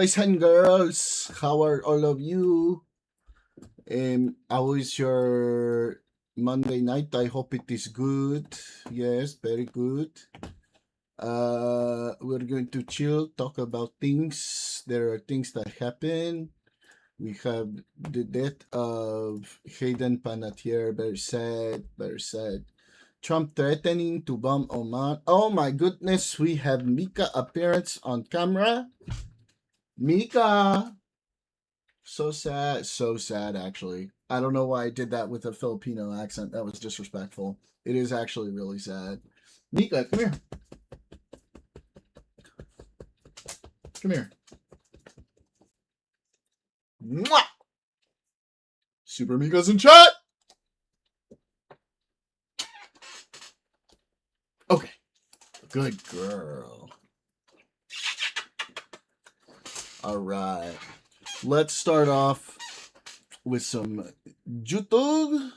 boys and girls. How are all of you? How is your Monday night? I hope it is good. Yes, very good. We're going to chill, talk about things. There are things that happen. We have the death of Hayden Panettiere, very sad, very sad. Trump threatening to bomb Oman. Oh my goodness, we have Mika appearance on camera. Mika! So sad actually. I don't know why I did that with a Filipino accent. That was disrespectful. It is actually really sad. Mika, come here. Come here. Mwah! Super Mika's in chat! Okay. Good girl. All right. Let's start off with some YouTube.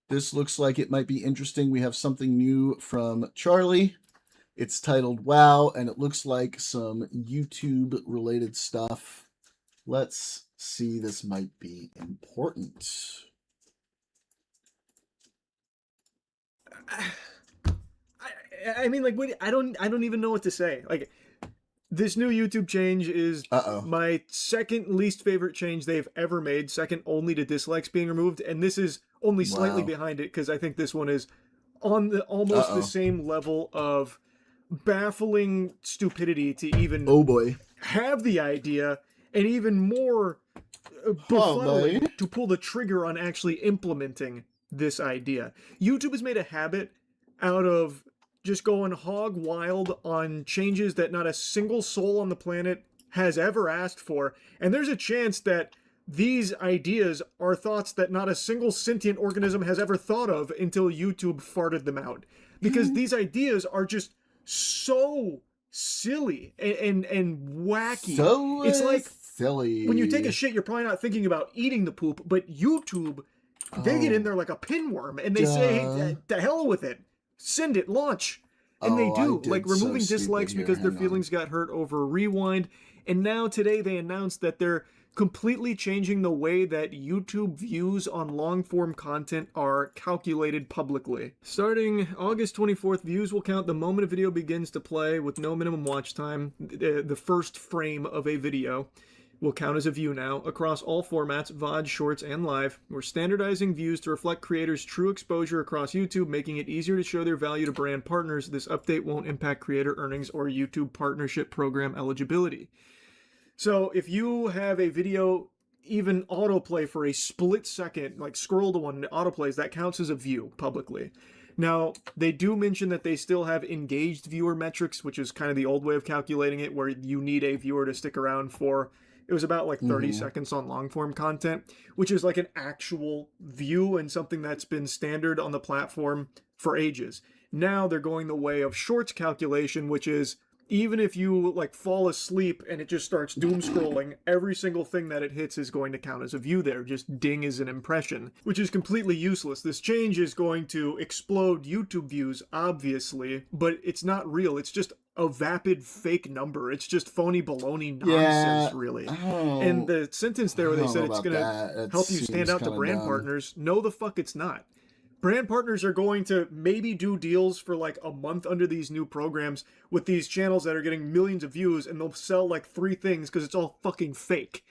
This looks like it might be interesting. We have something new from Charlie. It's titled Wow, and it looks like some YouTube related stuff. Let's see. This might be important. I mean, like, what? I don't even know what to say. Like, this new YouTube change is my second least favorite change they've ever made, second only to dislikes being removed, and this is only slightly behind it because I think this one is on the almost the same level of baffling stupidity to even have the idea, and even more befuddling to pull the trigger on actually implementing this idea. YouTube has made a habit out of just going hog wild on changes that not a single soul on the planet has ever asked for. And there's a chance that these ideas are thoughts that not a single sentient organism has ever thought of until YouTube farted them out. Because these ideas are just so silly and wacky. So it's like silly. When you take a shit, you're probably not thinking about eating the poop, but YouTube, they get in there like a pinworm and they say, hey, to hell with it. Send it, launch. And they do, like removing dislikes because their feelings got hurt over Rewind. And now today they announced that they're completely changing the way that YouTube views on long-form content are calculated publicly. Starting August 24th, views will count the moment a video begins to play with no minimum watch time. The first frame of a video will count as a view now, across all formats, VOD, Shorts, and Live. We're standardizing views to reflect creators' true exposure across YouTube, making it easier to show their value to brand partners. This update won't impact creator earnings or YouTube partnership program eligibility. So if you have a video, even autoplay for a split second, like scroll to one, autoplays, that counts as a view publicly. Now, they do mention that they still have engaged viewer metrics, which is kind of the old way of calculating it, where you need a viewer to stick around for... It was about like 30 seconds on long-form content, which is like an actual view and something that's been standard on the platform for ages. Now they're going the way of shorts calculation, which is even if you like fall asleep and it just starts doom scrolling, every single thing that it hits is going to count as a view there. Just ding as an impression, which is completely useless. This change is going to explode YouTube views, obviously, but it's not real. It's just a vapid fake number. It's just phony baloney nonsense, really. And the sentence there where they said it's going to help you stand out to brand partners, no the fuck it's not. Brand partners are going to maybe do deals for like a month under these new programs with these channels that are getting millions of views, and they'll sell like 3 things because it's all fucking fake.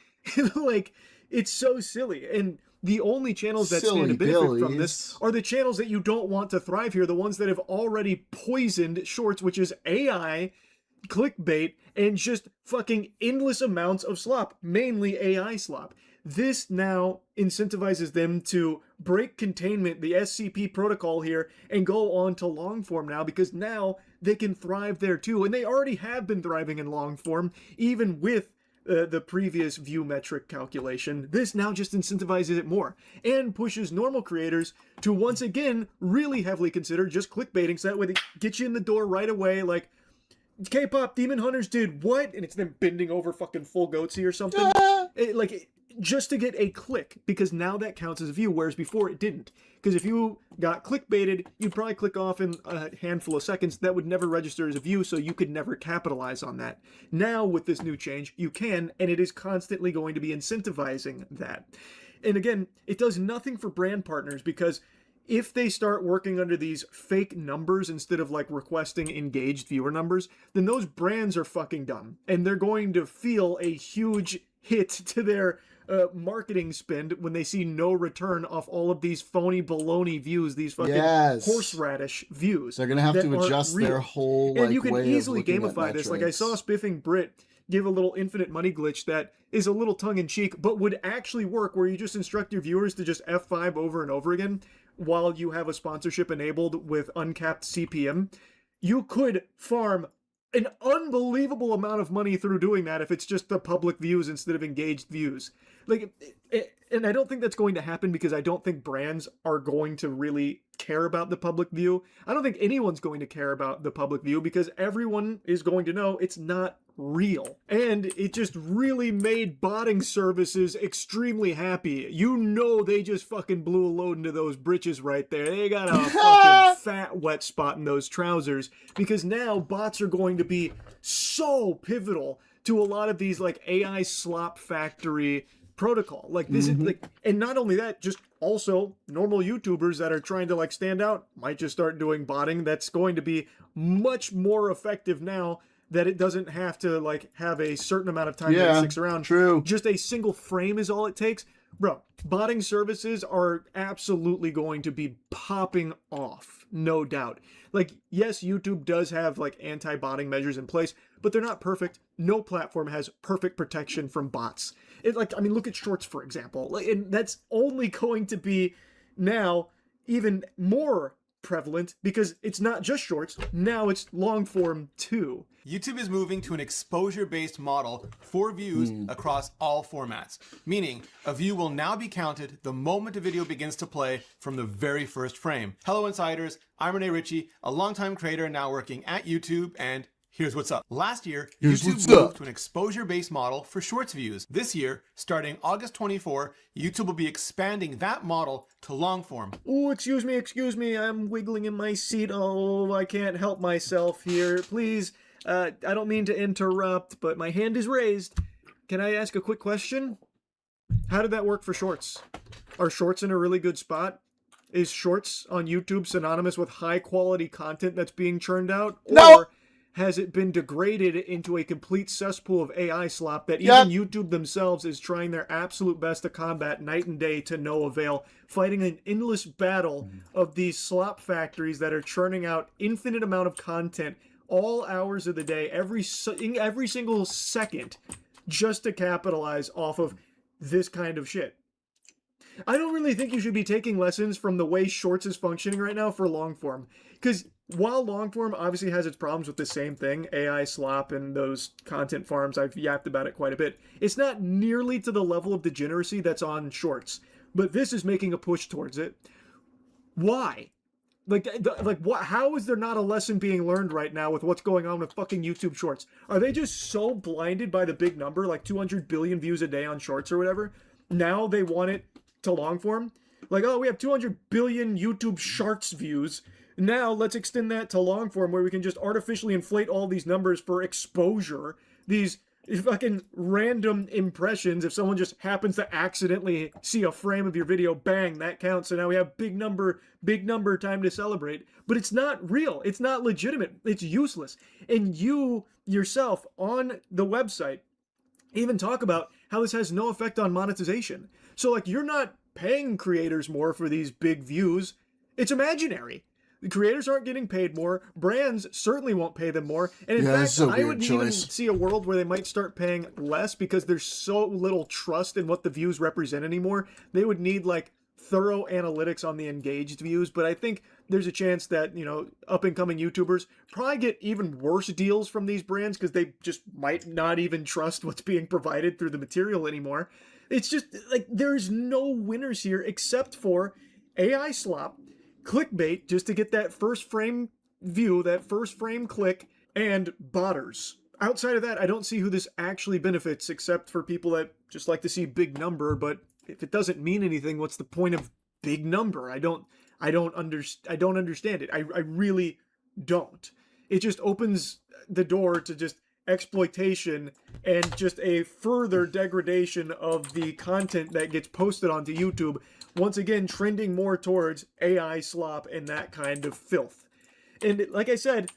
Like, it's so silly. And the only channels that stand to benefit from this are the channels that you don't want to thrive here, the ones that have already poisoned Shorts, which is AI, clickbait, and just fucking endless amounts of slop, mainly AI slop. This now incentivizes them to break containment, the SCP protocol here, and go on to long form now, because now they can thrive there too. And they already have been thriving in long form, even with the previous view metric calculation. This now just incentivizes it more and pushes normal creators to once again really heavily consider just clickbaiting, so that way they get you in the door right away, like, K-pop Demon Hunters did what? And it's them bending over fucking full goatsy or something. just to get a click, because now that counts as a view, whereas before it didn't. Because if you got clickbaited, you'd probably click off in a handful of seconds. That would never register as a view, so you could never capitalize on that. Now, with this new change, you can, and it is constantly going to be incentivizing that. And again, it does nothing for brand partners, because if they start working under these fake numbers instead of like requesting engaged viewer numbers, then those brands are fucking dumb. And they're going to feel a huge hit to their marketing spend when they see no return off all of these phony baloney views, these fucking horseradish views. They're going to have to adjust their whole and you can easily gamify this. Like I saw Spiffing Brit give a little infinite money glitch that is a little tongue-in-cheek, but would actually work, where you just instruct your viewers to just F5 over and over again while you have a sponsorship enabled with uncapped CPM. You could farm an unbelievable amount of money through doing that if it's just the public views instead of engaged views. And I don't think that's going to happen, because I don't think brands are going to really care about the public view. I don't think anyone's going to care about the public view, because everyone is going to know it's not real. And it just really made botting services extremely happy. You know, they just fucking blew a load into those britches right there. They got a fucking fat wet spot in those trousers, because now bots are going to be so pivotal to a lot of these like AI slop factory protocol. Like this is like, and not only that, just also normal YouTubers that are trying to like stand out might just start doing botting. That's going to be much more effective now that it doesn't have to like have a certain amount of time that it sticks around. True. Just a single frame is all it takes. Bro, botting services are absolutely going to be popping off, no doubt. Like, yes, YouTube does have like anti-botting measures in place, but they're not perfect. No platform has perfect protection from bots. Look at Shorts, for example. And that's only going to be now even more prevalent, because it's not just Shorts, now it's long form too. YouTube is moving to an exposure-based model for views across all formats, meaning a view will now be counted the moment a video begins to play from the very first frame. Hello Insiders, I'm Rene Ritchie, a longtime creator now working at YouTube, and here's what's up. Last year, YouTube moved to an exposure-based model for Shorts views. This year, starting August 24, YouTube will be expanding that model to long form. Oh, excuse me, I'm wiggling in my seat. Oh, I can't help myself here. Please, I don't mean to interrupt, but my hand is raised. Can I ask a quick question? How did that work for Shorts? Are Shorts in a really good spot? Is Shorts on YouTube synonymous with high-quality content that's being churned out? No! Or has it been degraded into a complete cesspool of AI slop that even YouTube themselves is trying their absolute best to combat night and day to no avail, fighting an endless battle of these slop factories that are churning out infinite amount of content all hours of the day, every single second, just to capitalize off of this kind of shit? I don't really think you should be taking lessons from the way Shorts is functioning right now for long form, because while long form obviously has its problems with the same thing, AI slop and those content farms, I've yapped about it quite a bit, it's not nearly to the level of degeneracy that's on Shorts. But this is making a push towards it. Why? How is there not a lesson being learned right now with what's going on with fucking YouTube Shorts? Are they just so blinded by the big number, like 200 billion views a day on Shorts or whatever? Now they want it to long form? Like, oh, we have 200 billion YouTube Shorts views. Now let's extend that to long form, where we can just artificially inflate all these numbers for exposure. These fucking random impressions. If someone just happens to accidentally see a frame of your video, bang, that counts. So now we have big number time to celebrate. But it's not real. It's not legitimate. It's useless. And you yourself on the website even talk about how this has no effect on monetization. So like, you're not paying creators more for these big views. It's imaginary. The creators aren't getting paid more. Brands certainly won't pay them more. And in fact, I would even see a world where they might start paying less, because there's so little trust in what the views represent anymore. They would need like thorough analytics on the engaged views. But I think there's a chance that, you know, up and coming YouTubers probably get even worse deals from these brands, because they just might not even trust what's being provided through the material anymore. It's just like, there's no winners here except for AI slop, clickbait just to get that first frame view, that first frame click, and botters. Outside of that, I don't see who this actually benefits, except for people that just like to see big number, but if it doesn't mean anything, what's the point of big number? I don't understand it. I really don't. It just opens the door to just exploitation and just a further degradation of the content that gets posted onto YouTube. Once again, trending more towards AI slop and that kind of filth. And like I said,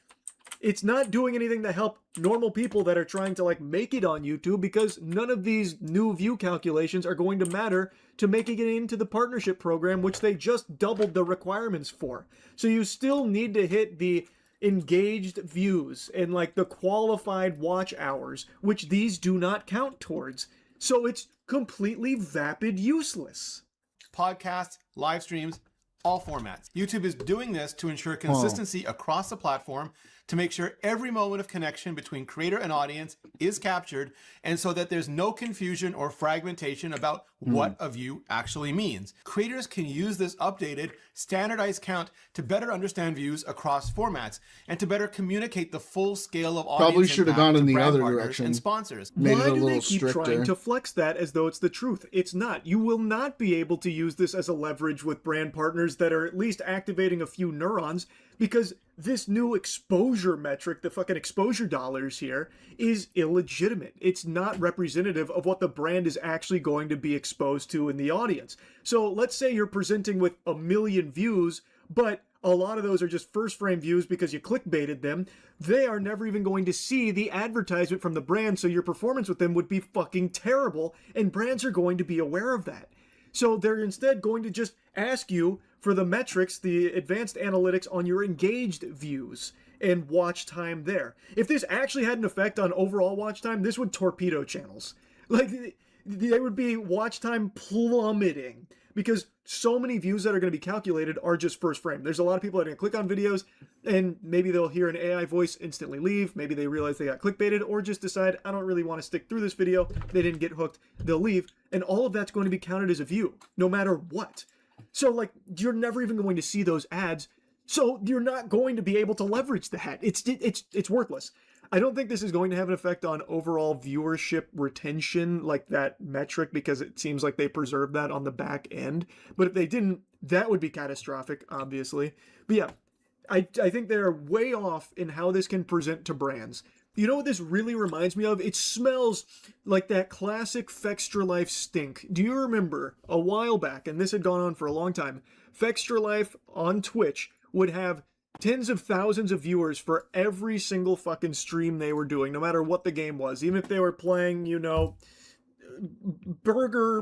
it's not doing anything to help normal people that are trying to like make it on YouTube, because none of these new view calculations are going to matter to making it into the partnership program, which they just doubled the requirements for. So you still need to hit the engaged views and like the qualified watch hours, which these do not count towards. So it's completely vapid useless. Podcasts, live streams, all formats. YouTube is doing this to ensure consistency across the platform, to make sure every moment of connection between creator and audience is captured, and so that there's no confusion or fragmentation about what a view actually means. Creators can use this updated, standardized count to better understand views across formats and to better communicate the full scale of audience. Probably should have gone in the other direction and sponsors. Made Why it a do little they keep stricter. trying to flex that as though it's the truth? It's not. You will not be able to use this as a leverage with brand partners that are at least activating a few neurons, because this new exposure metric, the fucking exposure dollars here, is illegitimate. It's not representative of what the brand is actually going to be exposed to in the audience. So let's say you're presenting with 1 million views, but a lot of those are just first frame views because you clickbaited them. They are never even going to see the advertisement from the brand, so your performance with them would be fucking terrible, and brands are going to be aware of that. So they're instead going to just ask you for the metrics, the advanced analytics on your engaged views and watch time there. If this actually had an effect on overall watch time, this would torpedo channels. Like, they would be watch time plummeting, because so many views that are going to be calculated are just first frame. There's a lot of people that are going to click on videos and maybe they'll hear an AI voice, instantly leave. Maybe they realize they got clickbaited, or just decide, I don't really want to stick through this video. They didn't get hooked. They'll leave. And all of that's going to be counted as a view, no matter what. So like, you're never even going to see those ads. So you're not going to be able to leverage that. It's worthless. I don't think this is going to have an effect on overall viewership retention, like that metric, because it seems like they preserved that on the back end. But if they didn't, that would be catastrophic, obviously. But yeah, I think they're way off in how this can present to brands. You know what this really reminds me of? It smells like that classic Fextra Life stink. Do you remember a while back, and this had gone on for a long time, Fextra Life on Twitch would have tens of thousands of viewers for every single fucking stream they were doing, no matter what the game was. Even if they were playing, you know, burger.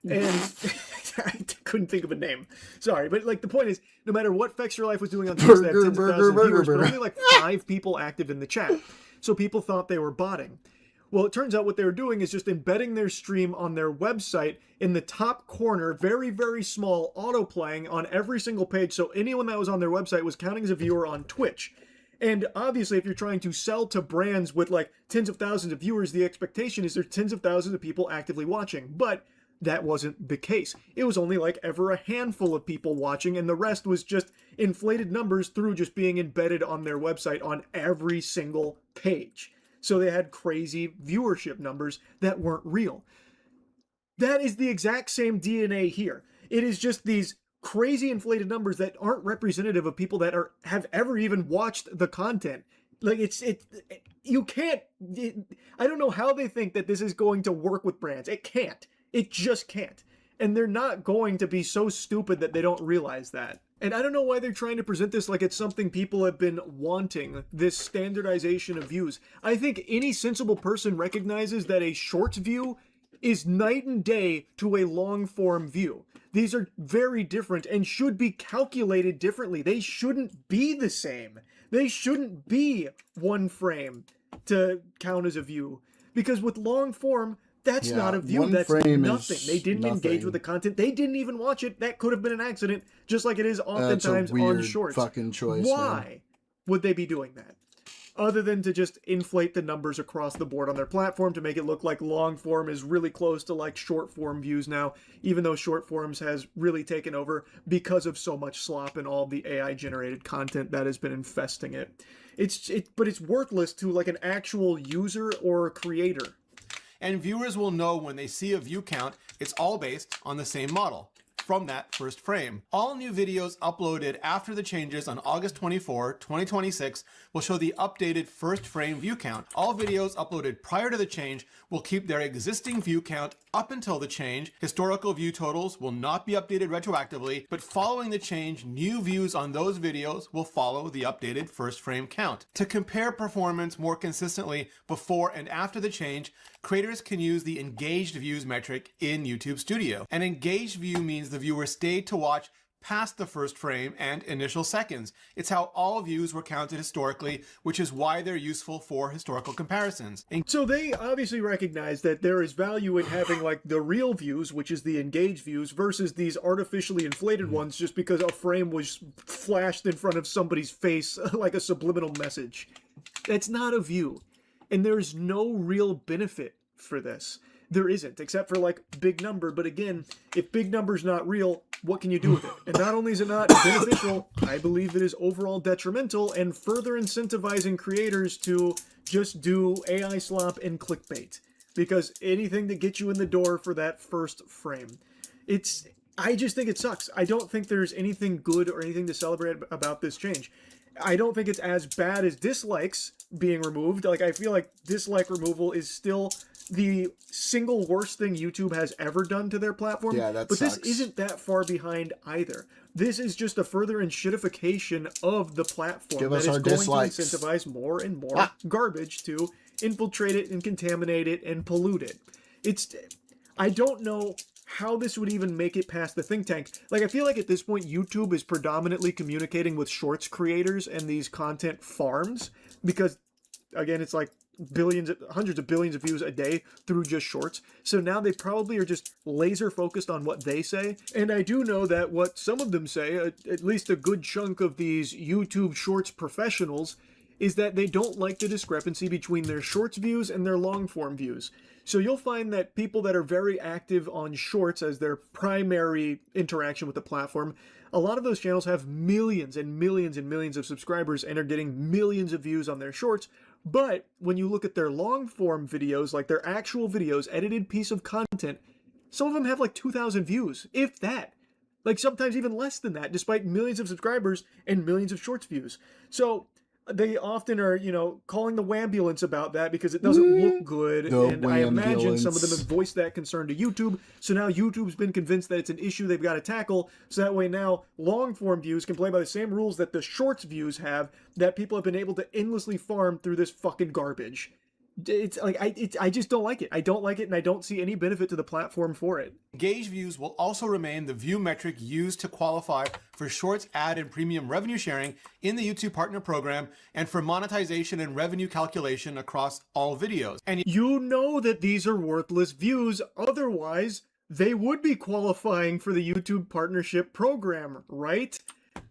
And I couldn't think of a name. Sorry, but like the point is, no matter what Fextra Life was doing on Twitch, they had tens of thousands of viewers, but only like 5 people active in the chat. So people thought they were botting. Well, it turns out what they were doing is just embedding their stream on their website in the top corner, very, very small, auto-playing on every single page, so anyone that was on their website was counting as a viewer on Twitch. And obviously, if you're trying to sell to brands with like tens of thousands of viewers, the expectation is there's tens of thousands of people actively watching. But that wasn't the case. It was only like ever a handful of people watching, and the rest was just inflated numbers through just being embedded on their website on every single page. So they had crazy viewership numbers that weren't real. That is the exact same DNA here. It is just these crazy inflated numbers that aren't representative of people that have ever even watched the content. Like you can't, I don't know how they think that this is going to work with brands. It can't. It just can't. And they're not going to be so stupid that they don't realize that. And I don't know why they're trying to present this like it's something people have been wanting, this standardization of views. I think any sensible person recognizes that a short view is night and day to a long form view. These are very different and should be calculated differently. They shouldn't be the same. They shouldn't be 1 frame to count as a view. Because with long form, that's not a view. That's nothing. They didn't engage with the content. They didn't even watch it. That could have been an accident, just like it is oftentimes on shorts. Fucking choice. Why would they be doing that? Other than to just inflate the numbers across the board on their platform to make it look like long form is really close to like short form views now, even though short forms has really taken over because of so much slop and all the AI generated content that has been infesting it. But it's worthless to like an actual user or creator. and viewers will know when they see a view count, it's all based on the same model from that first frame. All new videos uploaded after the changes on August 24, 2026 will show the updated first frame view count. All videos uploaded prior to the change will keep their existing view count up until the change. Historical view totals will not be updated retroactively, but following the change, new views on those videos will follow the updated first frame count. To compare performance more consistently before and after the change, creators can use the engaged views metric in YouTube Studio. An engaged view means the viewer stayed to watch past the first frame and initial seconds. It's how all views were counted historically, which is why they're useful for historical comparisons. So they obviously recognize that there is value in having like the real views, which is the engaged views, versus these artificially inflated ones just because a frame was flashed in front of somebody's face like a subliminal message. That's not a view. And there's no real benefit for this. There isn't, except for like big number. But again, if big number's not real, what can you do with it? And not only is it not beneficial, I believe it is overall detrimental and further incentivizing creators to just do AI slop and clickbait. Because anything to get you in the door for that first frame. I just think it sucks. I don't think there's anything good or anything to celebrate about this change. I don't think it's as bad as dislikes being removed. Like, I feel like dislike removal is still the single worst thing YouTube has ever done to their platform. Yeah, that but sucks. This isn't that far behind either. This is just a further enshittification of the platform Give that us is our going dislikes. to incentivize more and more garbage to infiltrate it and contaminate it and pollute it. I don't know how this would even make it past the think tank. Like, I feel like at this point, YouTube is predominantly communicating with shorts creators and these content farms because, again, it's like hundreds of billions of views a day through just shorts. So now they probably are just laser focused on what they say. And I do know that what some of them say, at least a good chunk of these YouTube shorts professionals, is that they don't like the discrepancy between their shorts views and their long form views. So you'll find that people that are very active on shorts as their primary interaction with the platform, a lot of those channels have millions and millions and millions of subscribers and are getting millions of views on their shorts. But when you look at their long form videos, like their actual videos, edited piece of content, some of them have like 2,000 views, if that. Like sometimes even less than that, despite millions of subscribers and millions of shorts views. So they often are, calling the wambulance about that because it doesn't look good. And I imagine some of them have voiced that concern to YouTube. So now YouTube's been convinced that it's an issue they've got to tackle. So that way now long form views can play by the same rules that the shorts views have, that people have been able to endlessly farm through this fucking garbage. It's like, I just don't like it. I don't like it, and I don't see any benefit to the platform for it. Engaged views will also remain the view metric used to qualify for shorts, ad, and premium revenue sharing in the YouTube Partner Program and for monetization and revenue calculation across all videos. And you know that these are worthless views, otherwise they would be qualifying for the YouTube Partnership Program, right?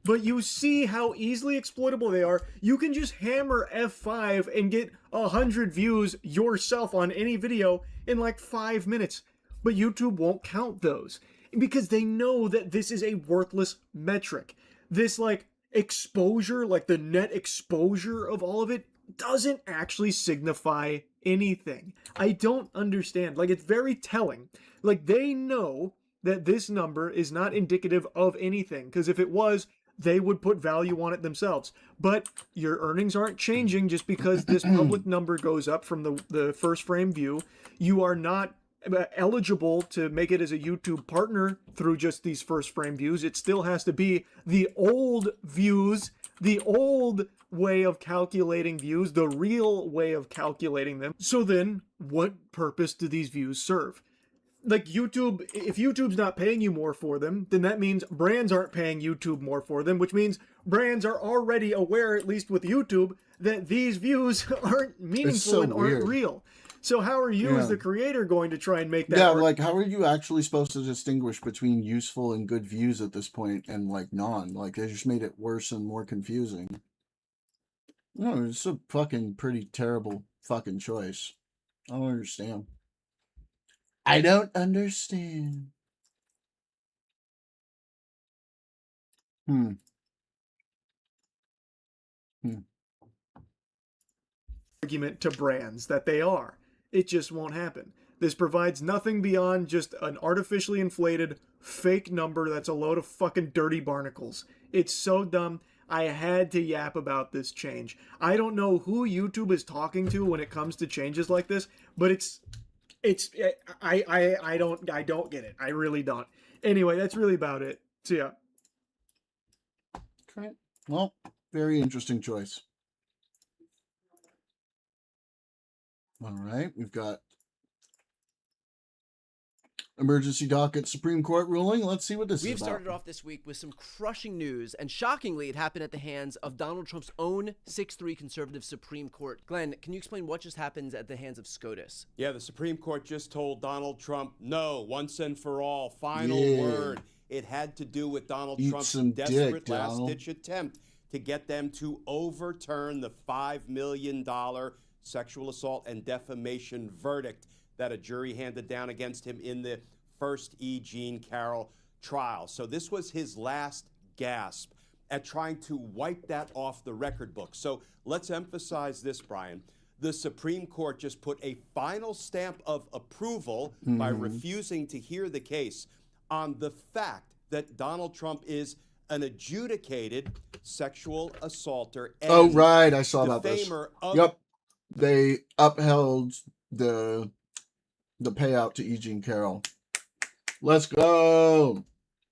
But you see how easily exploitable they are. You can just hammer F5 and get 100 views yourself on any video in like 5 minutes. But YouTube won't count those because they know that this is a worthless metric. This like exposure, like the net exposure of all of it, doesn't actually signify anything. I don't understand. Like, it's very telling. Like, they know that this number is not indicative of anything, because if it was, they would put value on it themselves. But your earnings aren't changing just because this public number goes up from the first frame view. You are not eligible to make it as a YouTube partner through just these first frame views. It still has to be the old views, the old way of calculating views, the real way of calculating them. So then, what purpose do these views serve? Like, YouTube, if YouTube's not paying you more for them, then that means brands aren't paying YouTube more for them, which means brands are already aware, at least with YouTube, that these views aren't meaningful and aren't real. So how are you as the creator going to try and make that work? Like, how are you actually supposed to distinguish between useful and good views at this point and, like, non? Like, they just made it worse and more confusing. No, it's a fucking pretty terrible fucking choice. I don't understand. I don't understand. Argument to brands that they are. It just won't happen. This provides nothing beyond just an artificially inflated fake number that's a load of fucking dirty barnacles. It's so dumb. I had to yap about this change. I don't know who YouTube is talking to when it comes to changes like this, but I don't get it. I really don't. Anyway, that's really about it. So yeah. Okay. Well, very interesting choice. All right, we've got emergency docket Supreme Court ruling. Let's see what this is about. We've started off this week with some crushing news, and shockingly, it happened at the hands of Donald Trump's own 6-3 conservative Supreme Court. Glenn, can you explain what just happened at the hands of SCOTUS? Yeah, the Supreme Court just told Donald Trump, no, once and for all, final word. It had to do with Donald Trump's desperate last-ditch attempt to get them to overturn the $5 million sexual assault and defamation verdict that a jury handed down against him in the first E. Jean Carroll trial. So this was his last gasp at trying to wipe that off the record book. So let's emphasize this, Brian. The Supreme Court just put a final stamp of approval by refusing to hear the case on the fact that Donald Trump is an adjudicated sexual assaulter and oh, right. I saw about this. Yep. They upheld the payout to E. Jean Carroll. Let's go.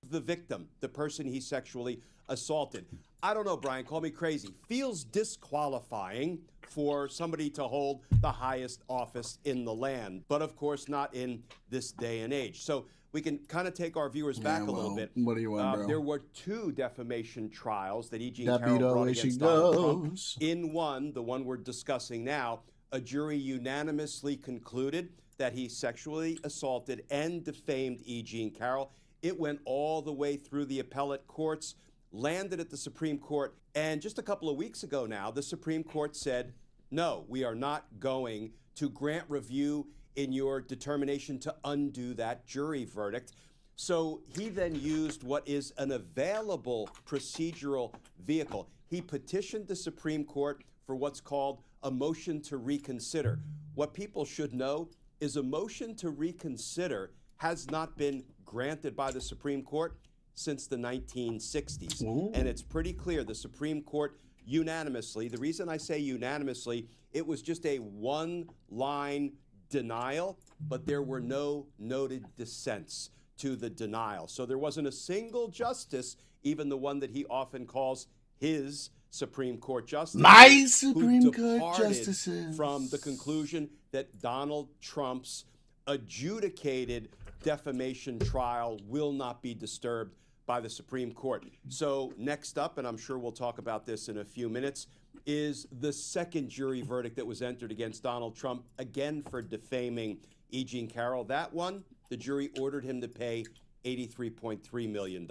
The victim, the person he sexually assaulted. I don't know, Brian, call me crazy. Feels disqualifying for somebody to hold the highest office in the land, but of course not in this day and age. So we can kind of take our viewers back a little bit. What do you want, bro? There were 2 defamation trials that E. Jean That Carroll Beto, brought away she against Donald Trump. goes. In one, the one we're discussing now, a jury unanimously concluded that he sexually assaulted and defamed E. Jean Carroll. It went all the way through the appellate courts, landed at the Supreme Court, and just a couple of weeks ago now, the Supreme Court said, no, we are not going to grant review in your determination to undo that jury verdict. So he then used what is an available procedural vehicle. He petitioned the Supreme Court for what's called a motion to reconsider. What people should know is a motion to reconsider has not been granted by the Supreme Court since the 1960s. Ooh. And it's pretty clear the Supreme Court unanimously, the reason I say unanimously, it was just a one-line denial, but there were no noted dissents to the denial. So there wasn't a single justice, even the one that he often calls his Supreme Court justice, My Supreme Court justices, from the conclusion that Donald Trump's adjudicated defamation trial will not be disturbed by the Supreme Court. So next up, and I'm sure we'll talk about this in a few minutes, is the second jury verdict that was entered against Donald Trump, again for defaming E. Jean Carroll. That one, the jury ordered him to pay $83.3 million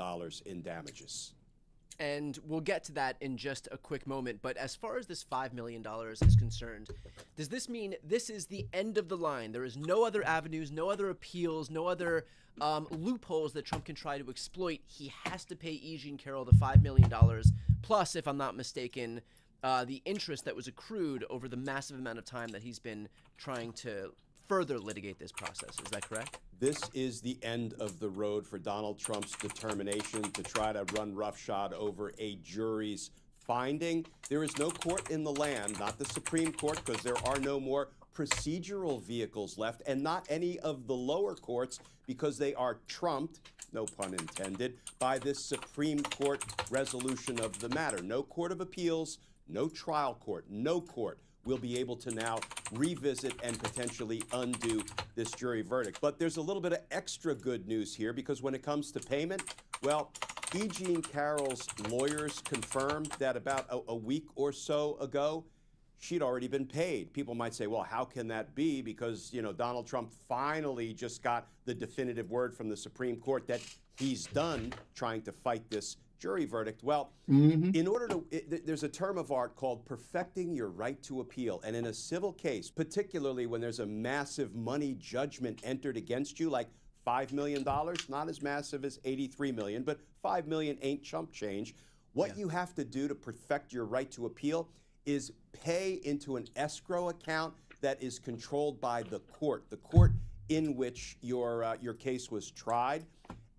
in damages. And we'll get to that in just a quick moment. But as far as this $5 million is concerned, does this mean this is the end of the line? There is no other avenues, no other appeals, no other loopholes that Trump can try to exploit. He has to pay E. Jean Carroll the $5 million, plus, if I'm not mistaken, the interest that was accrued over the massive amount of time that he's been trying to further litigate this process. Is that correct? This is the end of the road for Donald Trump's determination to try to run roughshod over a jury's finding. There is no court in the land, not the Supreme Court, because there are no more procedural vehicles left, and not any of the lower courts, because they are trumped, no pun intended, by this Supreme Court resolution of the matter. No court of appeals, no trial court, no court will be able to now revisit and potentially undo this jury verdict. But there's a little bit of extra good news here, because when it comes to payment, well, E. Jean Carroll's lawyers confirmed that about a week or so ago, she'd already been paid. People might say, well, how can that be? Because, you know, Donald Trump finally just got the definitive word from the Supreme Court that he's done trying to fight this jury verdict. Well, in order to, there's a term of art called perfecting your right to appeal. And in a civil case, particularly when there's a massive money judgment entered against you, like $5 million, not as massive as $83 million, but $5 million ain't chump change. What you have to do to perfect your right to appeal is pay into an escrow account that is controlled by the court. The court in which your case was tried.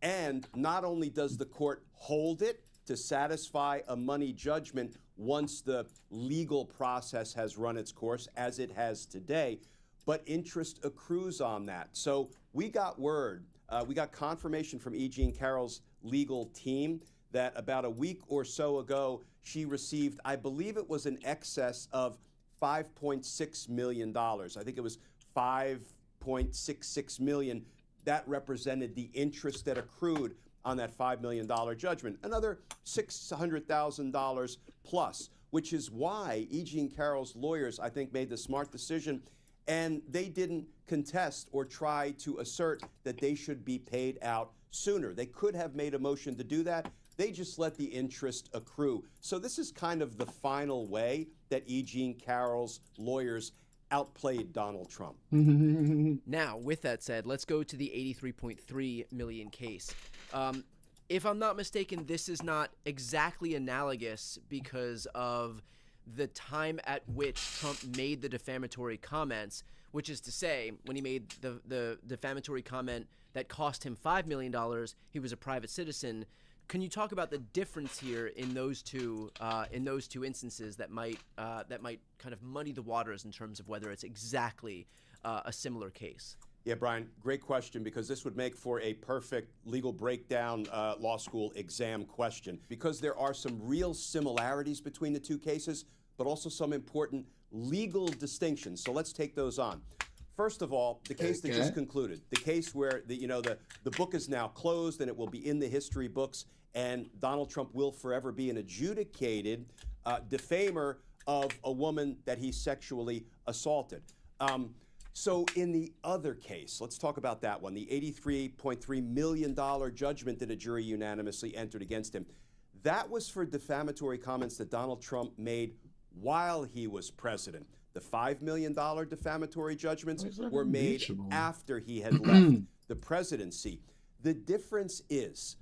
And not only does the court hold it to satisfy a money judgment once the legal process has run its course, as it has today, but interest accrues on that. So we got word, we got confirmation from E. Jean Carroll's legal team that about a week or so ago, she received, I believe it was in excess of $5.6 million. I think it was $5.66 million. That represented the interest that accrued on that $5 million judgment. Another $600,000 plus, which is why E. Jean Carroll's lawyers, I think, made the smart decision, and they didn't contest or try to assert that they should be paid out sooner. They could have made a motion to do that. They just let the interest accrue. So this is kind of the final way that E. Jean Carroll's lawyers outplayed Donald Trump. Now, with that said, let's go to the 83.3 million case. If I'm not mistaken, this is not exactly analogous because of the time at which Trump made the defamatory comments, which is to say, when he made the defamatory comment that cost him $5 million, he was a private citizen. Can you talk about the difference here in those two instances that might kind of muddy the waters in terms of whether it's exactly a similar case? Yeah, Brian, great question, because this would make for a perfect legal breakdown law school exam question, because there are some real similarities between the two cases, but also some important legal distinctions. So let's take those on. First of all, the case that just concluded, the case where the book is now closed and it will be in the history books, and Donald Trump will forever be an adjudicated defamer of a woman that he sexually assaulted. So in the other case, let's talk about that one, the $83.3 million judgment that a jury unanimously entered against him. That was for defamatory comments that Donald Trump made while he was president. The $5 million defamatory judgments were made after he had left the presidency. The difference is,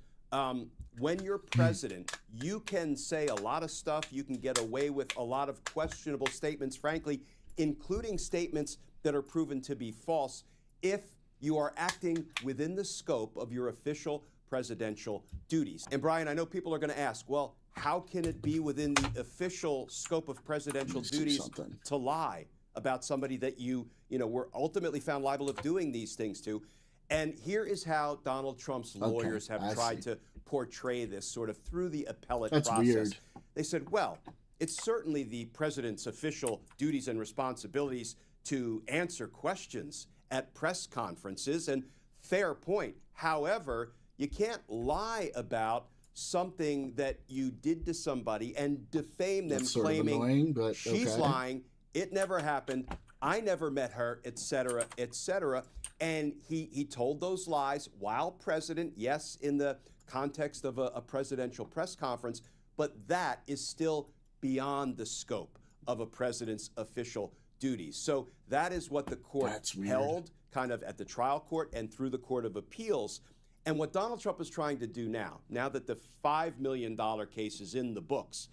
when you're president, you can say a lot of stuff. You can get away with a lot of questionable statements, frankly, including statements that are proven to be false if you are acting within the scope of your official presidential duties. And Brian, I know people are going to ask, well, how can it be within the official scope of presidential duties to lie about somebody that you were ultimately found liable of doing these things to? And here is how Donald Trump's lawyers have tried to portray this sort of through the appellate process. Weird. They said, well, it's certainly the president's official duties and responsibilities to answer questions at press conferences, and fair point. However, you can't lie about something that you did to somebody and defame them, claiming annoying, but she's lying, it never happened, I never met her, etc., etc. And he told those lies while president, yes, in the context of a presidential press conference, but that is still beyond the scope of a president's official duties. So that is what the court held kind of at the trial court and through the Court of Appeals. And what Donald Trump is trying to do now that the $5 million case is in the books,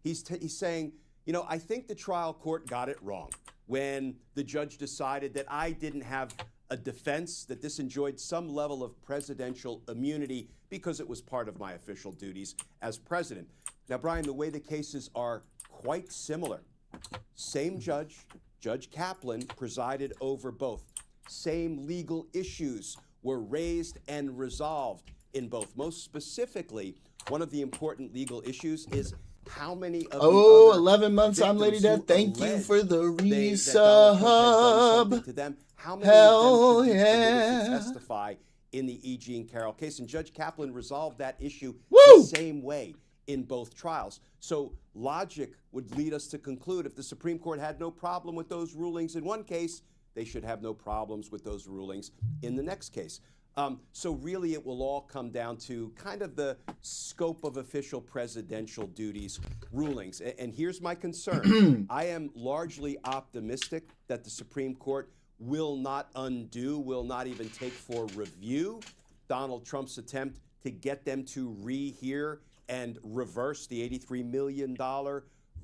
he's saying, I think the trial court got it wrong when the judge decided that I didn't have a defense, that this enjoyed some level of presidential immunity because it was part of my official duties as president. Now, Brian, the way the cases are quite similar. Same judge, Judge Kaplan, presided over both. Same legal issues were raised and resolved in both. Most specifically, one of the important legal issues is how many of the 11 months on Lady Death. Thank you for the resub. To them, how many Hell of them should be permitted to yeah. testify in the E. Jean Carroll case? And Judge Kaplan resolved that issue Woo! the same way in both trials. So logic would lead us to conclude if the Supreme Court had no problem with those rulings in one case, they should have no problems with those rulings in the next case. So really it will all come down to kind of the scope of official presidential duties rulings. And here's my concern. I am largely optimistic that the Supreme Court will not undo, will not even take for review Donald Trump's attempt to get them to rehear and reverse the $83 million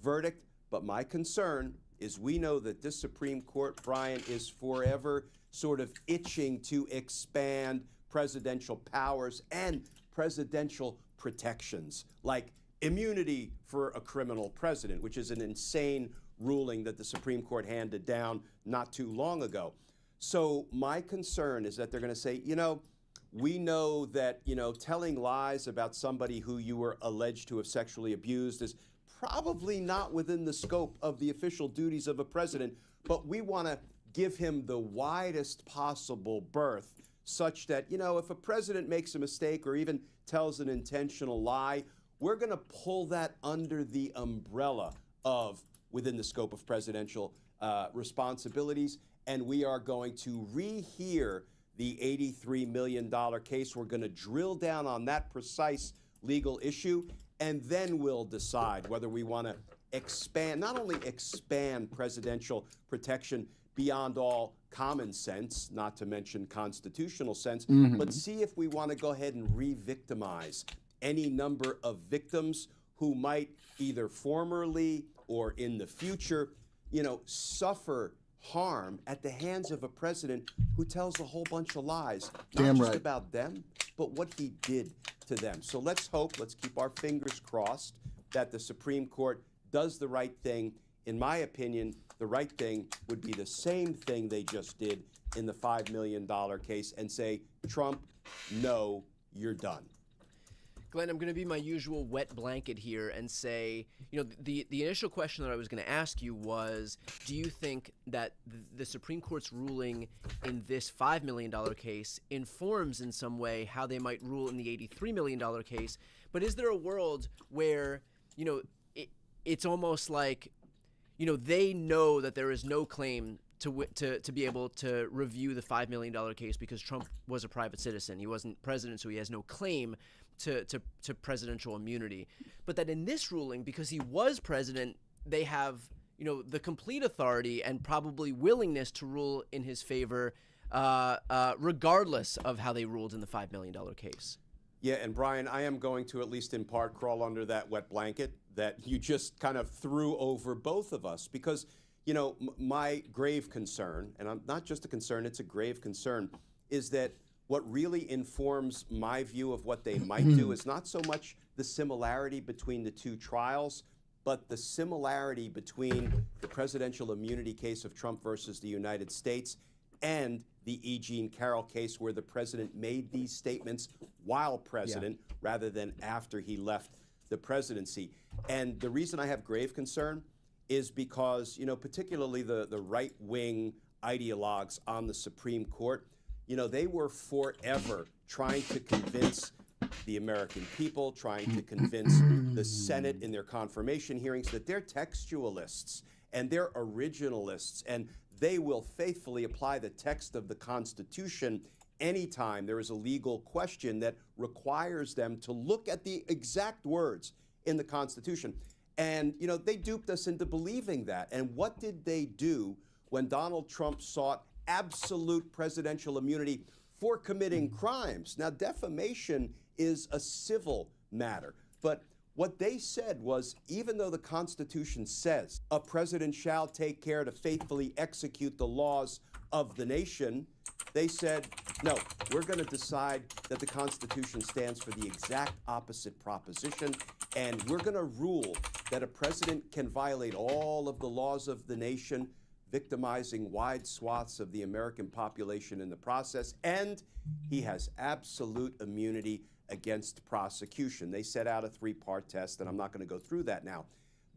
verdict. But my concern is we know that this Supreme Court, Brian, is forever sort of itching to expand presidential powers and presidential protections, like immunity for a criminal president, which is an insane ruling that the Supreme Court handed down not too long ago. So my concern is that they're going to say, we know that, telling lies about somebody who you were alleged to have sexually abused is probably not within the scope of the official duties of a president, but we want to give him the widest possible berth such that, if a president makes a mistake or even tells an intentional lie, we're going to pull that under the umbrella of within the scope of presidential responsibilities, and we are going to rehear the $83 million case. We're going to drill down on that precise legal issue, and then we'll decide whether we want to expand, not only expand presidential protection beyond all common sense, not to mention constitutional sense, but see if we want to go ahead and re-victimize any number of victims who might either formerly or in the future, suffer harm at the hands of a president who tells a whole bunch of lies, not just about them, but what he did to them. So let's hope, let's keep our fingers crossed that the Supreme Court does the right thing. In my opinion, the right thing would be the same thing they just did in the $5 million case and say, Trump, no, you're done. Glenn, I'm going to be my usual wet blanket here and say, the initial question that I was going to ask you was, do you think that the Supreme Court's ruling in this $5 million case informs in some way how they might rule in the $83 million case? But is there a world where, it's almost like, they know that there is no claim to be able to review the $5 million case because Trump was a private citizen. He wasn't president, so he has no claim to presidential immunity. But that in this ruling, because he was president, they have, the complete authority and probably willingness to rule in his favor, regardless of how they ruled in the $5 million case. Yeah, and Brian, I am going to, at least in part, crawl under that wet blanket that you just kind of threw over both of us. Because, my grave concern, and I'm not just a concern, it's a grave concern, is that what really informs my view of what they might do is not so much the similarity between the two trials, but the similarity between the presidential immunity case of Trump versus the United States and the E. Jean Carroll case, where the president made these statements while president rather than after he left the presidency. And the reason I have grave concern is because, particularly the right-wing ideologues on the Supreme Court, they were forever trying to convince the American people, trying to convince the Senate in their confirmation hearings that they're textualists and they're originalists, and they will faithfully apply the text of the Constitution anytime there is a legal question that requires them to look at the exact words in the Constitution. And, they duped us into believing that. And what did they do when Donald Trump sought absolute presidential immunity for committing crimes? Now, defamation is a civil matter, but what they said was, even though the Constitution says a president shall take care to faithfully execute the laws of the nation, they said, no, we're going to decide that the Constitution stands for the exact opposite proposition, and we're going to rule that a president can violate all of the laws of the nation, victimizing wide swaths of the American population in the process, and he has absolute immunity against prosecution. They set out a three-part test, and I'm not going to go through that now.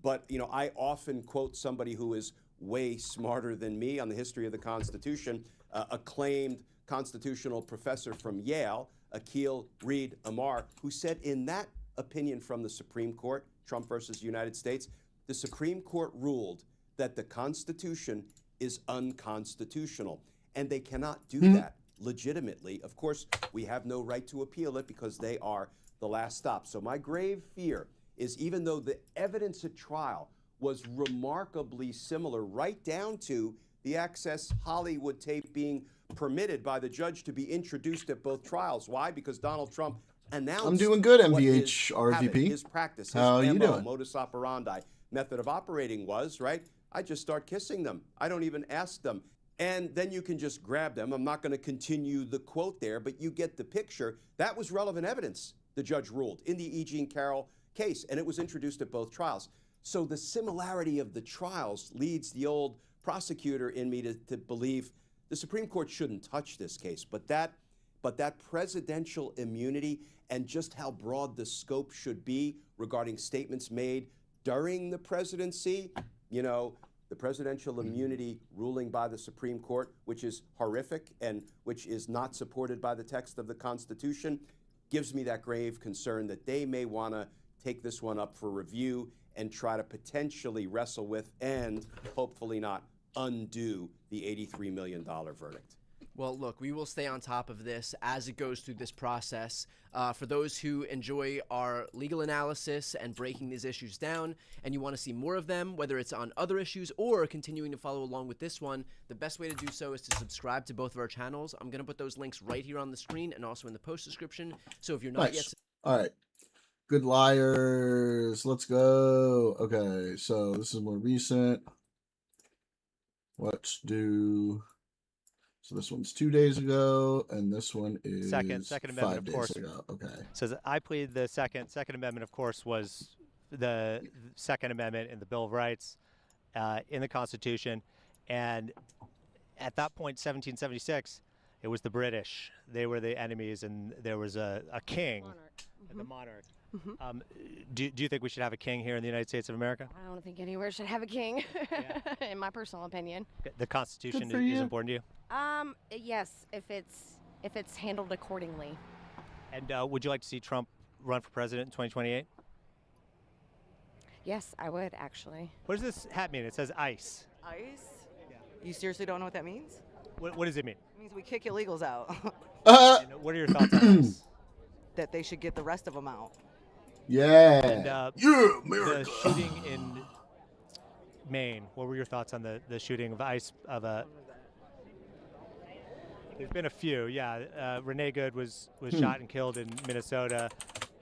But, I often quote somebody who is way smarter than me on the history of the Constitution, acclaimed constitutional professor from Yale, Akil Reed Amar, who said in that opinion from the Supreme Court, Trump versus United States, the Supreme Court ruled that the Constitution is unconstitutional, and they cannot do that legitimately. Of course, we have no right to appeal it because they are the last stop. So my grave fear is, even though the evidence at trial was remarkably similar, right down to the Access Hollywood tape being permitted by the judge to be introduced at both trials. Why? Because Donald Trump announced I'm doing good, what MVH RVP. his practice, his How you MO, doing? modus operandi, method of operating was, right? I just start kissing them. I don't even ask them. And then you can just grab them. I'm not going to continue the quote there, but you get the picture. That was relevant evidence, the judge ruled, in the E. Jean Carroll case, and it was introduced at both trials. So the similarity of the trials leads the old prosecutor in me to believe the Supreme Court shouldn't touch this case. But that presidential immunity and just how broad the scope should be regarding statements made during the presidency, you know, the presidential immunity ruling by the Supreme Court, which is horrific and which is not supported by the text of the Constitution, gives me that grave concern that they may want to take this one up for review and try to potentially wrestle with and hopefully not undo the $83 million verdict. Well, look, we will stay on top of this as it goes through this process. For those who enjoy our legal analysis and breaking these issues down, and you want to see more of them, whether it's on other issues or continuing to follow along with this one, the best way to do so is to subscribe to both of our channels. I'm going to put those links right here on the screen and also in the post description. So if you're not yet... All right. Good liars. Let's go. Okay, so this is more recent. Let's do... So this one's 2 days ago, and this one is Second Amendment, 5 of days course. ago. Okay. Says I plead the Second Amendment, of course, was the Second Amendment in the Bill of Rights, in the Constitution, and at that point, 1776, it was the British. They were the enemies, and there was a king, the monarch. Do you think we should have a king here in the United States of America? I don't think anywhere should have a king, in my personal opinion. The Constitution Good for is you. important to you? Yes, if it's handled accordingly. And would you like to see Trump run for president in 2028? Yes, I would actually. What does this hat mean? It says ICE. ICE? You seriously don't know what that means? What does it mean? It means we kick illegals out. And what are your thoughts on this? That they should get the rest of them out. Yeah. And Yeah, America. the shooting in Maine. What were your thoughts on the shooting of ICE of a? There's been a few, yeah. Renee Good was shot and killed in Minnesota.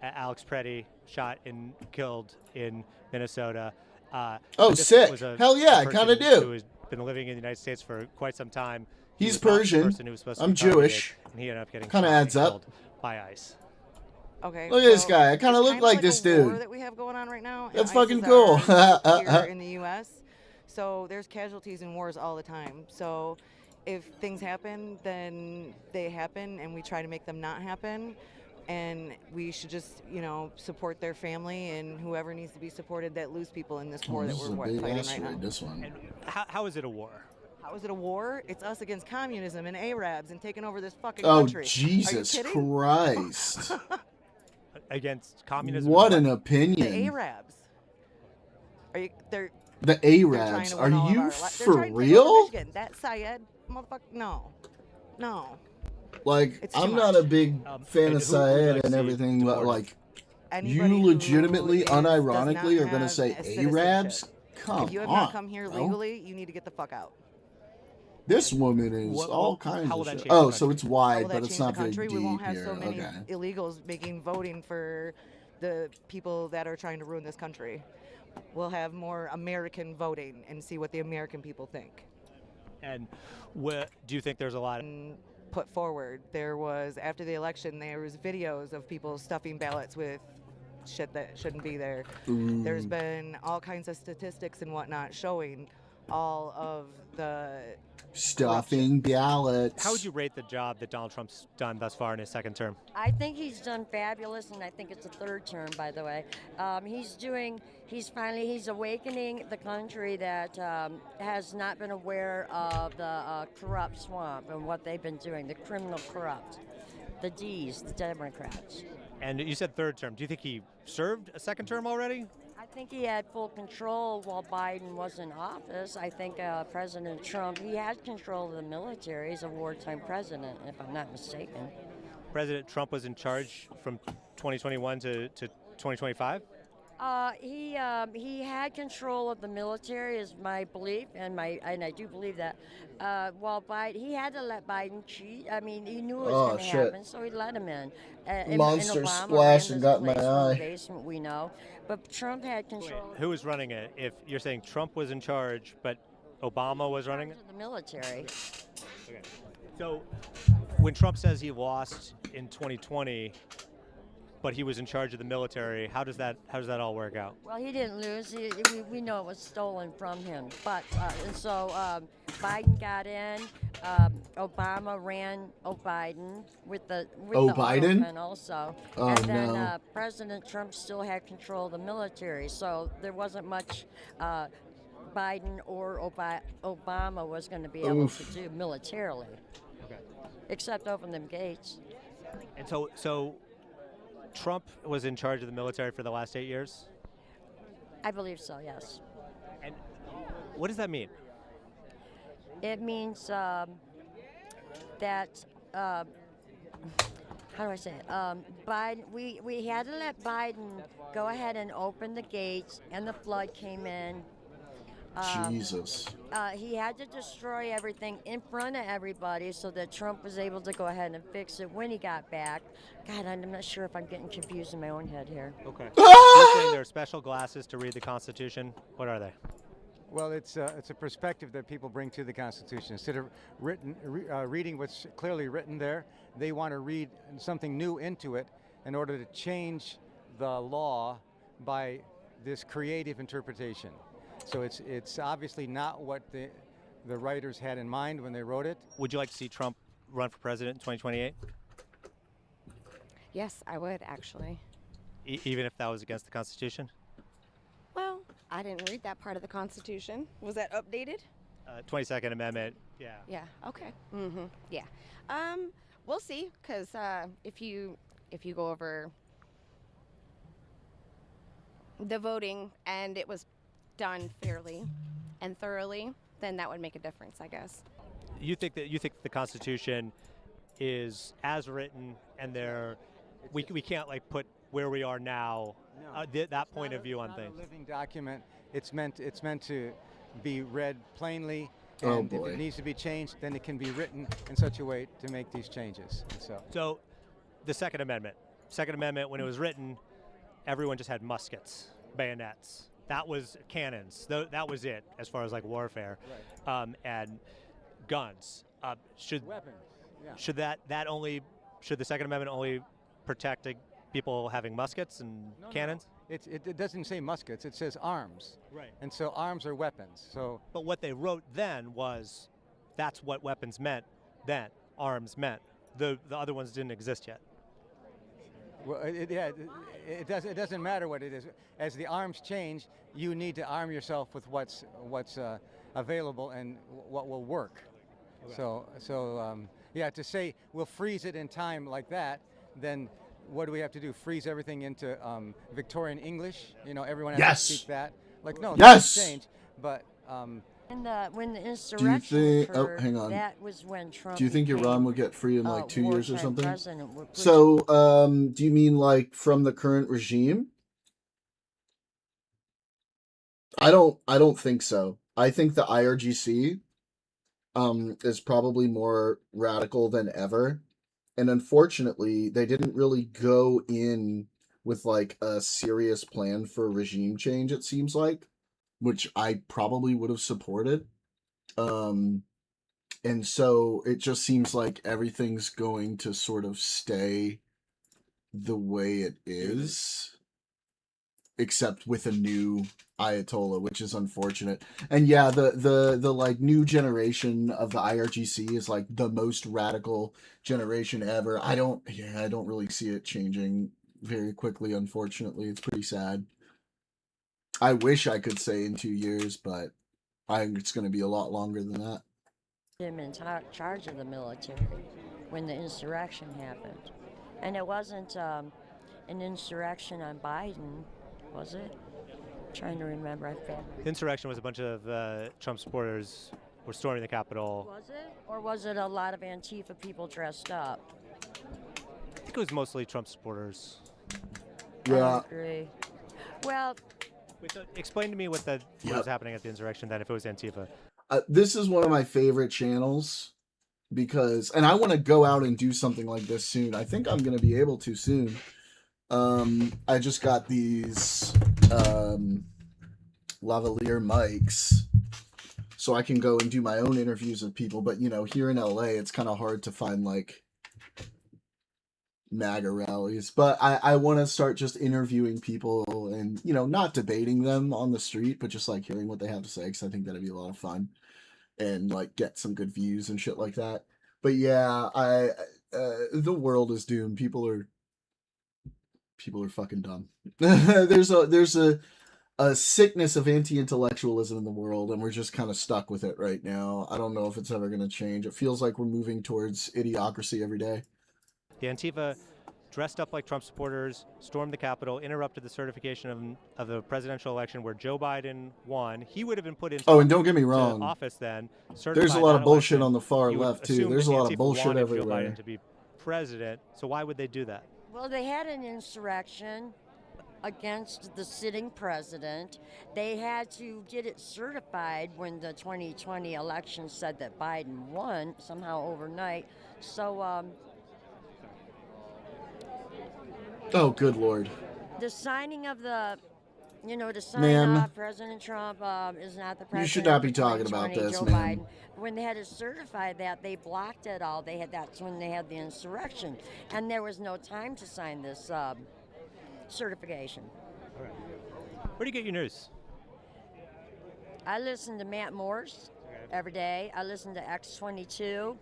Alex Preddy shot and killed in Minnesota. Oh, this sick. was a Hell yeah, I person kinda do. Who has been living in the United States for quite some time. He's was not the Persian. person who was supposed to I'm be targeted, Jewish. and he ended up getting Kinda shot and adds up. killed by ICE. Okay. Look at this well, guy. I kinda it's look like this a war dude. that we have going on right now. and That's ISIS fucking cool. are here in the U.S. So there's casualties in wars all the time. So if things happen, then they happen, and we try to make them not happen. And we should just, support their family and whoever needs to be supported that lose people in this war Oh, that this is a we're big fighting right asteroid, now. this one. And how is it a war? How is it a war? It's us against communism and Arabs and taking over this fucking Oh, country. Jesus Are you kidding? Christ. Against communism? What an The opinion. Arabs. The They're trying Arabs. to Are win all of you our they're for trying to take over real? Michigan. That Syed motherfucker. No. Like, It's too I'm not much. a big fan and of who would you Syed like to and see everything, but deported? like, Anybody you who legitimately, does not unironically are going to have say a Arabs? citizenship. Come If you have on. not come here bro. legally, you need to get the fuck out. This woman is What- all what- kinds how will of that shit. change the Oh, so country? it's How wide, will that but it's change not the very country? deep We won't have here. so many Okay. illegals making voting for the people that are trying to ruin this country. We'll have more American voting and see what the American people think. And do you think there's a lot of... Put forward. There was, after the election, there was videos of people stuffing ballots with shit that shouldn't be there. There's been all kinds of statistics and whatnot showing all of the Stuffing ballots. How would you rate the job that Donald Trump's done thus far in his second term? I think he's done fabulous, and I think it's a third term, by the way. He's awakening the country that has not been aware of the corrupt swamp and what they've been doing, the criminal corrupt, the D's, the Democrats. And you said third term. Do you think he served a second term already? I think he had full control while Biden was in office. I think President Trump, he had control of the military. He's a wartime president, if I'm not mistaken. President Trump was in charge from 2021 to 2025? He had control of the military, is my belief, and I do believe that. While Biden, he had to let Biden cheat. I mean, he knew it was going to happen, so he let him in. Monster Obama splash ran and this got in my place from the eye. basement, we know, but Trump had control. Who was running it? If you're saying Trump was in charge, but Obama was running it? The military. Okay. So when Trump says he lost in 2020, but he was in charge of the military, how does that all work out? Well, he didn't lose. We know it was stolen from him. But and so Biden got in. Obama ran Biden with the Biden open also. Oh, and then no. President Trump still had control of the military, so there wasn't much Biden or Obama was going to be able to do militarily. Okay. Except open them gates. And so Trump was in charge of the military for the last 8 years? I believe so, yes. And what does that mean? It means that, how do I say it? Biden, we had to let Biden go ahead and open the gates, and the flood came in. Jesus. He had to destroy everything in front of everybody so that Trump was able to go ahead and fix it when he got back. God, I'm not sure if I'm getting confused in my own head here. Okay. You're saying there are special glasses to read the Constitution. What are they? Well, it's a perspective that people bring to the Constitution. Instead of reading what's clearly written there, they want to read something new into it in order to change the law by this creative interpretation. So it's obviously not what the writers had in mind when they wrote it. Would you like to see Trump run for president in 2028? Yes, I would actually. Even if that was against the Constitution? Well, I didn't read that part of the Constitution. Was that updated? 22nd Amendment, yeah. Yeah. Okay. Yeah. We'll see, because if you go over the voting and it was done fairly and thoroughly, then that would make a difference, I guess. You think the Constitution is as written, and we can't like put where we are now, that point of view on things. It's not a living document. It's meant to be read plainly, and if it needs to be changed, then it can be written in such a way to make these changes. And so the Second Amendment, when it was written, everyone just had muskets, bayonets. That was cannons. That was it as far as like warfare, right. And guns. Weapons. Yeah. Should the Second Amendment only protect people having muskets and cannons? No. It doesn't say muskets. It says arms. Right. And so arms are weapons. So. But what they wrote then was, that's what weapons meant then. Arms meant. The other ones didn't exist yet. Well, it doesn't matter what it is. As the arms change, you need to arm yourself with what's available and what will work. Okay. So to say we'll freeze it in time like that, then what do we have to do? Freeze everything into Victorian English? Everyone has to speak that. Like no, yes. Change. But when the insurrection occurred, hang on. that was when Trump. Do you think Iran will get free in like 2 years or something? President. So, do you mean like from the current regime? I don't think so. I think the IRGC is probably more radical than ever. And unfortunately, they didn't really go in with like a serious plan for regime change, it seems like, which I probably would have supported. And so it just seems like everything's going to sort of stay the way it is, except with a new Ayatollah, which is unfortunate. And yeah, the like new generation of the IRGC is like the most radical generation ever. I don't really see it changing very quickly, unfortunately. It's pretty sad. I wish I could say in 2 years, but I think it's going to be a lot longer than that. Him in charge of the military when the insurrection happened. And it wasn't an insurrection on Biden, was it? I'm trying to remember. The insurrection was a bunch of Trump supporters were storming the Capitol. Was it? Or was it a lot of Antifa people dressed up? I think it was mostly Trump supporters. Yeah. I agree. Well, wait, so explain to me what was happening at the insurrection then, if it was Antifa. This is one of my favorite channels because, and I want to go out and do something like this soon. I think I'm going to be able to soon. I just got these lavalier mics. so I can go and do my own interviews with people. But, you know, here in LA, it's kind of hard to find like MAGA rallies. But I want to start just interviewing people and, you know, not debating them on the street, but just like hearing what they have to say, because I think that'd be a lot of fun and like get some good views and shit like that. But yeah, the world is doomed. People are fucking dumb. there's a sickness of anti-intellectualism in the world, and we're just kind of stuck with it right now. I don't know if it's ever going to change. It feels like we're moving towards idiocracy every day. The Antifa dressed up like Trump supporters, stormed the Capitol, interrupted the certification of the presidential election where Joe Biden won. He would have been put into and don't get me wrong, office then. There's a lot of bullshit on the far left too. There's a lot of bullshit everywhere. Joe Biden to be president, so why would they do that? Well, they had an insurrection against the sitting president. They had to get it certified when the 2020 election said that Biden won somehow overnight. So, oh, good Lord. the signing of the, to sign off President Trump is not the president. You should not be talking about this, Joe man. Biden. When they had to certify that, they blocked it all. That's when they had the insurrection, and there was no time to sign this certification. All right. Where do you get your news? I listen to Matt Morse every day. I listen to X22.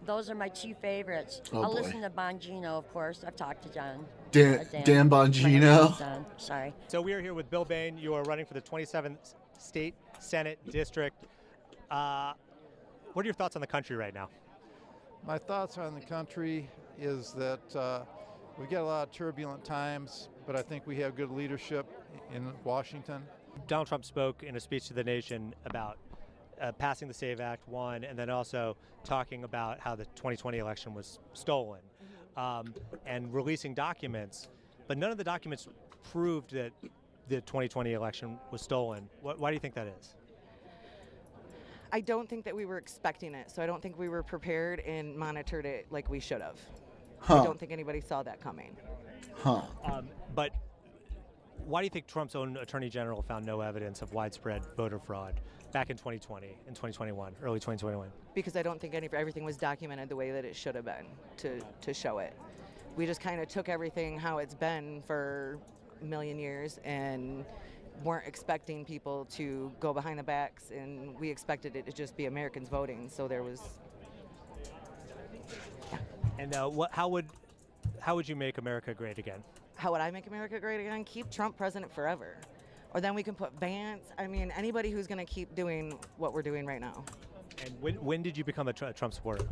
Those are my two favorites. I'll listen to Bongino, of course. I've talked to John. Dan Bongino. Sorry. So we are here with Bill Bain. You are running for the 27th State Senate District. What are your thoughts on the country right now? My thoughts on the country is that we've got a lot of turbulent times, but I think we have good leadership in Washington. Donald Trump spoke in a speech to the nation about passing the SAVE Act, one, and then also talking about how the 2020 election was stolen, and releasing documents, but none of the documents proved that the 2020 election was stolen. Why do you think that is? I don't think that we were expecting it, so I don't think we were prepared and monitored it like we should have. I don't think anybody saw that coming. But why do you think Trump's own attorney general found no evidence of widespread voter fraud back in 2020, in 2021, early 2021? Because I don't think everything was documented the way that it should have been to show it. We just kind of took everything how it's been for a million years and weren't expecting people to go behind the backs, and we expected it to just be Americans voting. So there was. And how would you make America great again? How would I make America great again? Keep Trump president forever. Or then we can put bans. I mean, anybody who's going to keep doing what we're doing right now. And when did you become a Trump supporter?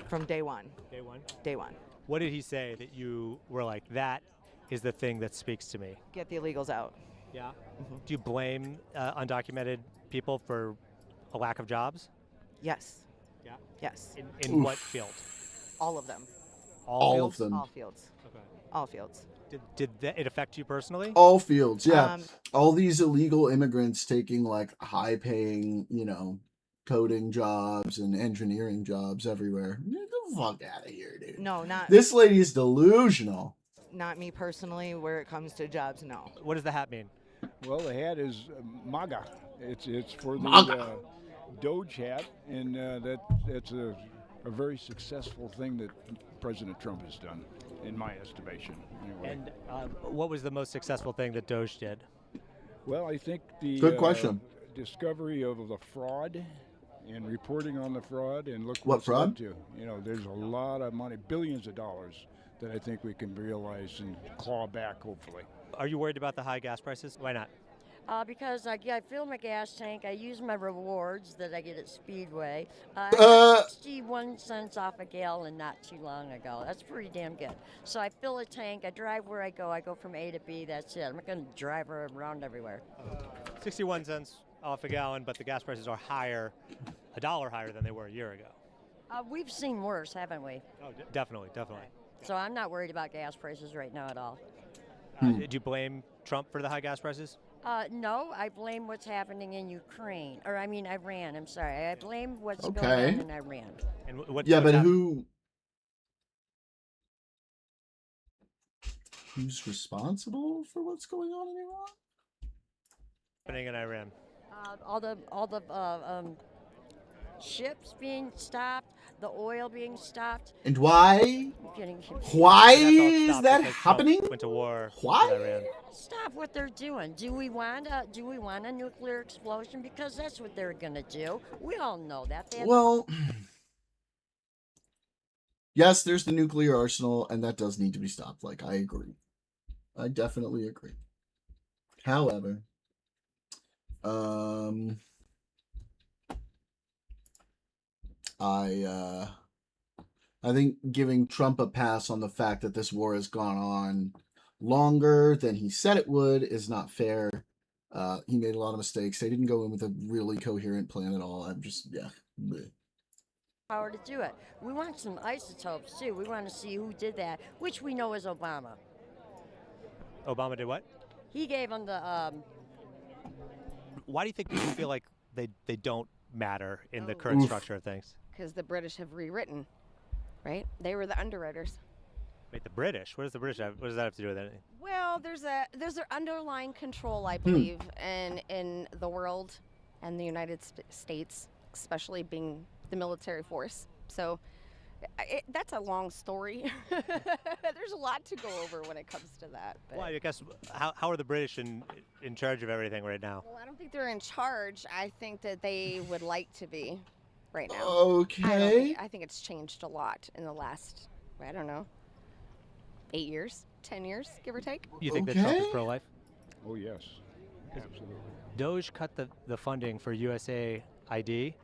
From day one. Day one? Day one. What did he say that you were like, that is the thing that speaks to me? Get the illegals out. Yeah? Mm-hmm. Do you blame undocumented people for a lack of jobs? Yes. Yeah? Yes. In what field? All of them. All of them. All fields. Okay. All fields. Did it affect you personally? All fields, yeah. All these illegal immigrants taking like high-paying, coding jobs and engineering jobs everywhere. Get the fuck out of here, dude. No, not. This lady is delusional. Not me personally. Where it comes to jobs, no. What does the hat mean? Well, the hat is MAGA. It's for the Doge hat, and that's a very successful thing that President Trump has done, in my estimation. Anyway. And what was the most successful thing that Doge did? Well, I think the good question. Discovery of the fraud and reporting on the fraud, and look what fraud? Led to. There's a lot of money, billions of dollars, that I think we can realize and claw back, hopefully. Are you worried about the high gas prices? Why not? Because I fill my gas tank. I use my rewards that I get at Speedway. I got 61 cents off a gallon not too long ago. That's pretty damn good. So I fill a tank. I drive where I go. I go from A to B. That's it. I'm not going to drive around everywhere. 61 cents off a gallon, but the gas prices are higher, $1 higher than they were a year ago. We've seen worse, haven't we? Oh, definitely. So I'm not worried about gas prices right now at all. Did you blame Trump for the high gas prices? No, I blame what's happening in Ukraine. Iran. I'm sorry. I blame what's going on in Iran. And who's responsible for what's going on in Iran? Happening in Iran. All the ships being stopped, the oil being stopped. And why? Getting- Why And that's all is stopped that because Trump happening? Went to war Why? with Iran. Stop what they're doing. Do we want a nuclear explosion? Because that's what they're gonna do. We all know that. Well, yes, there's the nuclear arsenal, and that does need to be stopped. Like, I agree. I definitely agree. However, I think giving Trump a pass on the fact that this war has gone on longer than he said it would is not fair. He made a lot of mistakes. They didn't go in with a really coherent plan at all. I'm just, yeah. Bleh. Power to do it. We want some isotopes too. We want to see who did that, which we know is Obama. Obama did what? He gave them the. Why do you think people feel like they don't matter in the current structure of things? Because the British have rewritten, right? They were the underwriters. Wait, the British? What does the British have? What does that have to do with anything? Well, there's an underlying control, I believe, in the world and the United States, especially being the military force. So that's a long story. There's a lot to go over when it comes to that. But. Well, I guess how are the British in charge of everything right now? Well, I don't think they're in charge. I think that they would like to be right now. Okay. I think it's changed a lot in the last, I don't know, 8 years, 10 years, give or take. You think that Trump is pro-life? Oh, yes. Absolutely. Doge cut the funding for USAID,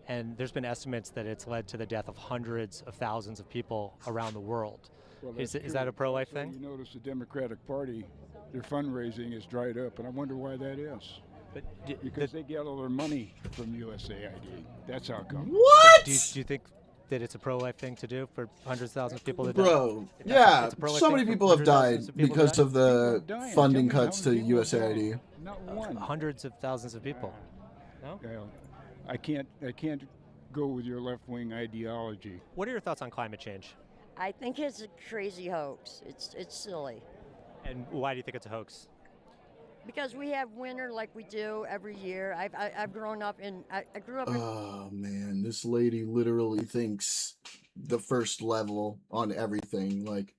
and there's been estimates that it's led to the death of hundreds of thousands of people around the world. Well, Is that a pro-life thing? You notice the Democratic Party, their fundraising is dried up, and I wonder why that is. But because they get all their money from USAID. That's how come. What? Do you think that it's a pro-life thing to do for hundreds of thousands of people to Bro, die? yeah, pro-life so thing many for people have hundreds of thousands died of people to because die? of the People are dying. funding Tell me cuts how to many people USAID. died. Not one. Hundreds of thousands of people. No? Yeah. I can't go with your left-wing ideology. What are your thoughts on climate change? I think it's a crazy hoax. It's silly. And why do you think it's a hoax? Because we have winter like we do every year. I've grown up in. I grew up. Oh man, this lady literally thinks the first level on everything. Like,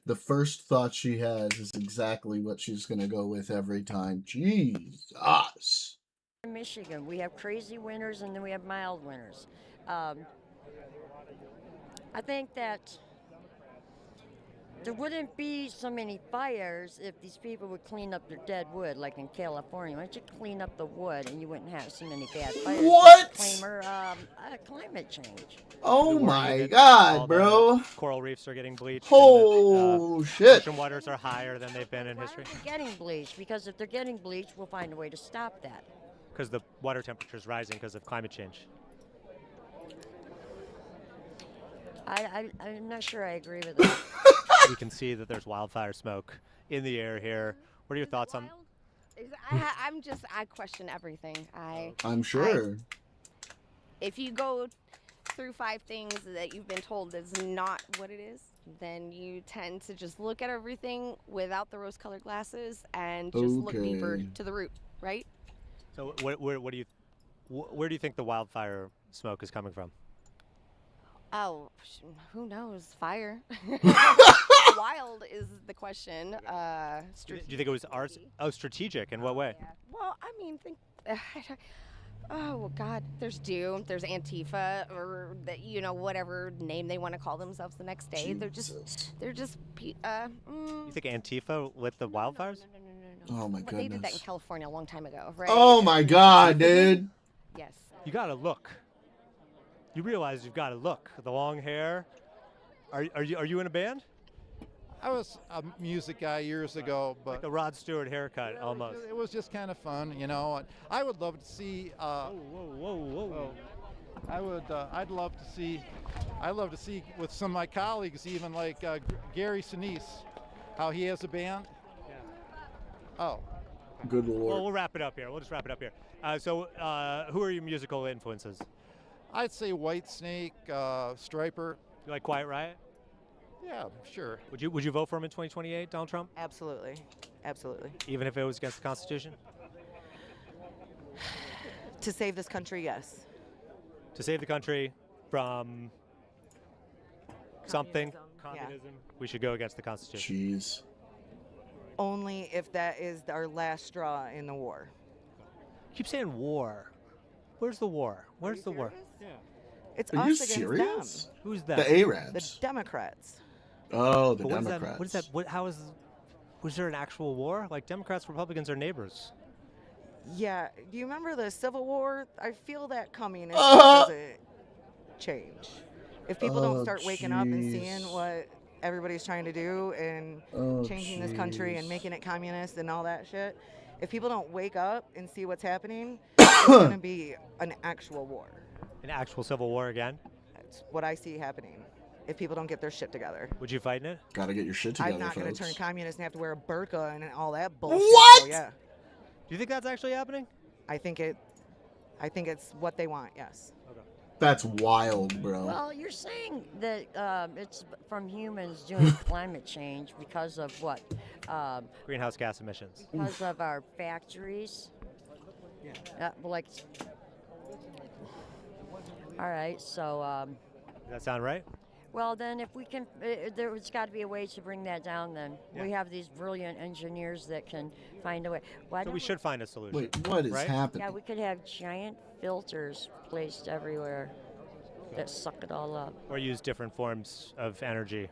the first thought she has is exactly what she's gonna go with every time. Jesus. In Michigan, we have crazy winters and then we have mild winters. I think that there wouldn't be so many fires if these people would clean up their dead wood, like in California. Why don't you clean up the wood and you wouldn't have so many bad fires? What? Climate change. Oh my God, bro. Coral reefs are getting bleached. Oh shit. Ocean waters are higher than they've been in history. Why are they getting bleached? Because if they're getting bleached, we'll find a way to stop that. Because the water temperature is rising because of climate change. I'm not sure I agree with that. We can see that there's wildfire smoke in the air here. What are your thoughts on? I question everything. I'm sure. If you go through 5 things that you've been told is not what it is, then you tend to just look at everything without the rose-colored glasses and just look deeper to the root, right? So where do you think the wildfire smoke is coming from? Oh, who knows? Fire. Wild is the question. Do you think it was ours? Oh, strategic. In what way? Yeah. Well, I mean, oh God, there's Doom, there's Antifa, or whatever name they want to call themselves the next day. Jesus. They're just. You think Antifa lit the wildfires? No. Oh my They did that in goodness. California a long time ago, right? Oh my God, dude. Yes. You gotta look. You realize you've got to look. The long hair. Are you in a band? I was a music guy years ago, but Like the Rod Stewart haircut, almost. it was just kind of fun, you know. I would love to see. Whoa. I'd love to see with some of my colleagues, even like Gary Sinise, how he has a band. Yeah. Oh. Good lord. Well, we'll wrap it up here. We'll just wrap it up here. So, who are your musical influences? I'd say Whitesnake, Stryper. You like Quiet Riot? Yeah, sure. Would you vote for him in 2028, Donald Trump? Absolutely. Even if it was against the Constitution? To save this country, yes. To save the country from something, communism, we should go against the Constitution. Jeez. Only if that is our last straw in the war. Keep saying war. Where's the war? Where's the war? Yeah. It's Are you us against serious? them. Who's that? The Arabs. The Democrats. Oh, the But Democrats. What is that? How is? Was there an actual war? Like Democrats, Republicans are neighbors. Yeah. Do you remember the Civil War? I feel that coming if it doesn't change. If people don't start waking up and seeing what everybody's trying to do and changing this country and making it communist and all that shit, if people don't wake up and see what's happening, it's going to be an actual war. An actual civil war again? That's what I see happening if people don't get their shit together. Would you fight in it? Gotta get your shit together, I'm not going to folks. turn communist and have to wear a burqa and all that bullshit. What? So, yeah. Do you think that's actually happening? I think it's what they want, yes. Okay. That's wild, bro. Well, you're saying that it's from humans doing climate change because of what? Greenhouse gas emissions. Because of our factories. Yeah. Like. All right. So. Does that sound right? Well, then, if we can, there's got to be a way to bring that down. Then we have these brilliant engineers that can find a way. So we should find a solution. Wait, what is happening? Yeah, we could have giant filters placed everywhere that suck it all up. Or use different forms of energy,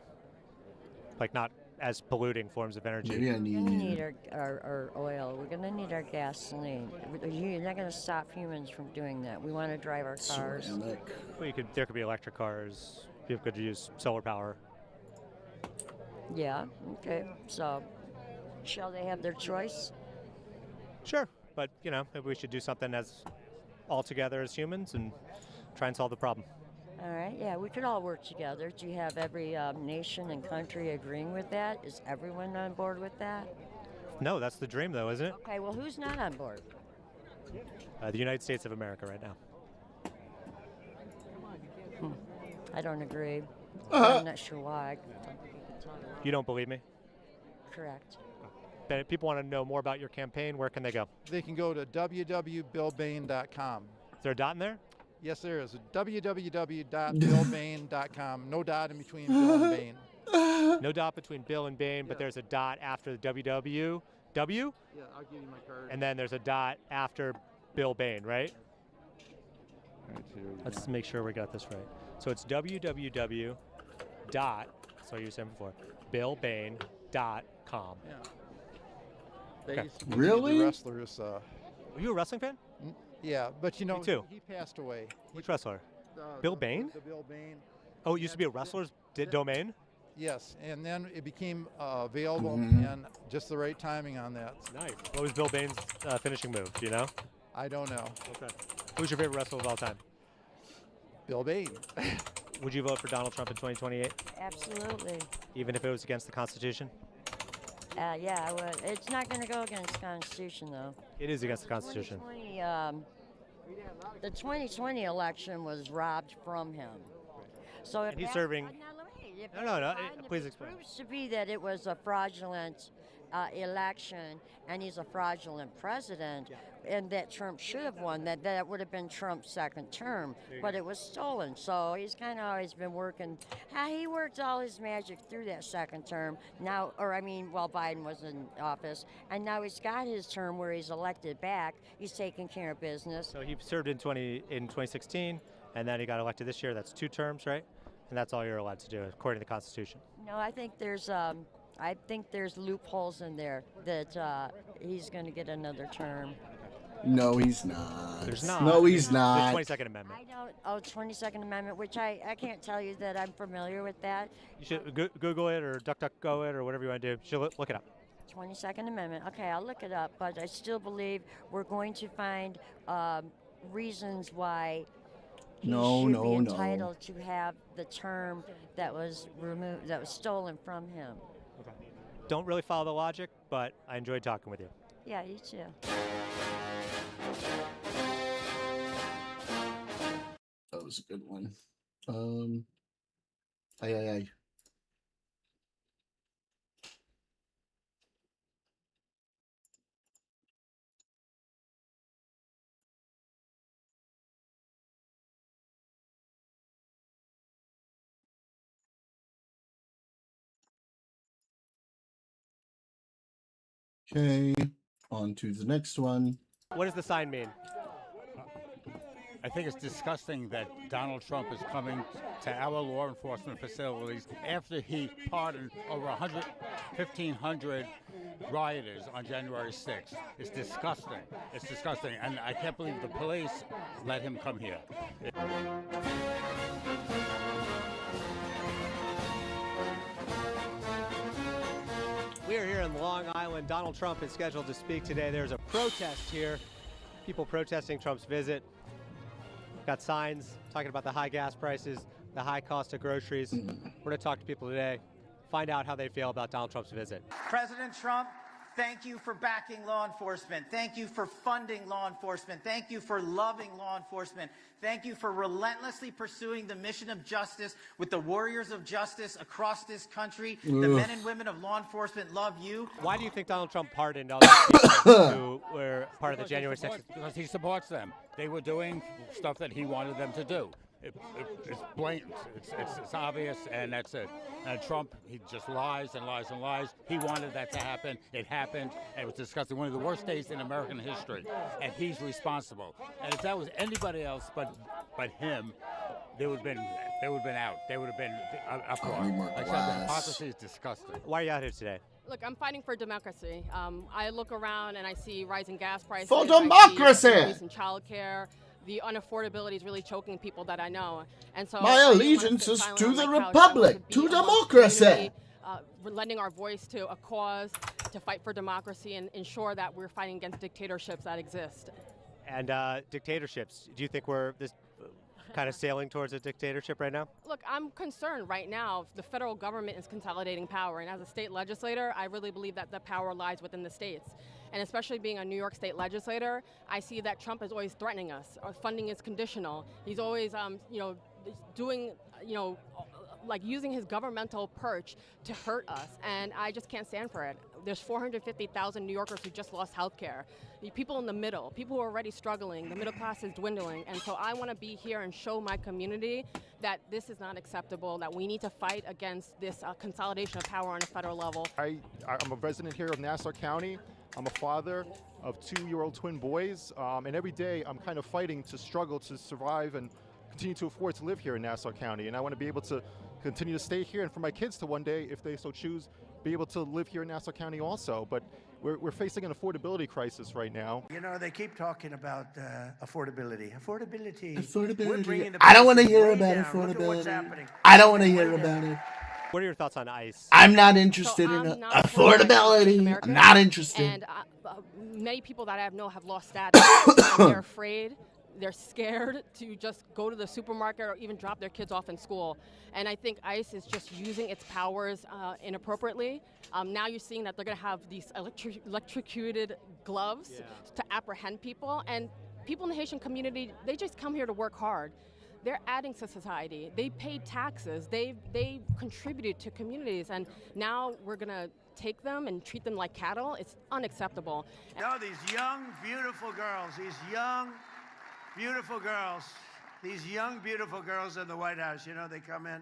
like not as polluting forms of energy. Maybe I We're gonna need our oil. We're gonna need our gasoline. You're not gonna stop humans from doing that. We want to drive our cars. Well, there could be electric cars. People could use solar power. Yeah. Okay. So, shall they have their choice? Sure, but maybe we should do something as all together as humans and try and solve the problem. All right. Yeah, we could all work together. Do you have every nation and country agreeing with that? Is everyone on board with that? No, that's the dream, though, isn't it? Okay. Well, who's not on board? The United States of America right now. I don't agree. I'm not sure why. You don't believe me? Correct. If people want to know more about your campaign, where can they go? They can go to www.billbain.com. Is there a dot in there? Yes, there is. www.billbain.com. No dot in between Bill and Bain. No dot between Bill and Bain, but there's a dot after the WW? W? Yeah, I'll give you my card. And then there's a dot after Bill Bain, right? Let's make sure we got this right. So it's www. Dot, that's what you were saying before, billbain.com. Yeah. Okay. Really? The wrestlers. Were you a wrestling fan? Yeah, but Me too. he passed away. Which wrestler? Bill Bain? The Bill Bain. Oh, it used to be a wrestler's domain? Yes, and then it became available and just the right timing on that. Nice. What was Bill Bain's finishing move? Do you know? I don't know. Okay. Who's your favorite wrestler of all time? Bill Bain. Would you vote for Donald Trump in 2028? Absolutely. Even if it was against the Constitution? Yeah, I would. It's not going to go against the Constitution, though. It is against the Constitution. The 2020 election was robbed from him. So if And he's that- serving. now, wait, if No, Biden, if please it explain. proves to be that it was a fraudulent election and he's a fraudulent president, and that Trump should have won, that would have been Trump's second term, but it was stolen. So he's kind of always been working. He worked all his magic through that second term. Now, while Biden was in office, and now he's got his term where he's elected back. He's taking care of business. So he served in 2016, and then he got elected this year. That's 2 terms, right? And that's all you're allowed to do, according to the Constitution. No, I think there's loopholes in there that he's going to get another term. No, he's not. There's not. No, he's not. There's 22nd Amendment. I don't. 22nd Amendment, which I can't tell you that I'm familiar with that. You should Google it or DuckDuckGo it or whatever you want to do. You should look it up. 22nd Amendment. Okay, I'll look it up, but I still believe we're going to find reasons why he should be entitled to have the term that was removed, that was stolen from him. Okay. Don't really follow the logic, but I enjoyed talking with you. Yeah, you too. That was a good one. Aye. Okay, on to the next one. What does the sign mean? I think it's disgusting that Donald Trump is coming to our law enforcement facilities after he pardoned over 1,500 rioters on January 6th. It's disgusting. It's disgusting. And I can't believe the police let him come here. We are here in Long Island. Donald Trump is scheduled to speak today. There's a protest here. People protesting Trump's visit. Got signs talking about the high gas prices, the high cost of groceries. We're going to talk to people today, find out how they feel about Donald Trump's visit. President Trump, thank you for backing law enforcement. Thank you for funding law enforcement. Thank you for loving law enforcement. Thank you for relentlessly pursuing the mission of justice with the warriors of justice across this country. The men and women of law enforcement love you. Why do you think Donald Trump pardoned all those people who were part of the January 6th? Because he supports them. They were doing stuff that he wanted them to do. It's blatant. It's obvious, and that's it. And Trump, he just lies and lies and lies. He wanted that to happen. It happened, and it was disgusting. One of the worst days in American history, and he's responsible. And if that was anybody else but him, they would have been out. They would have been uproar. Like I said, the hypocrisy is disgusting. Why are you out here today? Look, I'm fighting for democracy. I look around and I see rising gas prices. For democracy! I see child care. The unaffordability is really choking people that I know. And so my allegiance is to the republic, to democracy. Lending our voice to a cause to fight for democracy and ensure that we're fighting against dictatorships that exist. And dictatorships, do you think we're this kind of sailing towards a dictatorship right now? Look, I'm concerned right now. The federal government is consolidating power, and as a state legislator, I really believe that the power lies within the states. And especially being a New York state legislator, I see that Trump is always threatening us. Our funding is conditional. He's always, doing, like using his governmental perch to hurt us, and I just can't stand for it. There's 450,000 New Yorkers who just lost health care. The people in the middle, people who are already struggling, the middle class is dwindling, and so I want to be here and show my community that this is not acceptable, that we need to fight against this consolidation of power on a federal level. I'm a resident here of Nassau County. I'm a father of 2-year-old twin boys, and every day I'm kind of fighting to struggle to survive and continue to afford to live here in Nassau County. And I want to be able to continue to stay here, and for my kids to one day, if they so choose, be able to live here in Nassau County also. But we're facing an affordability crisis right now. You know, they keep talking about affordability. Affordability. I don't want to hear about affordability. I don't want to hear about it. What are your thoughts on ICE? I'm not interested in affordability. I'm not interested. And many people that I know have lost status. And they're afraid. They're scared to just go to the supermarket or even drop their kids off in school. And I think ICE is just using its powers inappropriately. Now you're seeing that they're going to have these electrocuted gloves to apprehend people. And people in the Haitian community, they just come here to work hard. They're adding to society. They paid taxes. They contributed to communities. And now we're going to take them and treat them like cattle. It's unacceptable. No, these young, beautiful girls, these young, beautiful girls in the White House, they come in.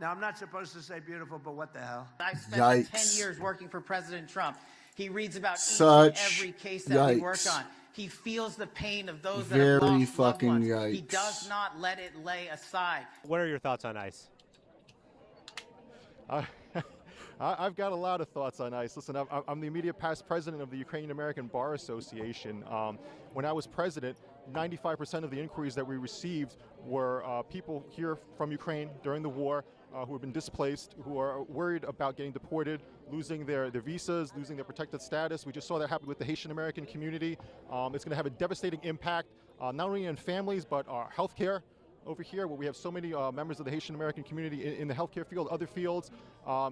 Now, I'm not supposed to say beautiful, but what the hell? I spent 10 years working for President Trump. He reads about each and every case that we work on. He feels the pain of those that have lost loved ones. He does not let it lay aside. What are your thoughts on ICE? I've got a lot of thoughts on ICE. Listen, I'm the immediate past president of the Ukrainian American Bar Association. When I was president, 95% of the inquiries that we received were people here from Ukraine during the war who have been displaced, who are worried about getting deported, losing their visas, losing their protected status. We just saw that happen with the Haitian American community. It's going to have a devastating impact not only on families, but our healthcare. Over here, where we have so many members of the Haitian American community in the healthcare field, other fields,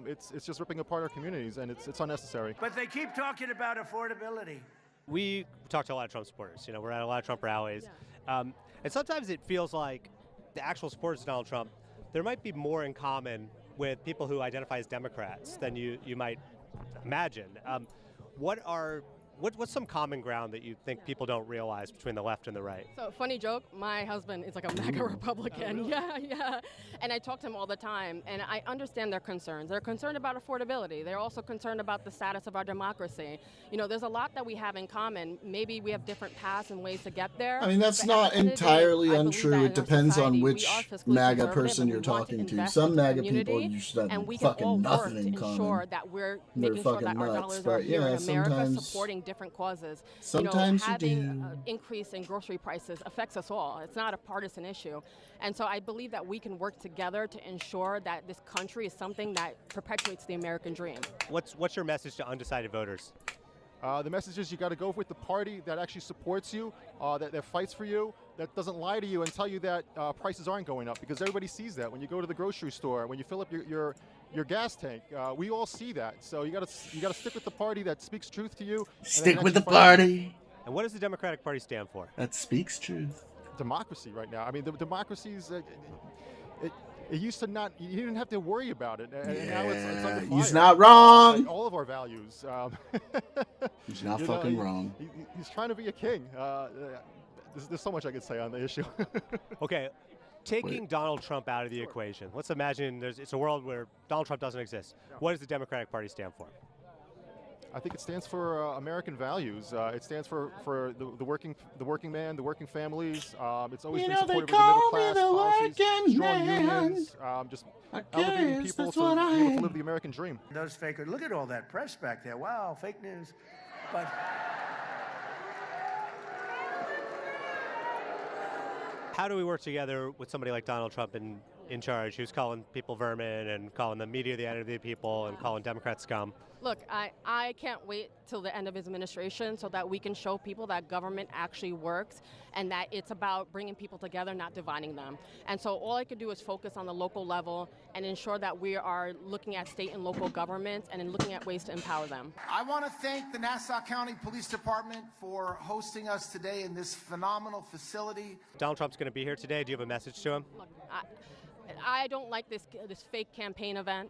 it's just ripping apart our communities, and it's unnecessary. But they keep talking about affordability. We talk to a lot of Trump supporters. We're at a lot of Trump rallies, and sometimes it feels like the actual supporters of Donald Trump, there might be more in common with people who identify as Democrats than you might imagine. What are What's some common ground that you think people don't realize between the left and the right? So, funny joke, my husband is like a MAGA Republican. Yeah. And I talk to him all the time, and I understand their concerns. They're concerned about affordability. They're also concerned about the status of our democracy. You know, there's a lot that we have in common. Maybe we have different paths and ways to get there. I mean, that's not entirely untrue. It depends on which MAGA person you're talking to. Some MAGA people, you should have fucking nothing in common. That we're They're making sure fucking that our nuts. dollars are But here in yeah, America, supporting different causes. Sometimes you having do. Increase in grocery prices affects us all. It's not a partisan issue. And so I believe that we can work together to ensure that this country is something that perpetuates the American dream. What's your message to undecided voters? The message is you got to go with the party that actually supports you, that fights for you, that doesn't lie to you and tell you that prices aren't going up, because everybody sees that when you go to the grocery store, when you fill up your gas tank. We all see that. So you got to stick with the party that speaks truth to you. Stick with the party. And what does the Democratic Party stand for? That speaks truth. Democracy right now. I mean, the democracy's. It used to not. You didn't have to worry about it, and now it's under fire. He's not wrong. Like all of our values. He's not fucking wrong. He's trying to be a king. There's so much I could say on the issue. Okay, taking Donald Trump out of the equation. Let's imagine it's a world where Donald Trump doesn't exist. What does the Democratic Party stand for? I think it stands for American values. It stands for the working man, the working families. It's always been supportive of the middle class policies, strong unions, just elevating people to be able to live the American dream. Those fakers, look at all that press back there. Wow, fake news. But how do we work together with somebody like Donald Trump in charge, who's calling people vermin and calling the media the enemy of the people and calling Democrats scum? Look, I can't wait till the end of his administration so that we can show people that government actually works and that it's about bringing people together, not dividing them. And so all I could do is focus on the local level and ensure that we are looking at state and local governments and looking at ways to empower them. I want to thank the Nassau County Police Department for hosting us today in this phenomenal facility. Donald Trump's going to be here today. Do you have a message to him? Look, I don't like this fake campaign event.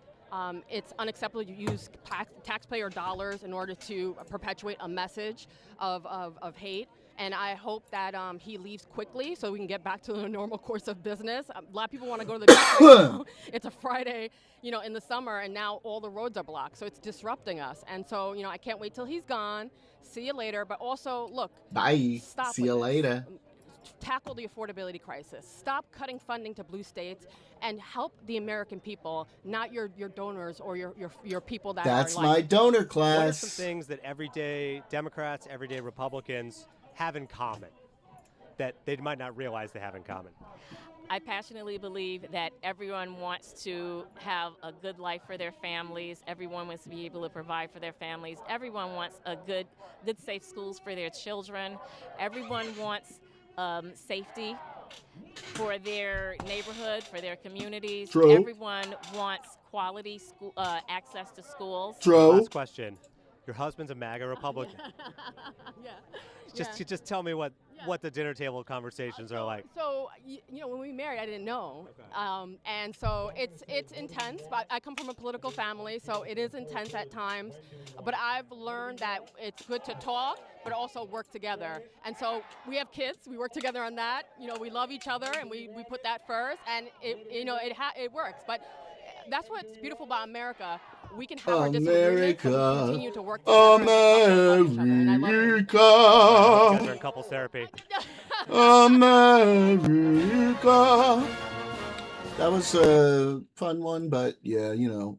It's unacceptable to use taxpayer dollars in order to perpetuate a message of hate. And I hope that he leaves quickly so we can get back to the normal course of business. A lot of people want to go to the beach right now. It's a Friday, in the summer, and now all the roads are blocked. So it's disrupting us. And so, I can't wait till he's gone. See you later. But also, look. Bye. See you later. Tackle the affordability crisis. Stop cutting funding to blue states and help the American people, not your donors or your people that That's are my donor class. What are some things that everyday Democrats, everyday Republicans have in common that they might not realize they have in common? I passionately believe that everyone wants to have a good life for their families. Everyone wants to be able to provide for their families. Everyone wants a good, safe schools for their children. Everyone wants safety for their neighborhood, for their communities. True. Everyone wants quality school access to schools. True. Last question. Your husband's a MAGA Republican. Just tell me what the dinner table conversations are like. So, when we married, I didn't know. Okay. And so it's intense, but I come from a political family, so it is intense at times. But I've learned that it's good to talk, but also work together. And so we have kids, we work together on that. We love each other and we put that first, and it works. But that's what's beautiful about America. We can have our disagreements, but we continue to work together. America. You guys are in couples therapy. America. That was a fun one, but yeah,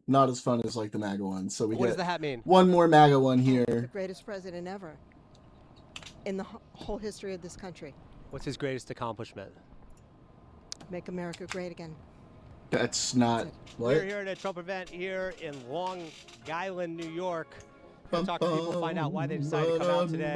not as fun as like the MAGA one. So What does the hat mean? One more MAGA one here. The greatest president ever in the whole history of this country. What's his greatest accomplishment? Make America great again. That's not what? We're here at a Trump event here in Long Island, New York. We're going to talk to people, find out why they decided to come out today.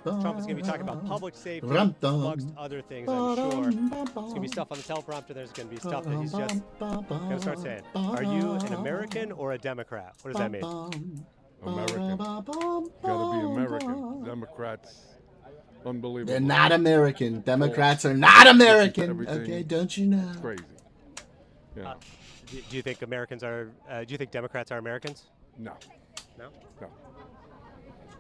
Trump is going to be talking about public safety, amongst other things, I'm sure. There's going to be stuff on the teleprompter. There's going to be stuff that he's just going to start saying. Are you an American or a Democrat? What does that mean? American. Gotta be American. Democrats, unbelievable. They're not American. Democrats are not American. Okay, don't you know? It's crazy. Yeah. Do you think Americans are? Do you think Democrats are Americans? No. No. No.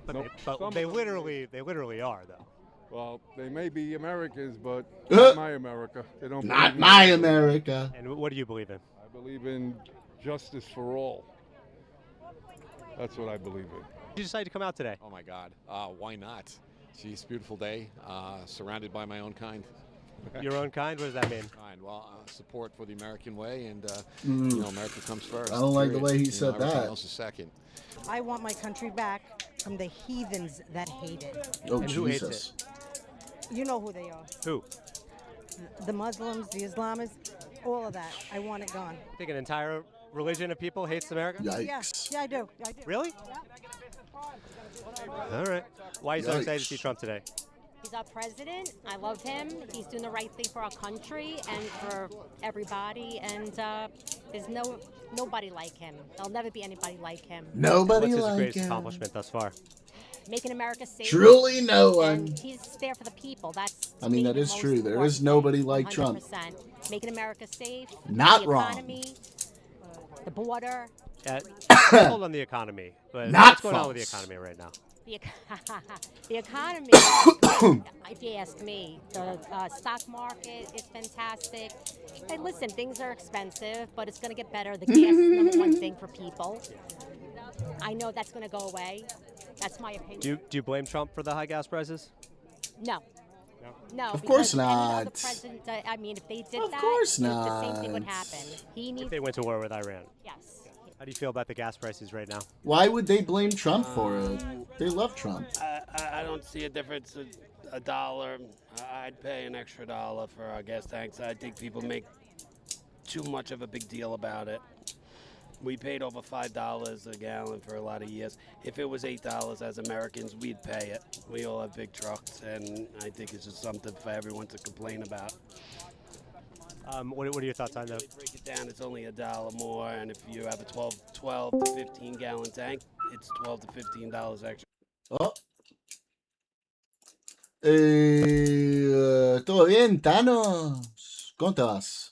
But they literally are, though. Well, they may be Americans, but Uh, not my America. They don't. Not believe in my that. America. And what do you believe in? I believe in justice for all. That's what I believe in. You decided to come out today. Oh my God, why not? Geez, beautiful day, surrounded by my own kind. Your own kind? What does that mean? Kind. Well, support for the American way, and Mm. you know, America comes first. I don't like the period. way he You said know, everything that. else is second. I want my country back from the heathens that hate it. Oh, And who hates Jesus. You know who they are. Who? The Muslims, the Islamists, all of that. I want it gone. You think an entire religion of people hates America? Yikes. Yeah, I do. I do. Really? All right. Why are you so excited to see Trump today? He's our president. I love him. He's doing the right thing for our country and for everybody. And there's nobody like him. There'll never be anybody like him. Nobody What's his like greatest him. accomplishment thus far? Making America safe. Truly no one. And he's there for the people. That's I mean, to me, that the is most true. There important is nobody thing, like Trump. 100%. Making America safe. Not the wrong. economy, the border. Hold on the economy. But Not what's going on with the false. economy right now? The economy, if you ask me, the stock market is fantastic. And listen, things are expensive, but it's going to get better. The gas is number one thing for people. I know that's going to go away. That's my opinion. Do you blame Trump for the high gas prices? No. No. Of course because any other not. president, I mean, if they did Of that, course the same thing would not. happen. He needs. If they went to war with Iran. Yes. How do you feel about the gas prices right now? Why would they blame Trump for it? They love Trump. I don't see a difference of a dollar. I'd pay an extra $1 for our gas tanks. I think people make too much of a big deal about it. We paid over $5 a gallon for a lot of years. If it was $8 as Americans, we'd pay it. We all have big trucks, and I think it's just something for everyone to complain about. What are your thoughts on that? Break it down, it's only $1 more, and if you have a 12 to 15 gallon tank, it's $12 to $15 extra. Oh. ¿Todo bien, Thanos? ¿Cómo te vas?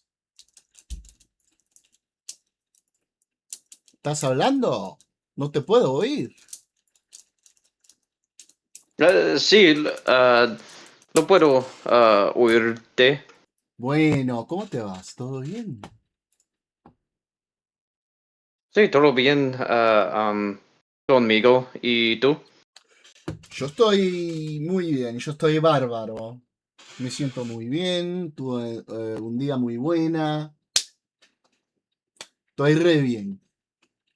¿Estás hablando? No te puedo oír. Sí, no puedo oírte. Bueno, ¿cómo te vas? ¿Todo bien? Sí, todo bien conmigo. ¿Y tú? Yo estoy muy bien, yo estoy bárbaro. Me siento muy bien, tuve un día muy buena. Estoy re bien.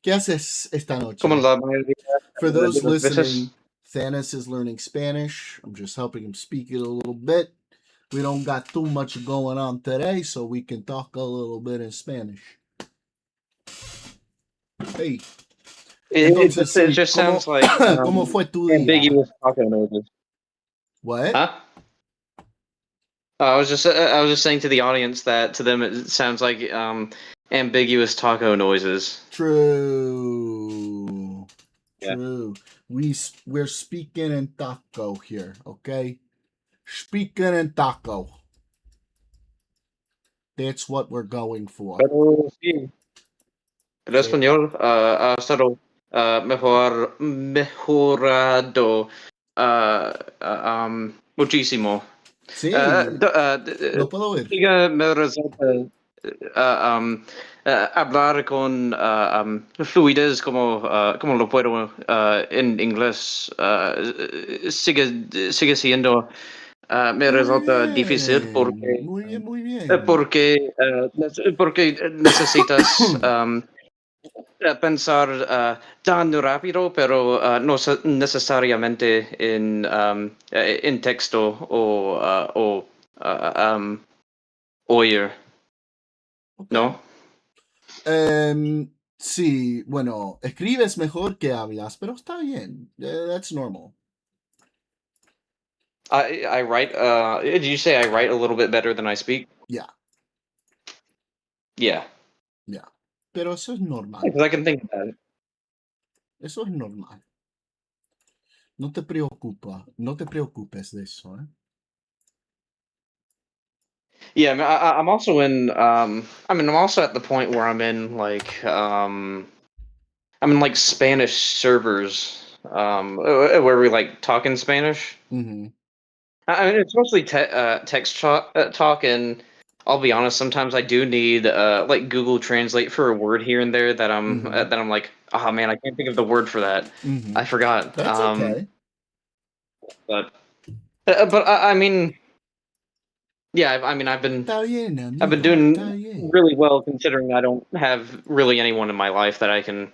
¿Qué haces esta noche? Como la mayoría For those de las veces. listening, Thanos is learning Spanish. I'm just helping him speak it a little bit. We don't got too much going on today, so we can talk a little bit in Spanish. Hey. Entonces, It just ¿cómo, sounds like ¿cómo fue tu día? ambiguous taco noises. What? Huh? I was just saying to the audience that to them it sounds like ambiguous taco noises. True. Yeah. True. We're speaking in taco here, okay? Speaking in taco. That's what we're going for. Pero sí, el español ha estado mejorado muchísimo. Sí, lo puedo ver. Me resulta hablar con fluidez como lo puedo en inglés. Sigue siendo me resulta difícil porque Muy bien. porque necesitas pensar tan rápido, pero no necesariamente en texto o oír, ¿no? Sí, bueno, escribes mejor que hablas, pero está bien. That's normal. I write. Did you say I write a little bit better than I speak? Yeah. Yeah. Yeah. Pero eso es normal. Because I can think about it. Eso es normal. No te preocupes de eso, ¿eh? Yeah, I'm also in. I'm also at the point where I'm in like. I'm in like Spanish servers. where we like talk in Spanish. Mm-hmm. I mean, it's mostly text talk, and I'll be honest. Sometimes I do need like Google Translate for a word here and there that I'm like, oh man, I can't think of the word for that. Mm-hmm. I forgot. That's okay. But I mean, yeah. I mean, I've been doing really well considering I don't have really anyone in my life that I can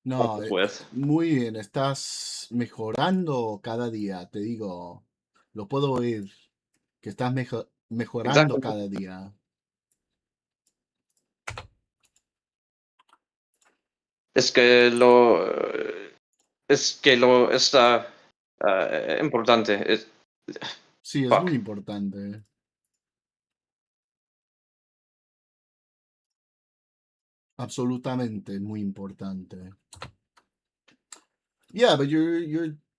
No, practice with. muy bien, estás mejorando cada día, te digo, lo puedo oír, que estás mejorando Exactly. cada día. Es que lo está importante. Sí, es Fuck. muy importante. Absolutamente muy importante. Yeah, but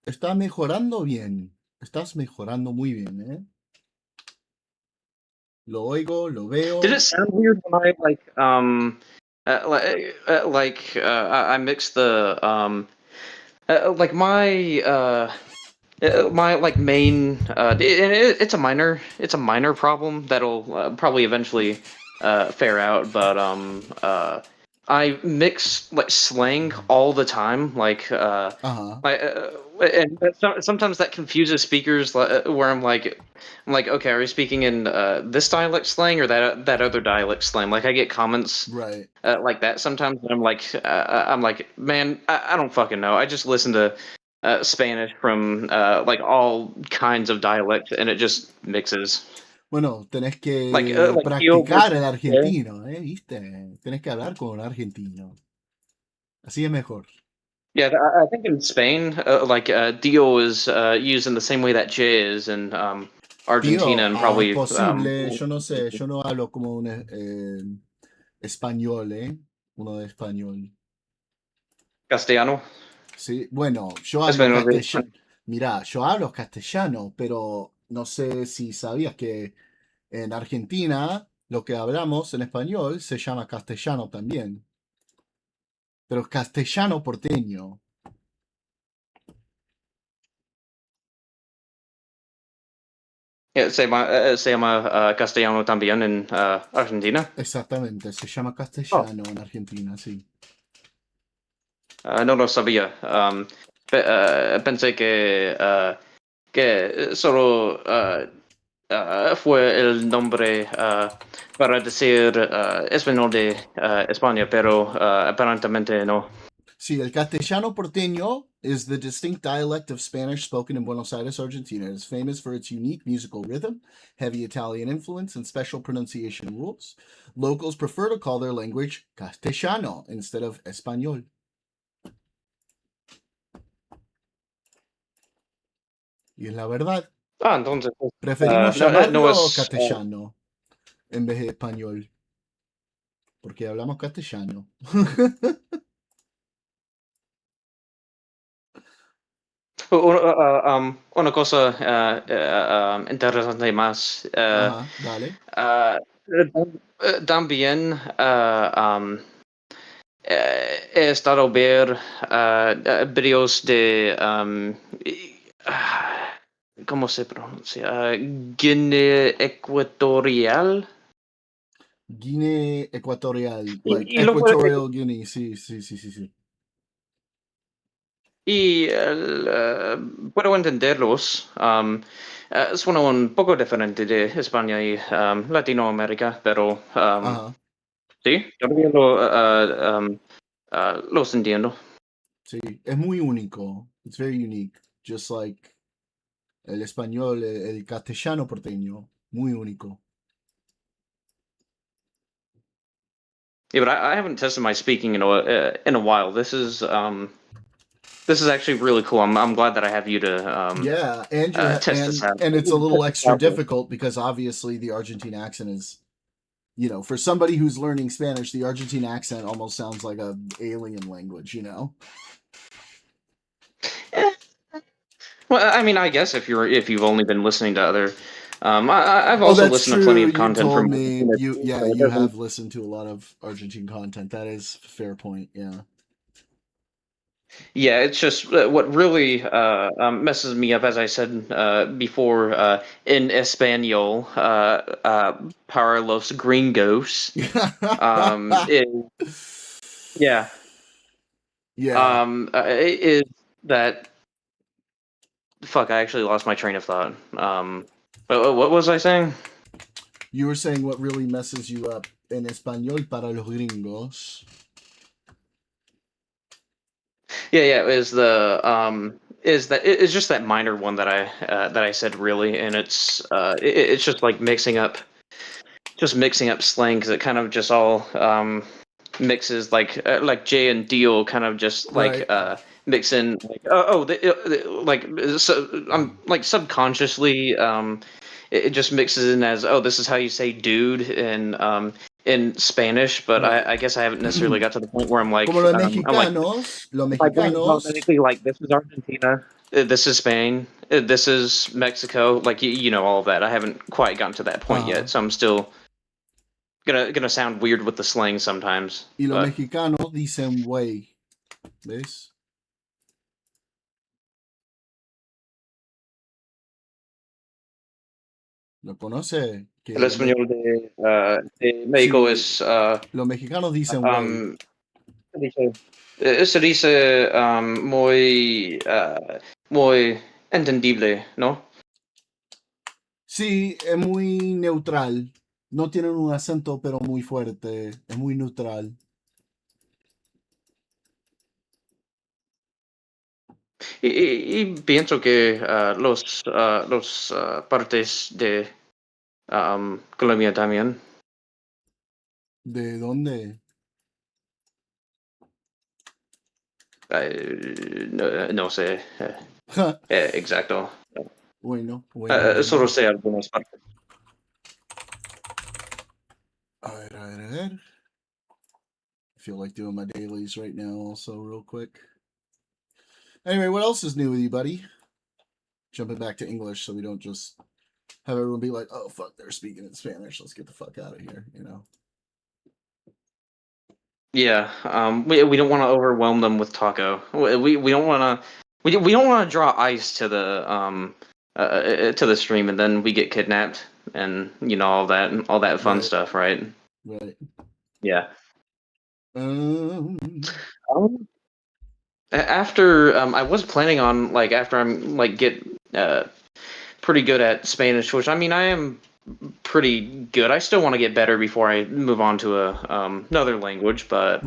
estás mejorando bien. Estás mejorando muy bien, ¿eh? Lo oigo, lo veo. Did it sound weird when I I mixed the like my like main it's a minor problem that'll probably eventually fare out, but I mix like slang all the time, like and sometimes that confuses speakers where I'm like, okay, are you speaking in this dialect slang or that other dialect slang? Like I get comments right like that sometimes, and I'm like, man, I don't fucking know. I just listen to Spanish from like all kinds of dialects, and it just mixes. Bueno, tenés que Like practicar el argentino, ¿eh? ¿Viste? Tenés que hablar con un argentino. Así es mejor. Yeah, I think in Spain, Dio is used in the same way that J is in Argentina, and probably posible, yo no sé, yo no hablo como un español, ¿eh? Uno de español. Castellano. Sí, bueno, yo hablo castellano. Mirá, yo hablo castellano, pero no sé si sabías que en Argentina lo que hablamos en español se llama castellano también. Pero es castellano porteño. Yeah, se llama castellano también en Argentina. Exactamente, se llama castellano en Argentina, sí. No lo sabía. Pensé que solo fue el nombre para decir español de España, pero aparentemente no. Sí, el castellano porteño is the distinct dialect of Spanish spoken in Buenos Aires, Argentina. It is famous for its unique musical rhythm, heavy Italian influence, and special pronunciation rules. Locals prefer to call their language castellano instead of español. Y es la verdad. Entonces preferimos llamarlo castellano en vez de español. Porque hablamos castellano. Una cosa interesante más. Dale. También he estado ver videos de ¿cómo se pronuncia? Guinea Ecuatorial. Guinea Ecuatorial, like Equatorial Guinea, sí. Y puedo entenderlos. Suena un poco diferente de España y Latinoamérica, pero sí, todavía los entiendo. Sí, es muy único. It's very unique. Just like el español, el castellano porteño. Muy único. Yeah, but I haven't tested my speaking in a while. This is actually really cool. I'm glad that I have you to test this out. And it's a little extra difficult because obviously the Argentine accent is, you know, for somebody who's learning Spanish, the Argentine accent almost sounds like a alien language, you know. Well, I mean, I guess if you've only been listening to other, I've also listened to plenty of content from. You have listened to a lot of Argentine content. That is a fair point. Yeah. Yeah, it's just what really messes me up, as I said before, in Espanol, para los gringos, yeah, Yeah. is that, fuck, I actually lost my train of thought. What was I saying? You were saying what really messes you up en español para los gringos. Yeah, it's just that minor one that I said really, and it's just like mixing up slang, because it kind of just all mixes, like Jay and Deal kind of just like mix in, like so I'm like subconsciously it just mixes in as, oh, this is how you say dude in Spanish, but I guess I haven't necessarily got to the point where I'm like, Como los I'm like, mexicanos, los my brain is mexicanos. automatically like, this is Argentina, this is Spain, this is Mexico, like you know all of that. I haven't quite gotten to that point yet, so I'm still gonna sound weird with the slang sometimes. Y los But mexicanos dicen güey. ¿Ves? ¿Lo conoce? el español de México es los mexicanos dicen güey. Se dice muy entendible, ¿no? Sí, es muy neutral. No tienen un acento, pero muy fuerte. Es muy neutral. Y pienso que los partes de Colombia también. ¿De dónde? No sé exacto. Bueno. Solo sé algunas partes. A ver. I feel like doing my dailies right now also real quick. Anyway, what else is new with you, buddy? Jumping back to English so we don't just have everyone be like, oh, fuck, they're speaking in Spanish. Let's get the fuck out of here, you know? Yeah, we don't want to overwhelm them with taco. We don't want to draw ice to the stream, and then we get kidnapped, and you know all that fun stuff, right? Right. Yeah. After I was planning on, like, after I'm like get pretty good at Spanish, which I mean I am pretty good. I still want to get better before I move on to another language, but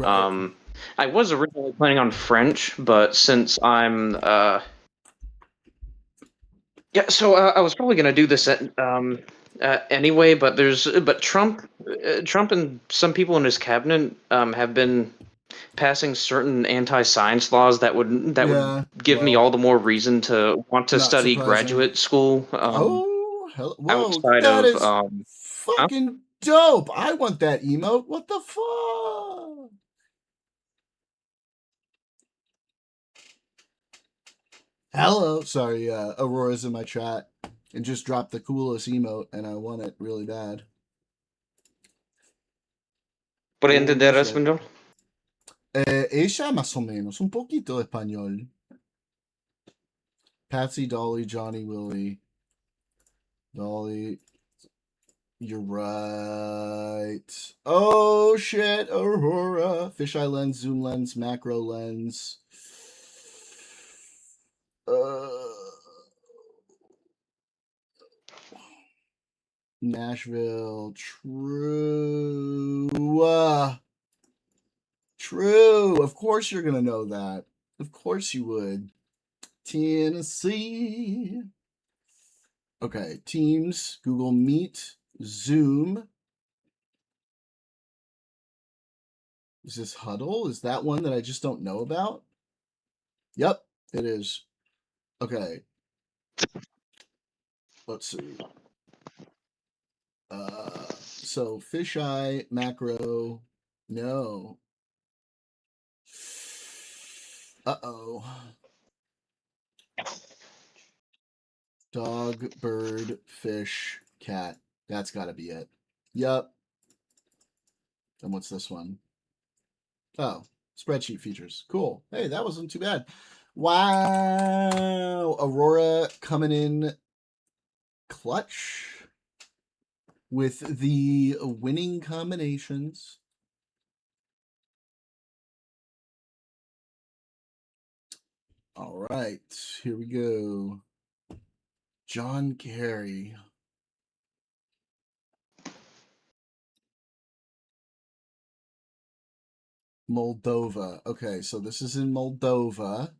I was originally planning on French, but since I'm so I was probably gonna do this anyway, but Trump and some people in his cabinet have been passing certain anti-science laws that would give me all the more reason to want to study graduate school. Outside that of is fucking dope. I want that emote. What the fuck? Hello. Sorry, Aurora's in my chat and just dropped the coolest emote, and I want it really bad. ¿Puede entender español? Ella más o menos, un poquito de español. Patsy, Dolly, Johnny, Willie. Dolly, you're right. Oh shit, Aurora. Fisheye lens, zoom lens, macro lens. Nashville, true. True. Of course you're gonna know that. Of course you would. Tennessee. Okay, Teams, Google Meet, Zoom. Is this Huddle? Is that one that I just don't know about? Yep, it is. Okay. Let's see. So fisheye, macro, no. Uh-oh. Dog, bird, fish, cat. That's got to be it. Yep. And what's this one? Oh, Spreadsheet features. Cool. Hey, that wasn't too bad. Wow. Aurora coming in clutch with the winning combinations. All right, here we go. John Kerry. Moldova. Okay, so this is in Moldova.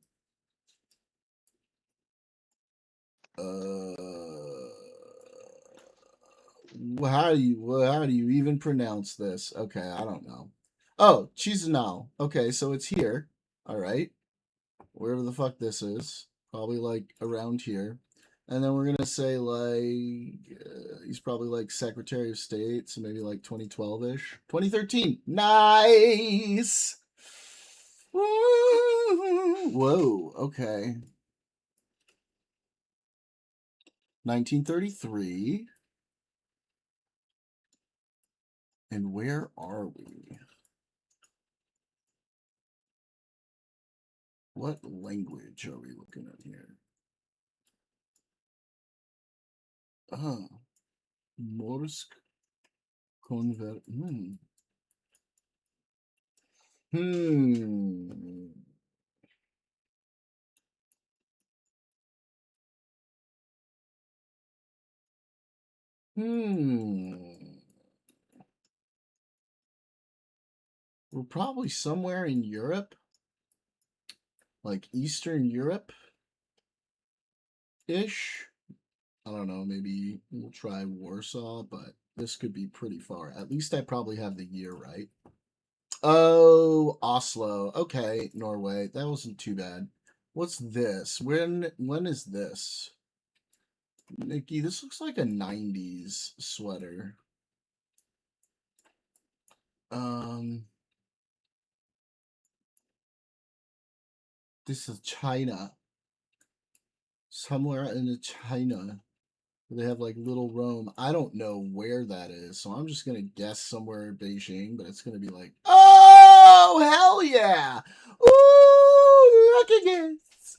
How do you even pronounce this? Okay, I don't know. Oh, Chisinau. Okay, so it's here. All right. Wherever the fuck this is. Probably like around here. And then we're going to say like, he's probably like Secretary of State, so maybe like 2012-ish. 2013. Nice! Whoa, okay. 1933. And where are we? What language are we looking at here? Ah, Morsk Convert. We're probably somewhere in Europe, like Eastern Europe-ish. I don't know, maybe we'll try Warsaw, but this could be pretty far. At least I probably have the year right. Oh, Oslo. Okay, Norway. That wasn't too bad. What's this? When is this? Nikki, this looks like a 90s sweater. This is China. Somewhere in China. They have like Little Rome. I don't know where that is, so I'm just gonna guess somewhere in Beijing, but it's gonna be like, oh hell yeah! Ooh, lucky guess.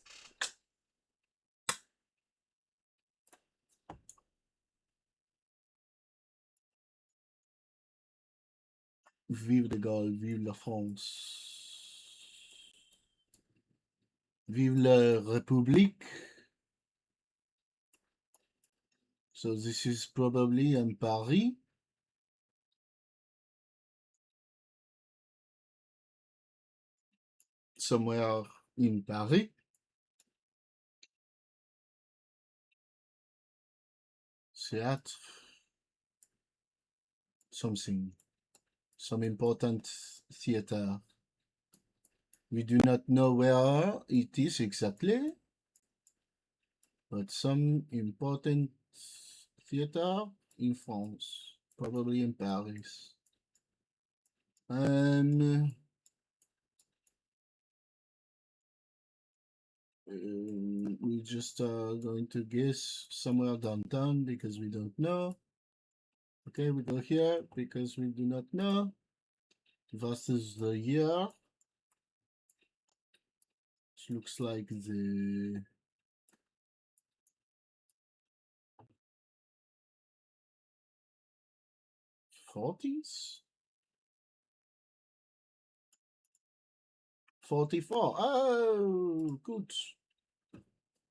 Vive de Gaulle, vive la France. Vive la République. So this is probably in Paris. Somewhere in Paris. Theatre. Something. Some important theater. We do not know where it is exactly, but some important theater in France, probably in Paris. We just are going to guess somewhere downtown because we don't know. Okay, we go here because we do not know. What is the year? It looks like the 40s? 44. Oh, good.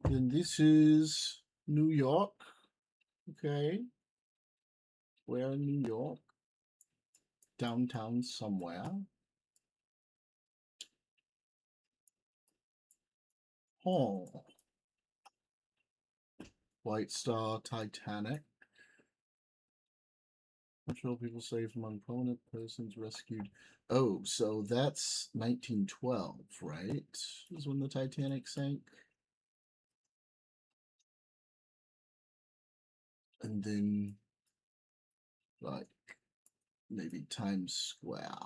Then this is New York. Okay. Where in New York? Downtown somewhere. Oh. White Star, Titanic. Control people saved among prominent persons rescued. Oh, so that's 1912, right? Is when the Titanic sank. And then, like, maybe Times Square.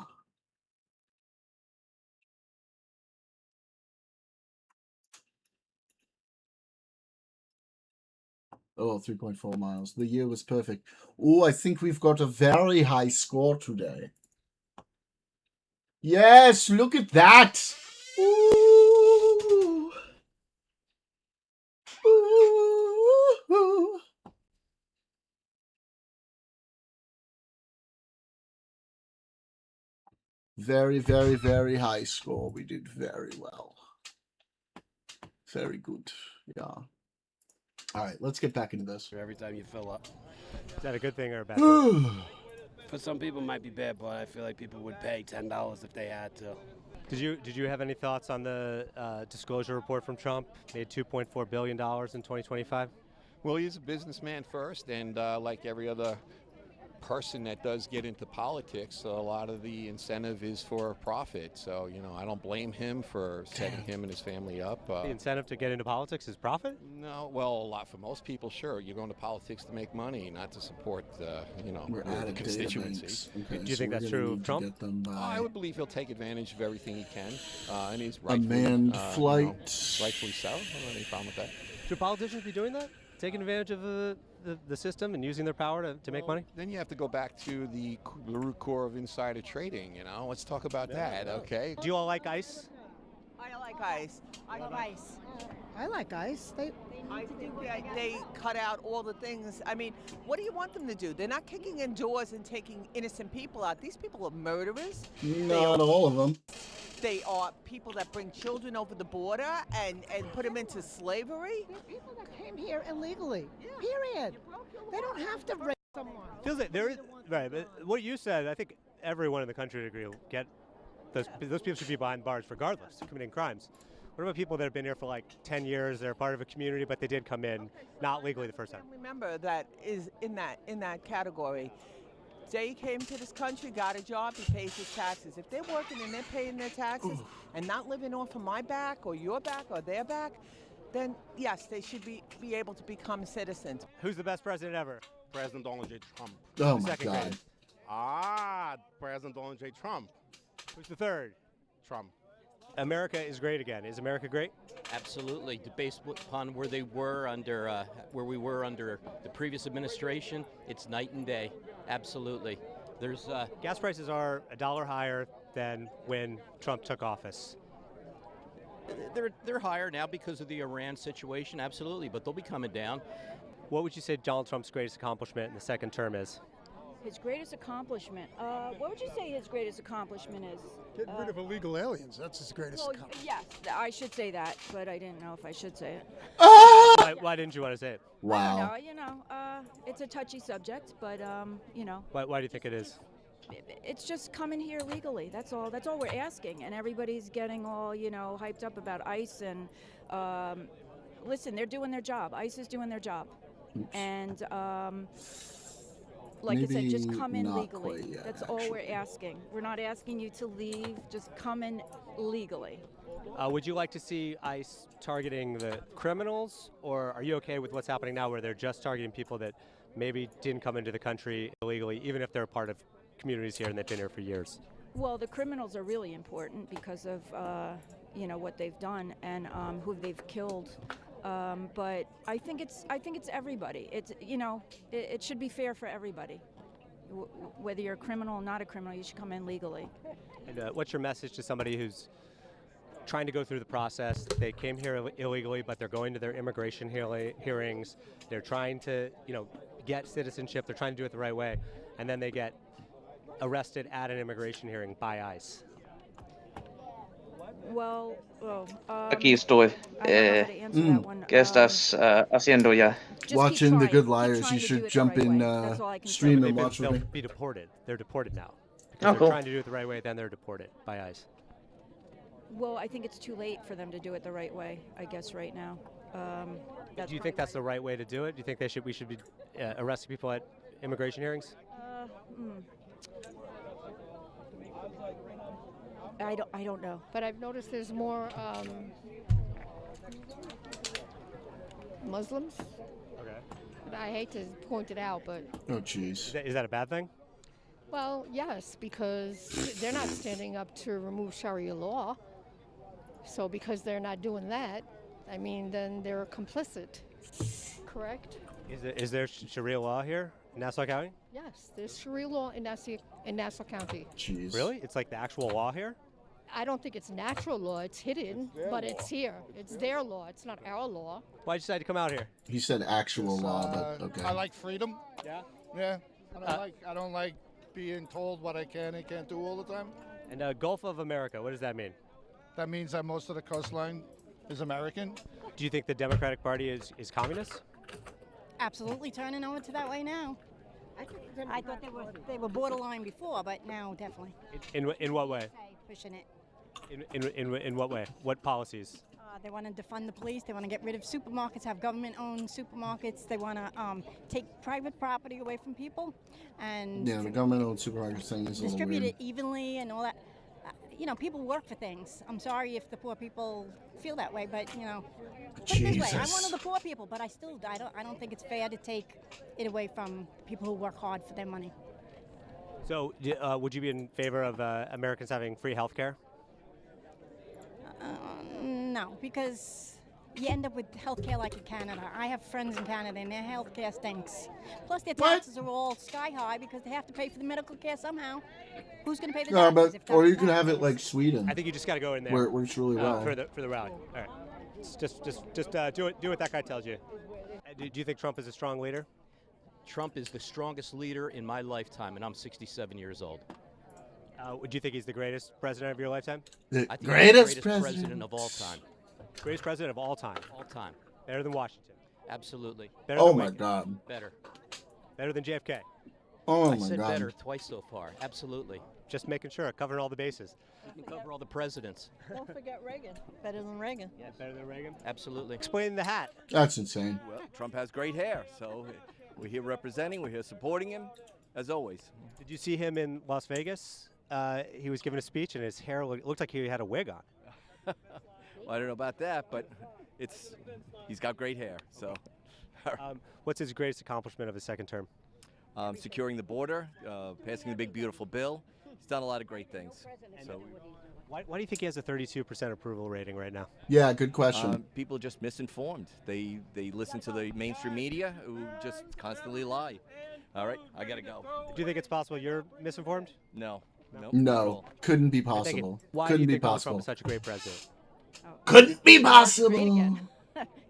Oh, 3.4 miles. The year was perfect. Oh, I think we've got a very high score today. Yes, look at that. Ooh. Ooh. Very, very, very high score. We did very well. Very good. Yeah. All right, let's get back into this. Every time you fill up. Is that a good thing or a bad thing? For some people it might be bad, but I feel like people would pay $10 if they had to. Did you have any thoughts on the disclosure report from Trump? Made $2.4 billion in 2025. Well, he's a businessman first, and like every other person that does get into politics, a lot of the incentive is for profit. So, you know, I don't blame him for setting him and his family up. The incentive to get into politics is profit? No, well, a lot for most people, sure. You're going to politics to make money, not to support, you know, the constituency. Okay, Do you think that's true of Trump? I would believe he'll take advantage of everything he can, and he's manned flight. You know, rightfully so. I don't have any problem with that. Should politicians be doing that? Taking advantage of the system and using their power to make money? Then you have to go back to the root core of insider trading, you know? Let's talk about that, okay? Do you all like ICE? I like ICE. I love ICE. I like ICE. I think that they cut out all the things. I mean, what do you want them to do? They're not kicking in doors and taking innocent people out. These people are murderers. Not all of them. They are people that bring children over the border and put them into slavery. They're people that came here illegally. Period. They don't have to rape someone. Feels like there is right, but what you said, I think everyone in the country would agree. Get those people should be behind bars regardless of committing crimes. What about people that have been here for like 10 years? They're part of a community, but they did come in not legally the first time. Remember that is in that category. They came to this country, got a job, he pays his taxes. If they're working and they're paying their taxes and not living off of my back or your back or their back, then yes, they should be able to become citizens. Who's the best president ever? President Donald J. Trump. Oh my God. President Donald J. Trump. Who's the third? Trump. America is great again. Is America great? Absolutely. Based upon where they were under, where we were under the previous administration, it's night and day. Absolutely. There's gas prices are $1 higher than when Trump took office. They're higher now because of the Iran situation. Absolutely, but they'll be coming down. What would you say Donald Trump's greatest accomplishment in the second term is? His greatest accomplishment. What would you say his greatest accomplishment is? Getting rid of illegal aliens. That's his greatest accomplishment. Yes, I should say that, but I didn't know if I should say it. Why didn't you want to say it? Wow. I don't know, it's a touchy subject, but you know. Why do you think it is? It's just coming here legally. That's all. That's all we're asking, and everybody's getting all hyped up about ICE. And listen, they're doing their job. ICE is doing their job, and. Like I said, just come in legally. Yet, that's all we're asking. We're not asking you to leave. Just come in legally. Would you like to see ICE targeting the criminals, or are you okay with what's happening now where they're just targeting people that maybe didn't come into the country illegally, even if they're part of communities here and they've been here for years? Well, the criminals are really important because of what they've done and who they've killed. But I think it's everybody. It should be fair for everybody. Whether you're a criminal or not a criminal, you should come in legally. And what's your message to somebody who's trying to go through the process? They came here illegally, but they're going to their immigration hearings. They're trying to, get citizenship. They're trying to do it the right way, and then they get arrested at an immigration hearing by ICE. Well, Aquí estoy. ¿Qué estás haciendo ya? Watching The Good Liars. You should jump in stream and watch with me. They'll be deported. They're deported now. Oh, they're cool. trying to do it the right way, then they're deported by ICE. Well, I think it's too late for them to do it the right way, I guess, right now. Do you think that's the right way to do it? Do you think we should be arresting people at immigration hearings? I don't know. But I've noticed there's more Muslims. Okay. I hate to point it out, but... Oh, jeez. Is that a bad thing? Well, yes, because they're not standing up to remove Sharia law. So because they're not doing that, I mean, then they're complicit. Correct? Is there Sharia law here in Nassau County? Yes, there's Sharia law in Nassau County. Jeez. Really? It's like the actual law here? I don't think it's natural law. It's hidden, but it's here. It's their law. It's not our law. Why'd you decide to come out here? He said actual law, but okay. I like freedom. Yeah? Yeah. I don't like being told what I can and can't do all the time. And Gulf of America, what does that mean? That means that most of the coastline is American. Do you think the Democratic Party is communist? Absolutely turning over to that way now. I thought they were borderline before, but now definitely. In what way? Pushing it. In what way? What policies? They want to defund the police. They want to get rid of supermarkets, have government-owned supermarkets. They want to take private property away from people, and Yeah, the government-owned supermarket thing is a little distribute weird. it evenly and all that. You know, people work for things. I'm sorry if the poor people feel that way, but you know, put it this way, I'm one of the poor people, but I don't think it's fair to take it away from people who work hard for their money. So, would you be in favor of Americans having free health care? No, because you end up with healthcare like in Canada. I have friends in Canada, and their healthcare stinks. Plus, their taxes are all sky high because they have to pay for the medical care somehow. Who's going to pay the No, taxes? but or you can have it like Sweden. I think you just got to go in there. Where it works really well. for the rally. All right, just do what that guy tells you. Do you think Trump is a strong leader? Trump is the strongest leader in my lifetime, and I'm 67 years old. Would you think he's the greatest president of your lifetime? The I think greatest he's the greatest president of all time. Greatest president of all time. All time. Better than Washington. Absolutely. Better Oh than my Lincoln. God. Better. Better than JFK. Oh I my said God. better twice so far. Absolutely. Just making sure, covering all the bases. You can cover all the presidents. Don't forget Reagan. Better than Reagan. Yeah, better than Reagan. Absolutely. Explain the hat. That's insane. Well, Trump has great hair, so we're here representing, we're here supporting him, as always. Did you see him in Las Vegas? He was giving a speech, and his hair looked like he had a wig on. Well, I don't know about that, but he's got great hair. So, what's his greatest accomplishment of his second term? Securing the border, passing the big beautiful bill. He's done a lot of great things. So, Why do you think he has a 32% approval rating right now? Yeah, good question. People are just misinformed. They listen to the mainstream media who just constantly lie. All right, I gotta go. Do you think it's possible you're misinformed? No. Nope, not at No, all. couldn't be possible. Why Couldn't do you be think Donald Trump possible. is such a great president? Couldn't be possible.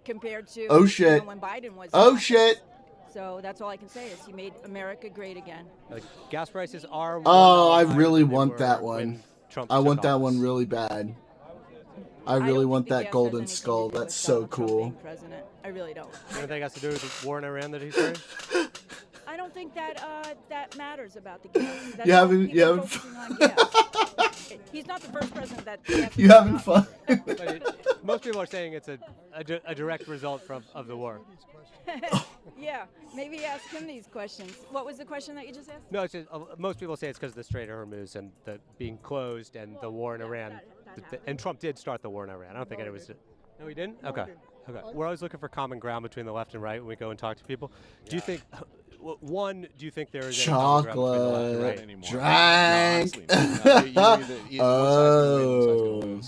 Compared to Oh shit. when Biden was. Oh in shit. office. So that's all I can say is he made America great again. Gas prices are. Oh, I higher really than they want were that when one. Trump I took want that office. one really bad. I really want that golden skull. That's so cool. President, I really don't. Anything has to do with the war in Iran that he's starting? I don't think that that matters about the gas. That's You all haven't- people you haven't- focusing on gas. He's not the first president that. gas You is having up. fun? But most people are saying it's a direct result of the war. Yeah, maybe ask him these questions. What was the question that you just asked? No, it's just, most people say it's because of the Strait of Hormuz and the being closed and the war in Iran. And Trump did start the war in Iran. I don't think it was. No, he didn't? Okay. Okay. We're always looking for common ground between the left and right when we go and talk to people. Do you think, one, do you think there is any common ground between the left and right anymore? Drank. Oh.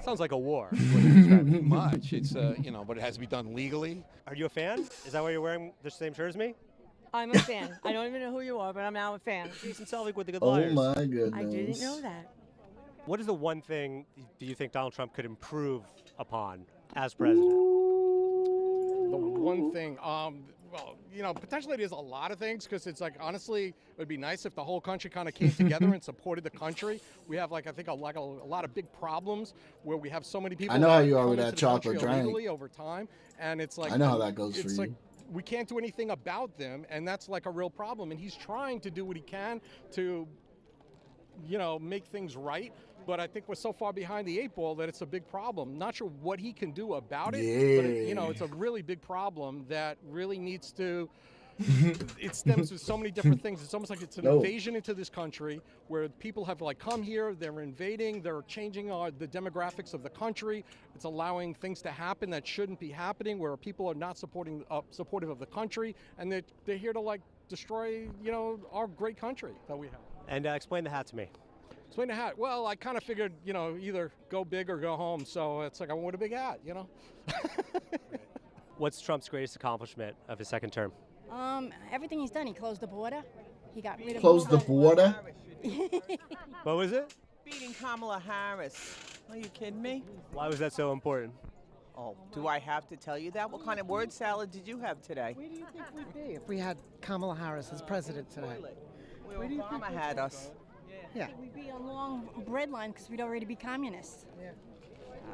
Sounds like a war. Much. It's but it has to be done legally. Are you a fan? Is that why you're wearing the same shirt as me? I'm a fan. I don't even know who you are, but I'm now a fan. Jason Selvig with the Good Oh Liars. my goodness. I didn't know that. What is the one thing do you think Donald Trump could improve upon as president? The one thing, well, potentially there's a lot of things because it's like, honestly, it would be nice if the whole country kind of came together and supported the country. We have, like, I think, a lot of big problems where we have so many people. I know how that you are come with into that the country chocolate drink. illegally over time, and it's like I know how that goes it's for like, you. we can't do anything about them, and that's like a real problem. And he's trying to do what he can to, make things right. But I think we're so far behind the eight ball that it's a big problem. Not sure what he can do about it, but it's a really big problem that really needs to. It stems from so many different things. It's almost like it's an invasion into this country where people have come here, they're invading, they're changing the demographics of the country. It's allowing things to happen that shouldn't be happening, where people are not supportive of the country, and they're here to destroy our great country that we have. And explain the hat to me. Explain the hat. Well, I kind of figured, either go big or go home. So it's like I want a big hat, What's Trump's greatest accomplishment of his second term? Everything he's done. He closed the border. He got rid of Close the border. What was it? Beating Kamala Harris. Are you kidding me? Why was that so important? Oh, do I have to tell you that? What kind of word salad did you have today? Where do you think we'd be if we had Kamala Harris as president today? Where do you think Obama had us? Yeah. We'd be a long bread line because we'd already be communists. Yeah.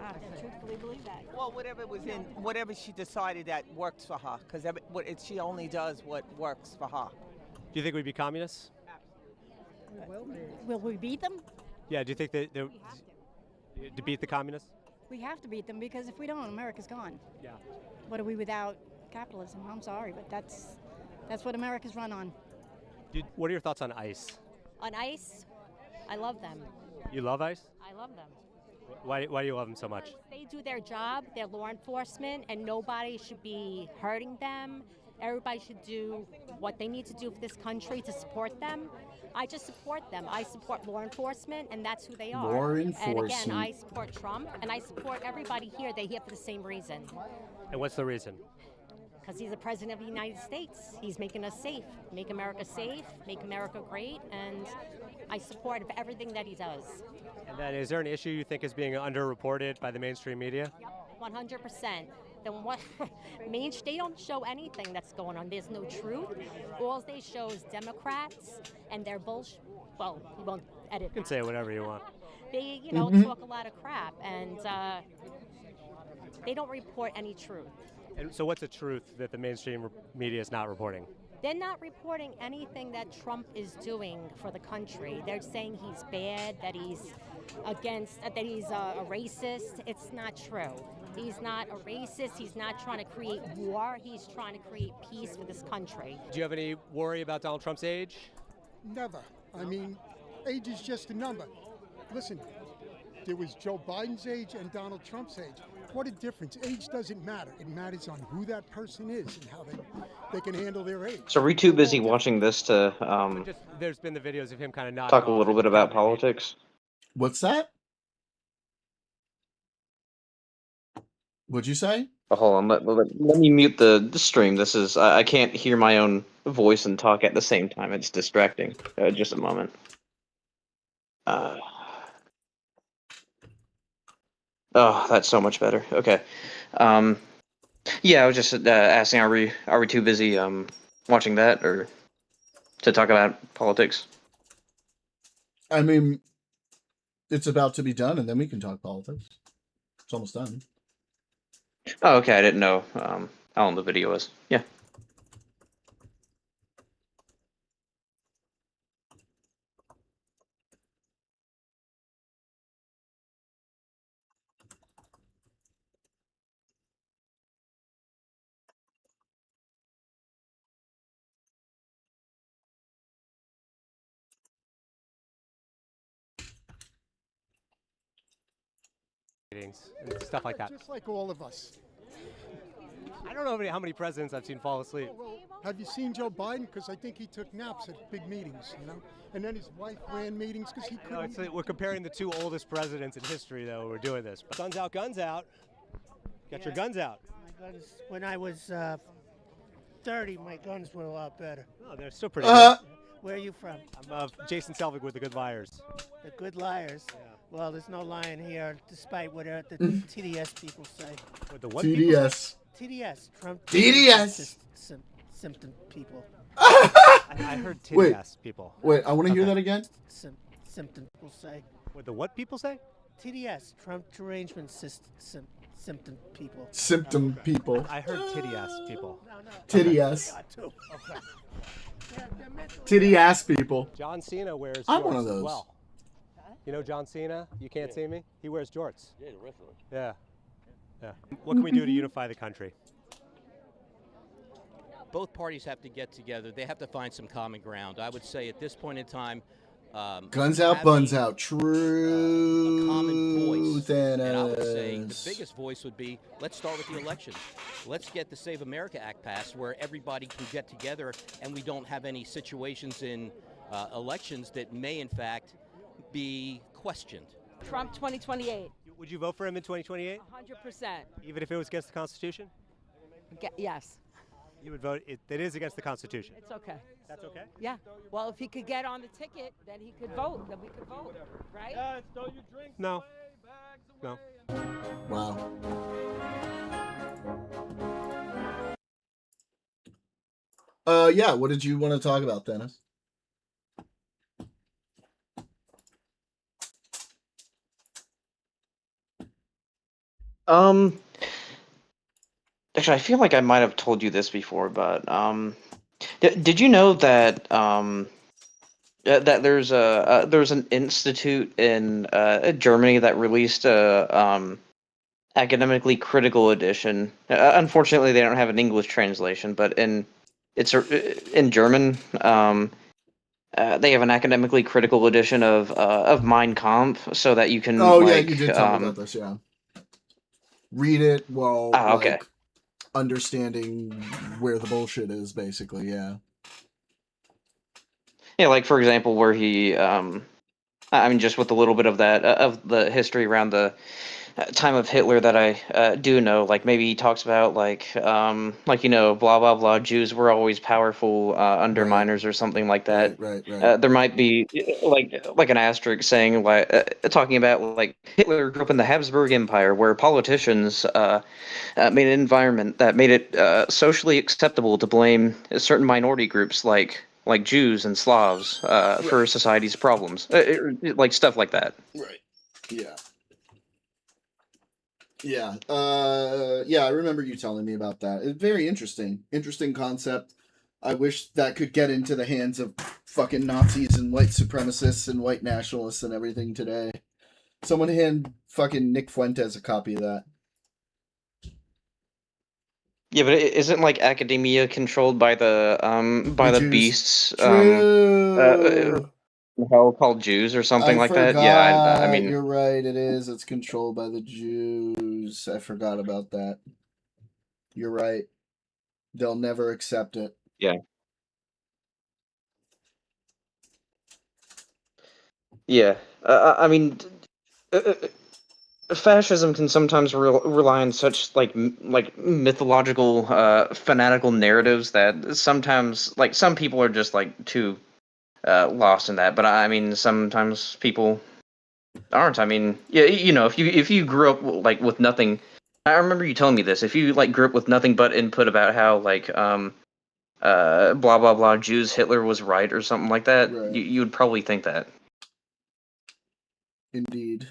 I truthfully believe that. Well, whatever she decided that works for her, because she only does what works for her. Do you think we'd be communists? Will we beat them? Yeah, do you think that to beat the communists? We have to beat them because if we don't, America's gone. Yeah. What are we without capitalism? I'm sorry, but that's what America's run on. What are your thoughts on ICE? On ICE, I love them. You love ICE? I love them. Why do you love them so much? They do their job, they're law enforcement, and nobody should be hurting them. Everybody should do what they need to do for this country to support them. I just support them. I support law enforcement, and that's who they are. Law And enforcement. again, I support Trump, and I support everybody here. They're here for the same reason. And what's the reason? Because he's the president of the United States. He's making us safe. Make America safe, make America great, and I support everything that he does. And then is there an issue you think is being underreported by the mainstream media? 100%. Then what? They don't show anything that's going on. There's no truth. All they show is Democrats and their bullshit. Well, you won't edit. You can say whatever you want. They, talk a lot of crap, and they don't report any truth. And so what's the truth that the mainstream media is not reporting? They're not reporting anything that Trump is doing for the country. They're saying he's bad, that he's that he's a racist. It's not true. He's not a racist. He's not trying to create war. He's trying to create peace for this country. Do you have any worry about Donald Trump's age? Never. I mean, age is just a number. Listen, there was Joe Biden's age and Donald Trump's age. What a difference. Age doesn't matter. It matters on who that person is and how they can handle their age. So are we too busy watching this to There's been the videos of him kind of nodding talk a off little bit about politics? What's that? What'd you say? Oh, hold on, let me mute the stream. This is I can't hear my own voice and talk at the same time. It's distracting. Just a moment. Oh, that's so much better. Okay. Yeah, I was just asking, are we too busy watching that or to talk about politics? I mean, it's about to be done, and then we can talk politics. It's almost done. Oh, okay. I didn't know how long the video was. Yeah. And stuff like that. Just like all of us. I don't know how many presidents I've seen fall asleep. Have you seen Joe Biden? Because I think he took naps at big meetings, And then his wife ran meetings because he couldn't. We're comparing the two oldest presidents in history, though. We're doing this. But guns out, guns out. Got your guns out. My guns. When I was 30, my guns were a lot better. Oh, they're still pretty good. Where are you from? I'm Jason Selvig with the Good Liars. The Good Liars. Yeah. Well, there's no lying here, despite what the TDS people say. What the what? TDS. TDS. Trump. TDS. Symptom people. I heard TDS Wait, people. Wait, I want to hear that again. Symptom people say. What the what people say? TDS. Trump derangement symptom people. Symptom people. I heard TDS people. Titty ass. Titty ass people. John Cena wears I'm jorts one of as those. well. You know John Cena? You can't see me? He wears jorts. Yeah, the wrestler. Yeah. Yeah. What can we do to unify the country? Both parties have to get together. They have to find some common ground. I would say at this point in time, Guns out, buns out. True. a common voice. And I would say the Thanos. biggest voice would be, let's start with the elections. Let's get the Save America Act passed where everybody can get together and we don't have any situations in elections that may, in fact, be questioned. Trump 2028. Would you vote for him in 2028? 100%. Even if it was against the Constitution? Yes. You would vote. It is against the Constitution. It's okay. That's okay? Yeah. Well, if he could get on the ticket, then he could vote. Then we could vote, right? No. No. Wow. Yeah, what did you want to talk about, Dennis? Actually, I feel like I might have told you this before, but did you know that that there's an institute in Germany that released a academically critical edition. Unfortunately, they don't have an English translation, but in German. They have an academically critical edition of Mein Kampf, so that you can. Oh, like, yeah, you did tell me about this. Yeah. Read it while okay. like understanding where the bullshit is, basically. Yeah. Yeah, like for example, where he, I mean, just with a little bit of that of the history around the time of Hitler that I do know, like maybe he talks about like blah blah blah, Jews were always powerful underminers or something like that. Right. There might be like an asterisk saying like talking about like Hitler grew up in the Habsburg Empire, where politicians made an environment that made it socially acceptable to blame certain minority groups like Jews and Slavs for society's problems, like stuff like that. Right. Yeah. Yeah. Yeah, I remember you telling me about that. It's very interesting. Interesting concept. I wish that could get into the hands of fucking Nazis and white supremacists and white nationalists and everything today. Someone hand fucking Nick Fuentes a copy of that. Yeah, but isn't like academia controlled by the Jews. beasts? True. Hell called Jews or something like that. Yeah, I mean, you're right. It is. It's controlled by the Jews. I forgot about that. You're right. They'll never accept it. Yeah. Yeah. I mean, fascism can sometimes rely on such like mythological, fanatical narratives that sometimes like some people are just like too lost in that. But I mean, sometimes people aren't. I mean, yeah, if you grew up like with nothing, I remember you telling me this. If you like grew up with nothing but input about how like blah blah blah Jews, Hitler was right or something like that, Right. you would probably think that. Indeed.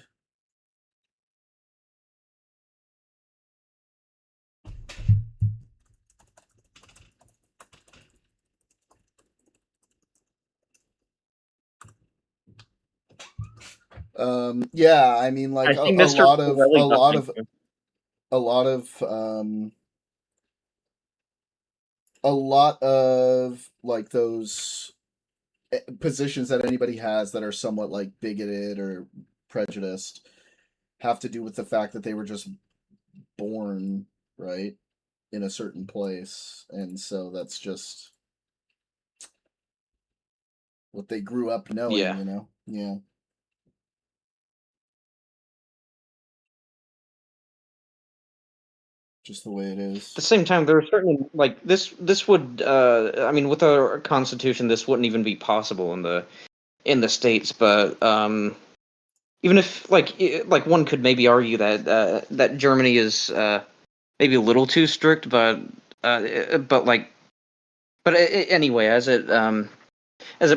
Yeah, I mean, like I think a Mr. lot of Pirelli a lot got of a lot of a lot of like those positions that anybody has that are somewhat like bigoted or prejudiced have to do with the fact that they were just born right in a certain place, and so that's just what they grew up knowing. Yeah. Yeah. Just the way it is. At the same time, there are certain like this would I mean, with our constitution, this wouldn't even be possible in the states. But even if like one could maybe argue that that Germany is maybe a little too strict, but anyway, as it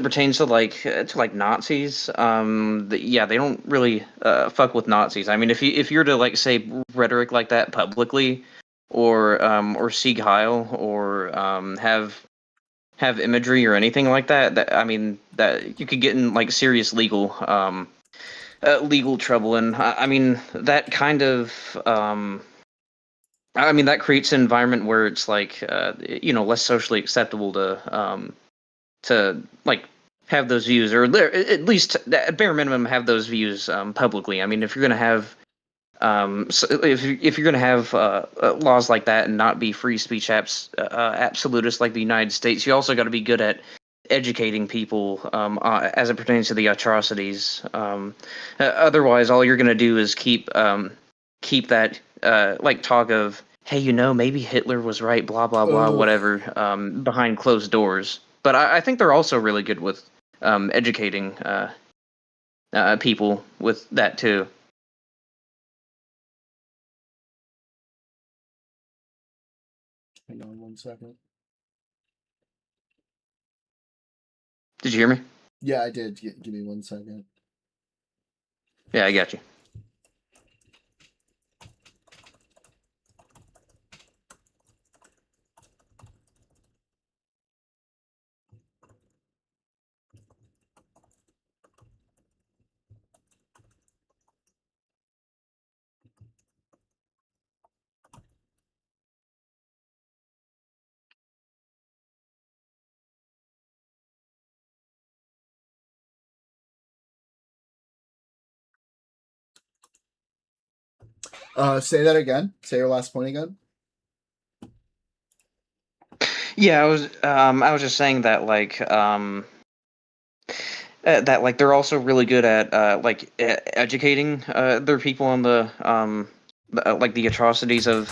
pertains to like Nazis, yeah, they don't really fuck with Nazis. I mean, if you're to like say rhetoric like that publicly, or Sieg Heil, or have imagery or anything like that, I mean, that you could get in like serious legal trouble. And I mean that kind of I mean that creates an environment where it's like less socially acceptable to like have those views, or at least at bare minimum have those views publicly. I mean, if you're gonna have so if you're gonna have laws like that and not be free speech absolutist like the United States, you also got to be good at educating people as it pertains to the atrocities. Otherwise, all you're gonna do is keep that like talk of hey, maybe Hitler was right, blah blah blah, Ugh. whatever, behind closed doors. But I think they're also really good with educating people with that too. Hang on 1 second. Did you hear me? Yeah, I did. Give me 1 second. Yeah, I got you. Say that again. Say your last point again. Yeah, I was just saying that that they're also really good at educating their people on the the atrocities of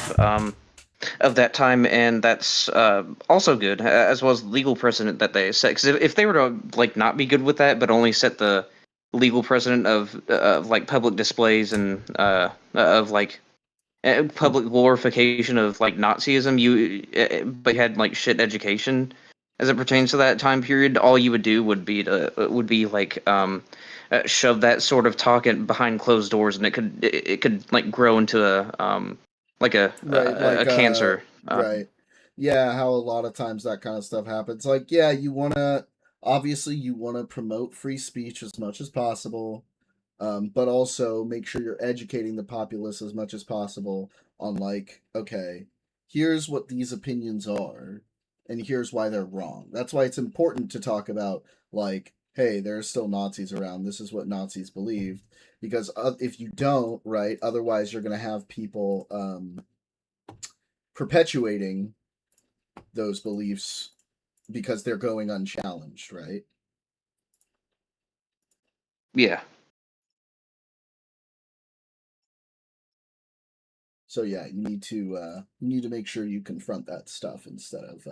that time, and that's also good, as well as the legal precedent that they set. Because if they were to not be good with that, but only set the legal precedent of public displays and of public glorification of Nazism, but you had shit education as it pertains to that time period. All you would do would be shove that sort of talk behind closed doors, and it could grow into a cancer. Right. Yeah, how a lot of times that kind of stuff happens. Obviously you want to promote free speech as much as possible, but also make sure you're educating the populace as much as possible on okay, here's what these opinions are, and here's why they're wrong. That's why it's important to talk about hey, there are still Nazis around. This is what Nazis believed. Because if you don't, right, otherwise you're going to have people perpetuating those beliefs because they're going unchallenged, right? Yeah. So yeah, you need to make sure you confront that stuff instead of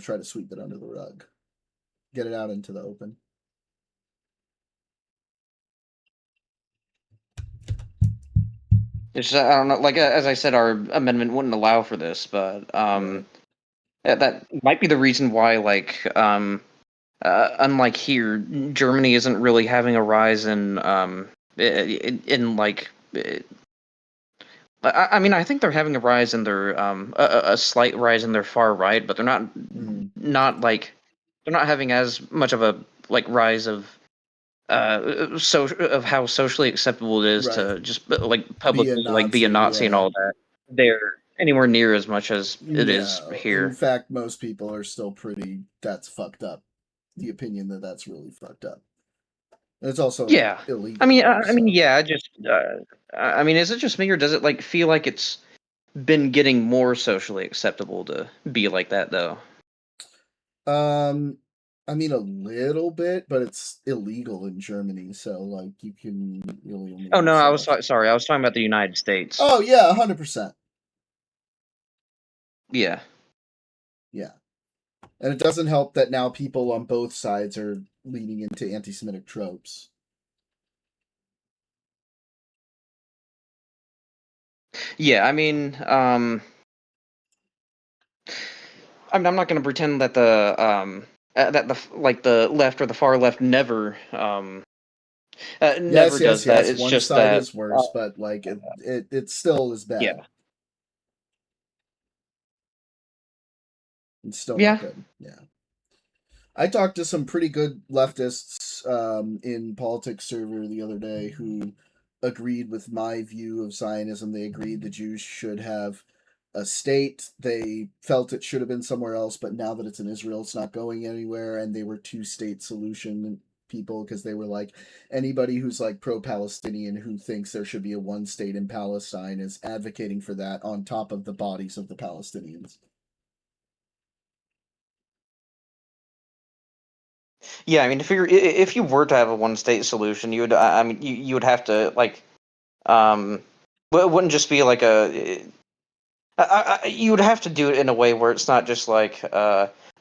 try to sweep it under the rug. Get it out into the open. It's I don't know. As I said, our amendment wouldn't allow for this, but that might be the reason why unlike here, Germany isn't really having a rise in I mean, I think they're having a rise in their a slight rise in their far right, but they're not they're not having as much of a rise of of how socially acceptable it is to just publicly be a Nazi and all that. They're anywhere near as much as it is here. In fact, most people are still that's fucked up. The opinion that that's really fucked up. And it's also illegal. I mean, yeah. I mean, is it just me, or does it feel like it's been getting more socially acceptable to be like that, though? I mean, a little bit, but it's illegal in Germany, so you can really only. Oh no, I was sorry. I was talking about the United States. Oh yeah, 100%. Yeah. Yeah, and it doesn't help that now people on both sides are leaning into anti-Semitic tropes. Yeah, I mean, I'm not going to pretend that the the left or the far left never never does that. It's one just side that is worse, but it still is bad. Yeah. It's still not good. Yeah. I talked to some pretty good leftists in Politics Server the other day who agreed with my view of Zionism. They agreed the Jews should have a state. They felt it should have been somewhere else, but now that it's in Israel, it's not going anywhere. And they were two-state solution people because they were anybody who's pro-Palestinian who thinks there should be a one state in Palestine is advocating for that on top of the bodies of the Palestinians. Yeah, I mean, if you were to have a one state solution, you would I mean you would have to Well, it wouldn't just be like you would have to do it in a way where it's not just like,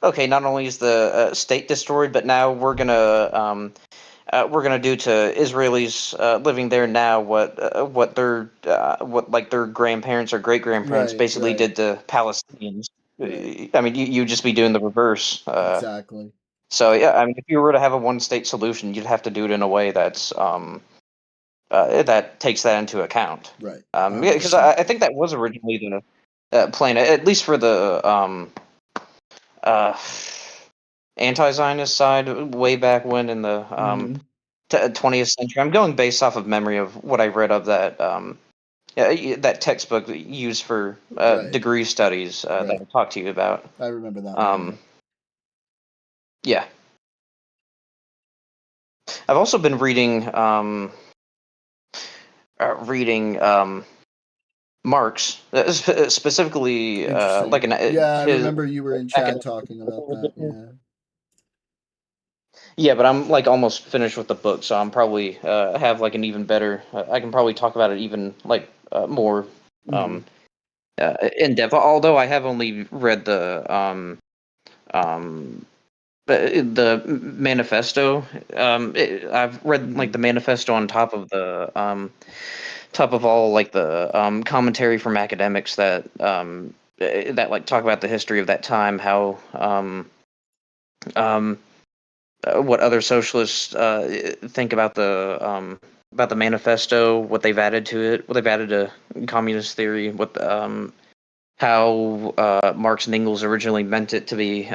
okay, not only is the state destroyed, but now we're gonna do to Israelis living there now what their grandparents or great grandparents Right, basically right. did to Palestinians. Right. I mean, you'd just be doing the reverse. Exactly. So yeah, I mean, if you were to have a one-state solution, you'd have to do it in a way that's that takes that into account. Right. Because I think that was originally the plan, at least for the anti-Zionist side, way back when in the 20th century. I'm going based off of memory of what I read of that that textbook used for degree studies that I talked to you about. I remember that one. Yeah. I've also been reading Marx, specifically like I his remember you were in chat talking about that. Yeah. Yeah, but I'm like almost finished with the book, so I'm probably have like an even better. I can probably talk about it even like more in depth. Although I have only read the manifesto. I've read like the manifesto on top of the top of all like the commentary from academics that that like talk about the history of that time, how what other socialists think about the manifesto, what they've added to it, what they've added to communist theory, what how Marx and Engels originally meant it to be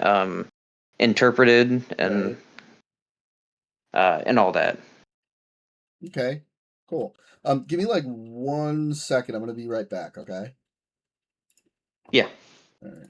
interpreted, and all that. Okay, cool. Give me like 1 second. I'm gonna be right back. Okay. Yeah. All right.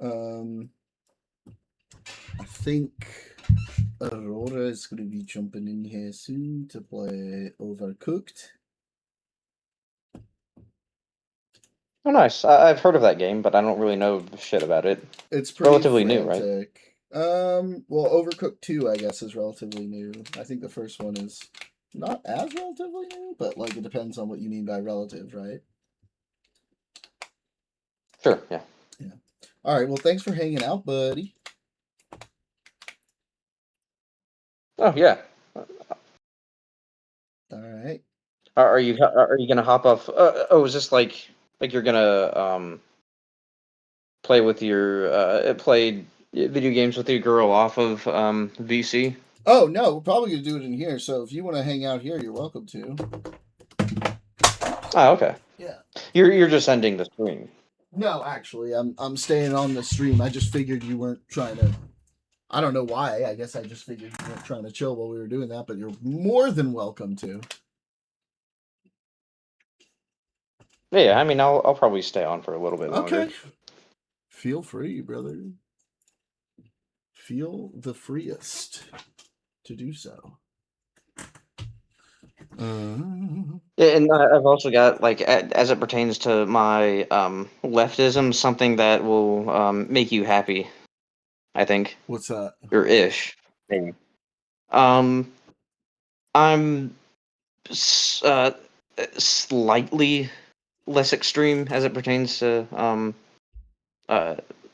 I think Aurora is going to be jumping in here soon to play Overcooked. Oh, nice. I've heard of that game, but I don't really know shit about it. It's pretty relatively new, right? frantic. Well, Overcooked 2, I guess, is relatively new. I think the first one is not as relatively new, but like it depends on what you mean by relative, right? Sure, yeah. Yeah. All right, well, thanks for hanging out, buddy. Oh, yeah. All right. Are you gonna hop off? Is this like you're gonna play with your play video games with your girl off of VC? Oh, no, we're probably going to do it in here, so if you want to hang out here, you're welcome to. Oh, okay. Yeah. You're just ending the stream. No, actually, I'm staying on the stream. I just figured you weren't trying to... I don't know why. I guess I just figured you weren't trying to chill while we were doing that, but you're more than welcome to. Yeah, I mean, I'll probably stay on for a little bit longer. Okay. Feel free, brother. Feel the freest to do so. And I've also got, like, as it pertains to my leftism, something that will make you happy, I think. What's that? Or ish, maybe. I'm slightly less extreme as it pertains to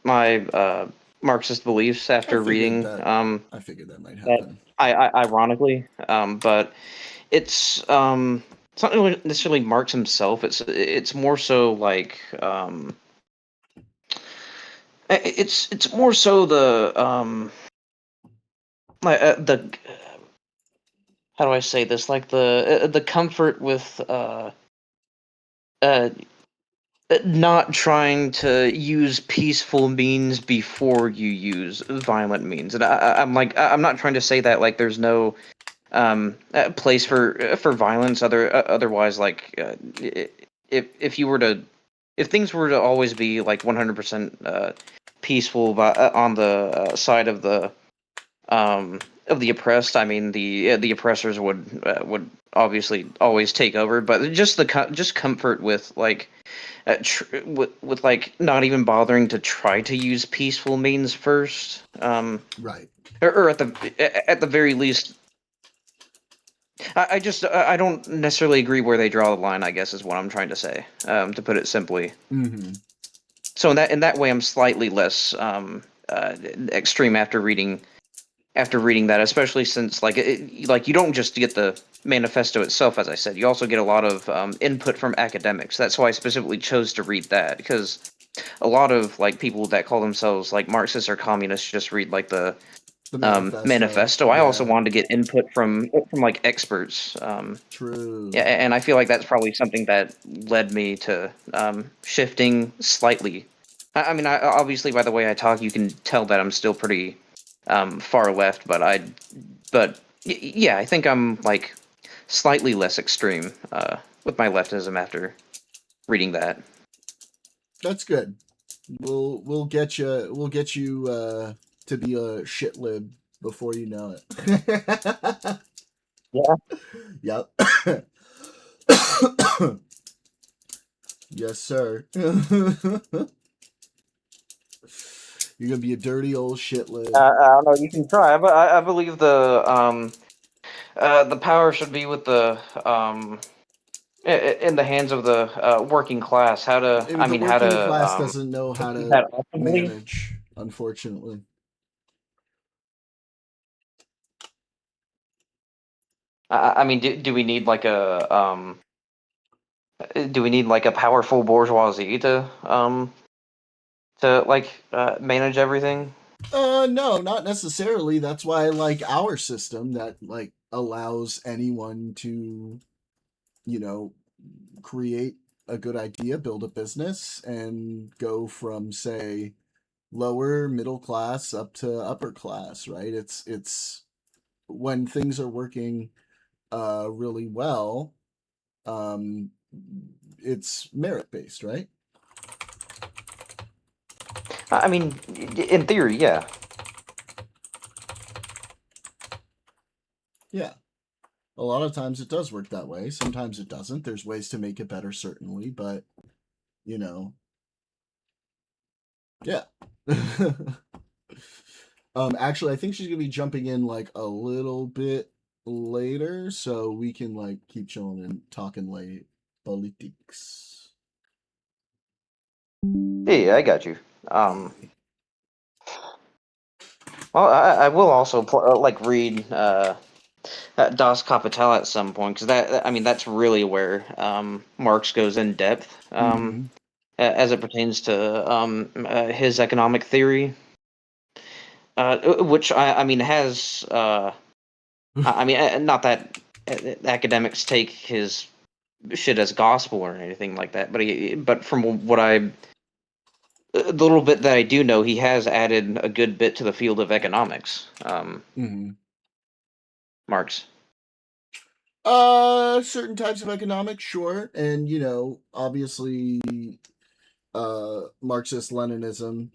my Marxist beliefs after reading I figured that might happen. Ironically, but it's not really necessarily Marx himself. It's more so like it's more so the how do I say this? Like the comfort with not trying to use peaceful means before you use violent means. And I'm not trying to say that like there's no place for violence. Otherwise, like if things were to always be like 100% peaceful on the side of the oppressed, I mean the oppressors would obviously always take over. But just comfort with like with like not even bothering to try to use peaceful means first, right? Or at the very least. I don't necessarily agree where they draw the line, I guess is what I'm trying to say, to put it simply. Mm-hmm. So in that way, I'm slightly less extreme after reading that, especially since like you don't just get the manifesto itself, as I said, you also get a lot of input from academics. That's why I specifically chose to read that, because a lot of like people that call themselves like Marxists or communists just read like the manifesto. I also wanted to get input from like experts. True. Yeah, and I feel like that's probably something that led me to shifting slightly. I mean, obviously by the way I talk, you can tell that I'm still pretty far left, but yeah, I think I'm like slightly less extreme with my leftism after reading that. That's good. We'll get you to be a shit lib before you know it. Yeah. Yep. Yes, sir. You're gonna be a dirty old shit lib. I don't know. You can try, but I believe the power should be with the in the hands of the working class. How to? The I mean, how working to? class doesn't know how to that optimally? manage, unfortunately. I mean, do we need like a powerful bourgeoisie to manage everything? No, not necessarily. That's why I like our system that like allows anyone to, create a good idea, build a business, and go from say lower middle class up to upper class, right? It's when things are working really well, it's merit based, right? I mean, in theory, yeah. Yeah. A lot of times it does work that way. Sometimes it doesn't. There's ways to make it better, certainly, but, you know, yeah. Actually, I think she's gonna be jumping in like a little bit later, so we can like keep chilling and talking late politics. Yeah, I got you. Well, I will also like read Das Kapital at some point, because I mean that's really where Marx goes in depth as it pertains to his economic theory, which I mean has I mean not that academics take his shit as gospel or anything like that, but from what the little bit that I do know, he has added a good bit to the field of economics. Marx. Certain types of economics, sure, and you know, obviously, Marxist Leninism,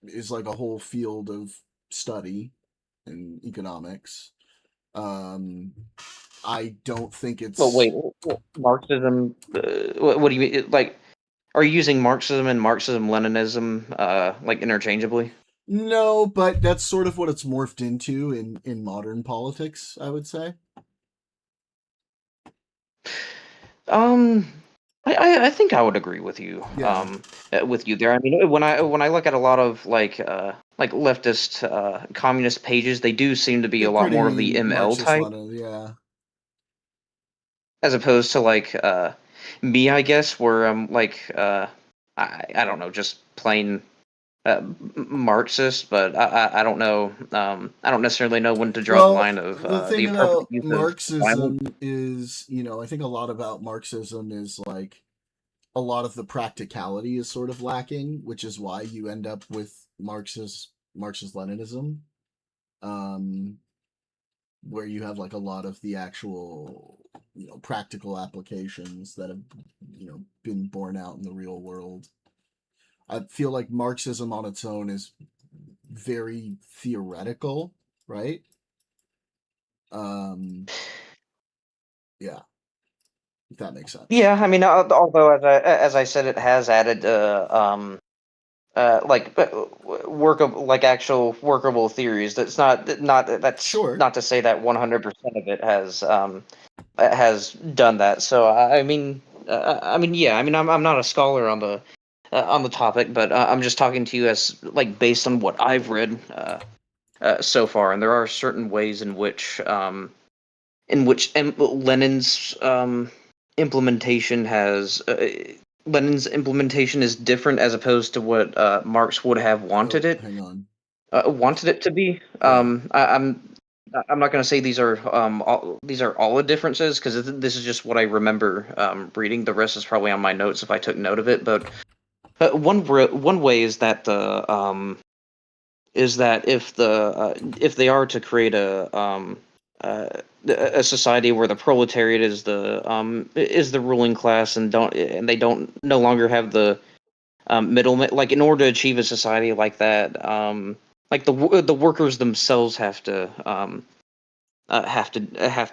is like a whole field of study in economics. I don't think it's. Well, wait, Marxism. What do you mean? Like, are you using Marxism and Marxism-Leninism like interchangeably? No, but that's sort of what it's morphed into in modern politics, I would say. I think I would agree with you. Yeah. With you there. I mean, when I look at a lot of like leftist communist pages, they do seem to be a lot more of the ML type, yeah. as opposed to like me, I guess, where I'm like I don't know, just plain Marxist, but I don't know. I don't necessarily know when to draw the line of the thing the appropriate about use of Marxism violence. is, you know, I think a lot about Marxism is like a lot of the practicality is sort of lacking, which is why you end up with Marxist Leninism, where you have like a lot of the actual, you know, practical applications that have, you know, been borne out in the real world. I feel like Marxism on its own is very theoretical, right? Yeah, if that makes sense. Yeah, I mean, although as I said, it has added like workable, like actual workable theories. That's that's not to say that 100% of it has done that. So I mean, yeah, I mean, I'm not a scholar on the topic, but I'm just talking to you as like based on what I've read so far, and there are certain ways in which Lenin's implementation has Lenin's implementation is different as opposed to what Marx would have wanted it. Hang on. Wanted it to be. I'm not going to say these are all the differences, because this is just what I remember reading. The rest is probably on my notes if I took note of it. But one way is that if they are to create a society where the proletariat is the ruling class, and they don't no longer have the middlemen, like in order to achieve a society like that, like the workers themselves have to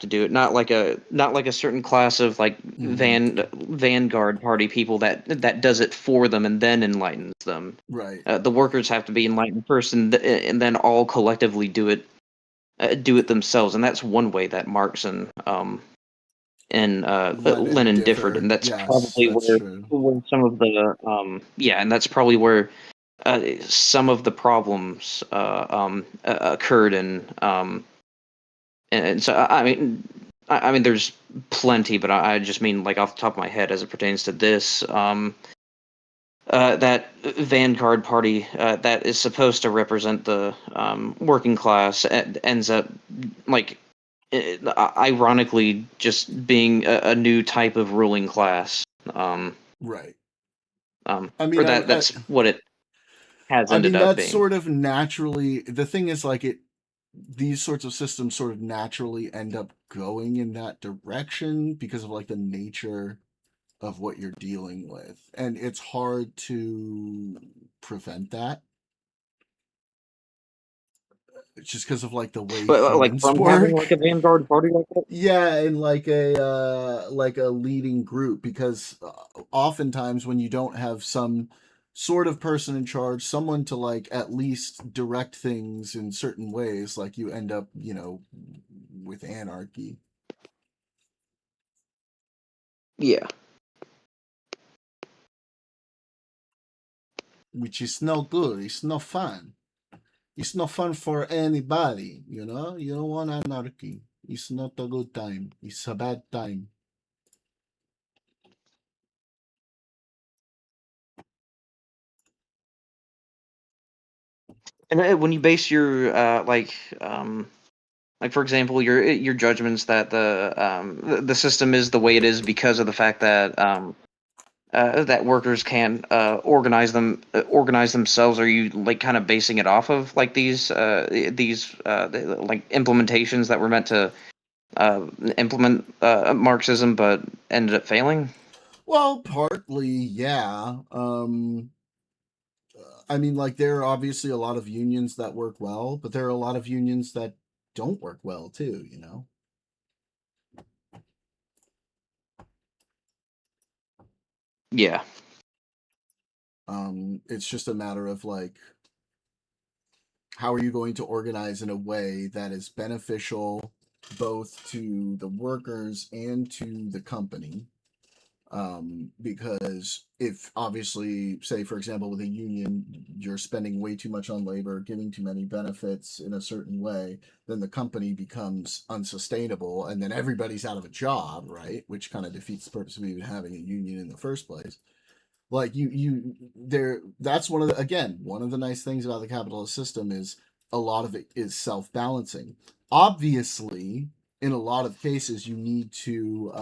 do it, not like a certain class of like vanguard party people that does it for them and then enlightens them. Right. The workers have to be enlightened first, and then all collectively do it themselves, and that's one way that Marx and Lenin differed, and that's probably where some of the and that's probably where some of the problems occurred, and so I mean there's plenty, but I just mean like off the top of my head as it pertains to this. That vanguard party that is supposed to represent the working class ends up like ironically just being a new type of ruling class. Right. I mean, that's what it has ended up being. Sort of naturally. The thing is, like these sorts of systems sort of naturally end up going in that direction because of like the nature of what you're dealing with, and it's hard to prevent that. It's just because of like the way But like humans from having work. like a vanguard party like that. Yeah, and like a leading group, because oftentimes when you don't have some sort of person in charge, someone to like at least direct things in certain ways, like you end up, with anarchy. Yeah. Which is no good. It's no fun. It's not fun for anybody, you know? You don't want anarchy. It's not a good time. It's a bad time. And when you base your like for example, your judgments that the system is the way it is because of the fact that that workers can organize themselves. Are you like kind of basing it off of like these like implementations that were meant to implement Marxism but ended up failing? Well, partly, yeah. I mean, like, there are obviously a lot of unions that work well, but there are a lot of unions that don't work well too, you know? Yeah. It's just a matter of like, how are you going to organize in a way that is beneficial both to the workers and to the company? Because if obviously, say for example, with a union, you're spending way too much on labor, giving too many benefits in a certain way, then the company becomes unsustainable, and then everybody's out of a job, right? Which kind of defeats the purpose of even having a union in the first place. Like that's one of the nice things about the capitalist system is a lot of it is self-balancing. Obviously, in a lot of cases, you need to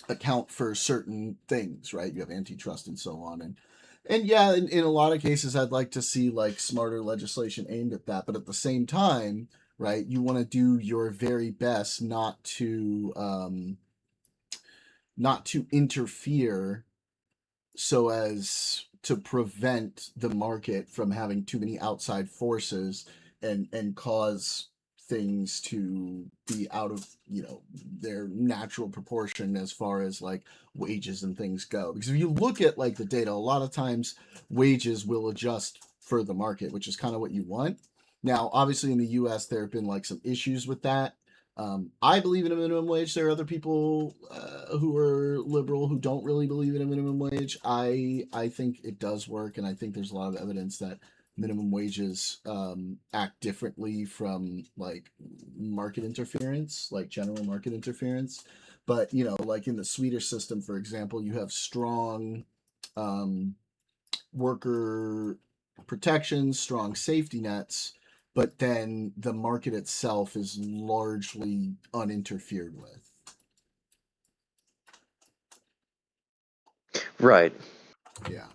account for certain things, right? You have antitrust and so on, and yeah, in a lot of cases, I'd like to see like smarter legislation aimed at that. But at the same time, right, you want to do your very best not to interfere so as to prevent the market from having too many outside forces and cause things to be out of their natural proportion as far as like wages and things go, because if you look at like the data, a lot of times wages will adjust for the market, which is kind of what you want. Now obviously in the US there have been like some issues with that. I believe in a minimum wage. There are other people who are liberal who don't really believe in a minimum wage. I think it does work, and I think there's a lot of evidence that minimum wages act differently from like market interference, like general market interference. But like in the Swedish system, for example, you have strong worker protections, strong safety nets, but then the market itself is largely uninterfered with. Right. Yeah.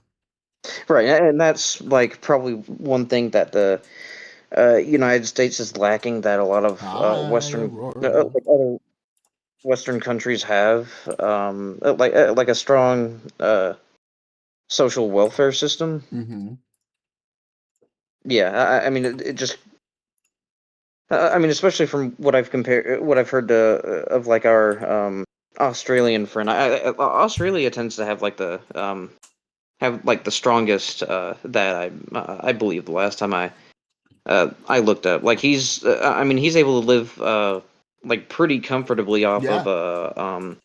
Right, and that's like probably one thing that the United States is lacking that a lot of like other Western countries have, like a strong social welfare system. Mm-hmm. Yeah, I mean it just. I mean, especially from what I've heard of like our Australian friend. Australia tends to have like the strongest that I believe the last time I looked up. Like I mean he's able to live like pretty comfortably off of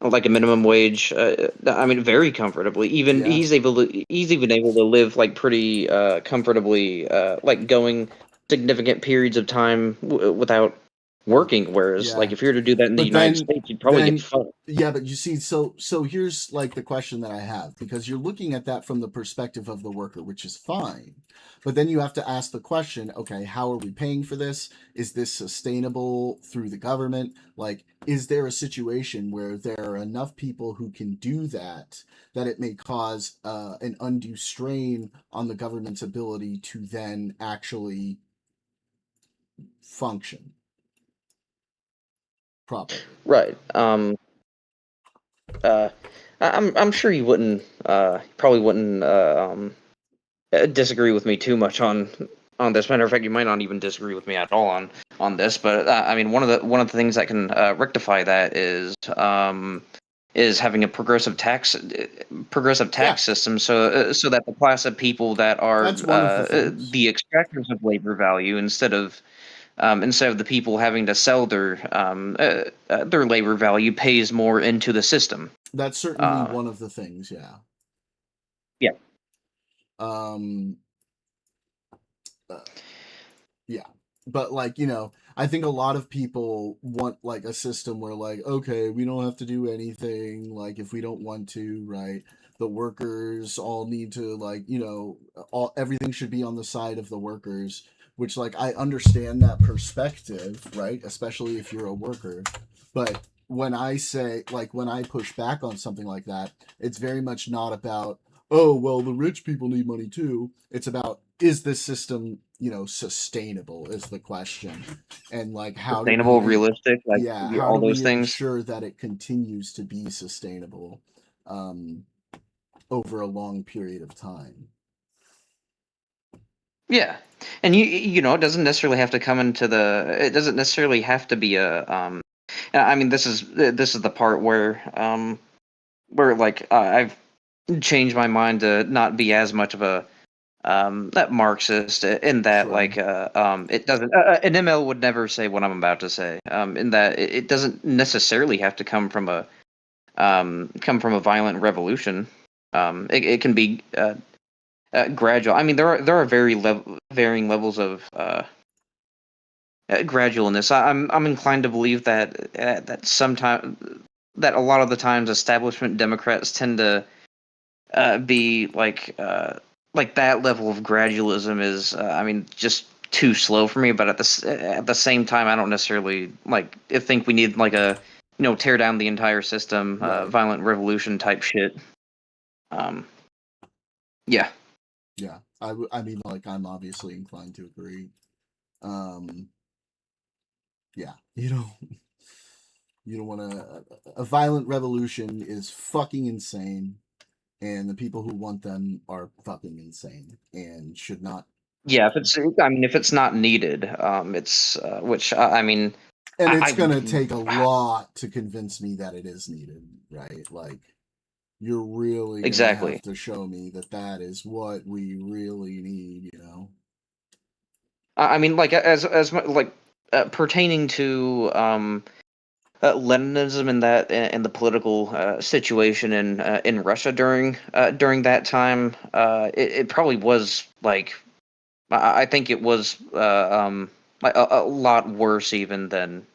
like a minimum wage. I mean very comfortably. Even he's even able to live like pretty comfortably, like going significant periods of time without working. Whereas like if you were to do that in the But United States, you'd probably get fucked. Yeah, but you see, so here's like the question that I have, because you're looking at that from the perspective of the worker, which is fine. But then you have to ask the question, okay, how are we paying for this? Is this sustainable through the government? Like, is there a situation where there are enough people who can do that it may cause an undue strain on the government's ability to then actually function properly? Right. I'm sure you wouldn't probably wouldn't disagree with me too much on this. Matter of fact, you might not even disagree with me at all on this. But I mean, one of the things that can rectify that is having a progressive tax system, so that the class of people that are That's one of the things. the extractors of labor value, instead of the people having to sell their labor value, pays more into the system. That's certainly one of the things. Yeah. Yeah. Yeah, but like, I think a lot of people want like a system where like, okay, we don't have to do anything, like if we don't want to, right? The workers all need to like, everything should be on the side of the workers, which like I understand that perspective, right? Especially if you're a worker. But when I say, like, when I push back on something like that, it's very much not about, oh, well, the rich people need money too. It's about, is this system, sustainable is the question. And like, how Sustainable, do we, realistic, like how all do those we things. ensure that it continues to be sustainable over a long period of time? Yeah, and it doesn't necessarily have to come into the. It doesn't necessarily have to be a. I mean, this is the part where like I've changed my mind to not be as much of a that Marxist, in that like it doesn't an ML would never say what I'm about to say, in that it doesn't necessarily have to come from a violent revolution. It can be gradual. I mean, there are varying levels of gradualness. I'm inclined to believe that that a lot of the times establishment Democrats tend to be like that level of gradualism is I mean, just too slow for me. But at the same time, I don't necessarily think we need like a tear down the entire system, violent revolution type shit. Yeah. Yeah, I mean, like, I'm obviously inclined to agree. Yeah, you don't want a violent revolution is fucking insane, and the people who want them are fucking insane and should not. Yeah, if it's not needed, it's which I mean, and it's gonna take a lot to convince me that it is needed, right? Like, you're really gonna have to show me that is what we really need, I mean, like as like pertaining to Leninism and the political situation in Russia during that time, it probably was like I think it was a lot worse even than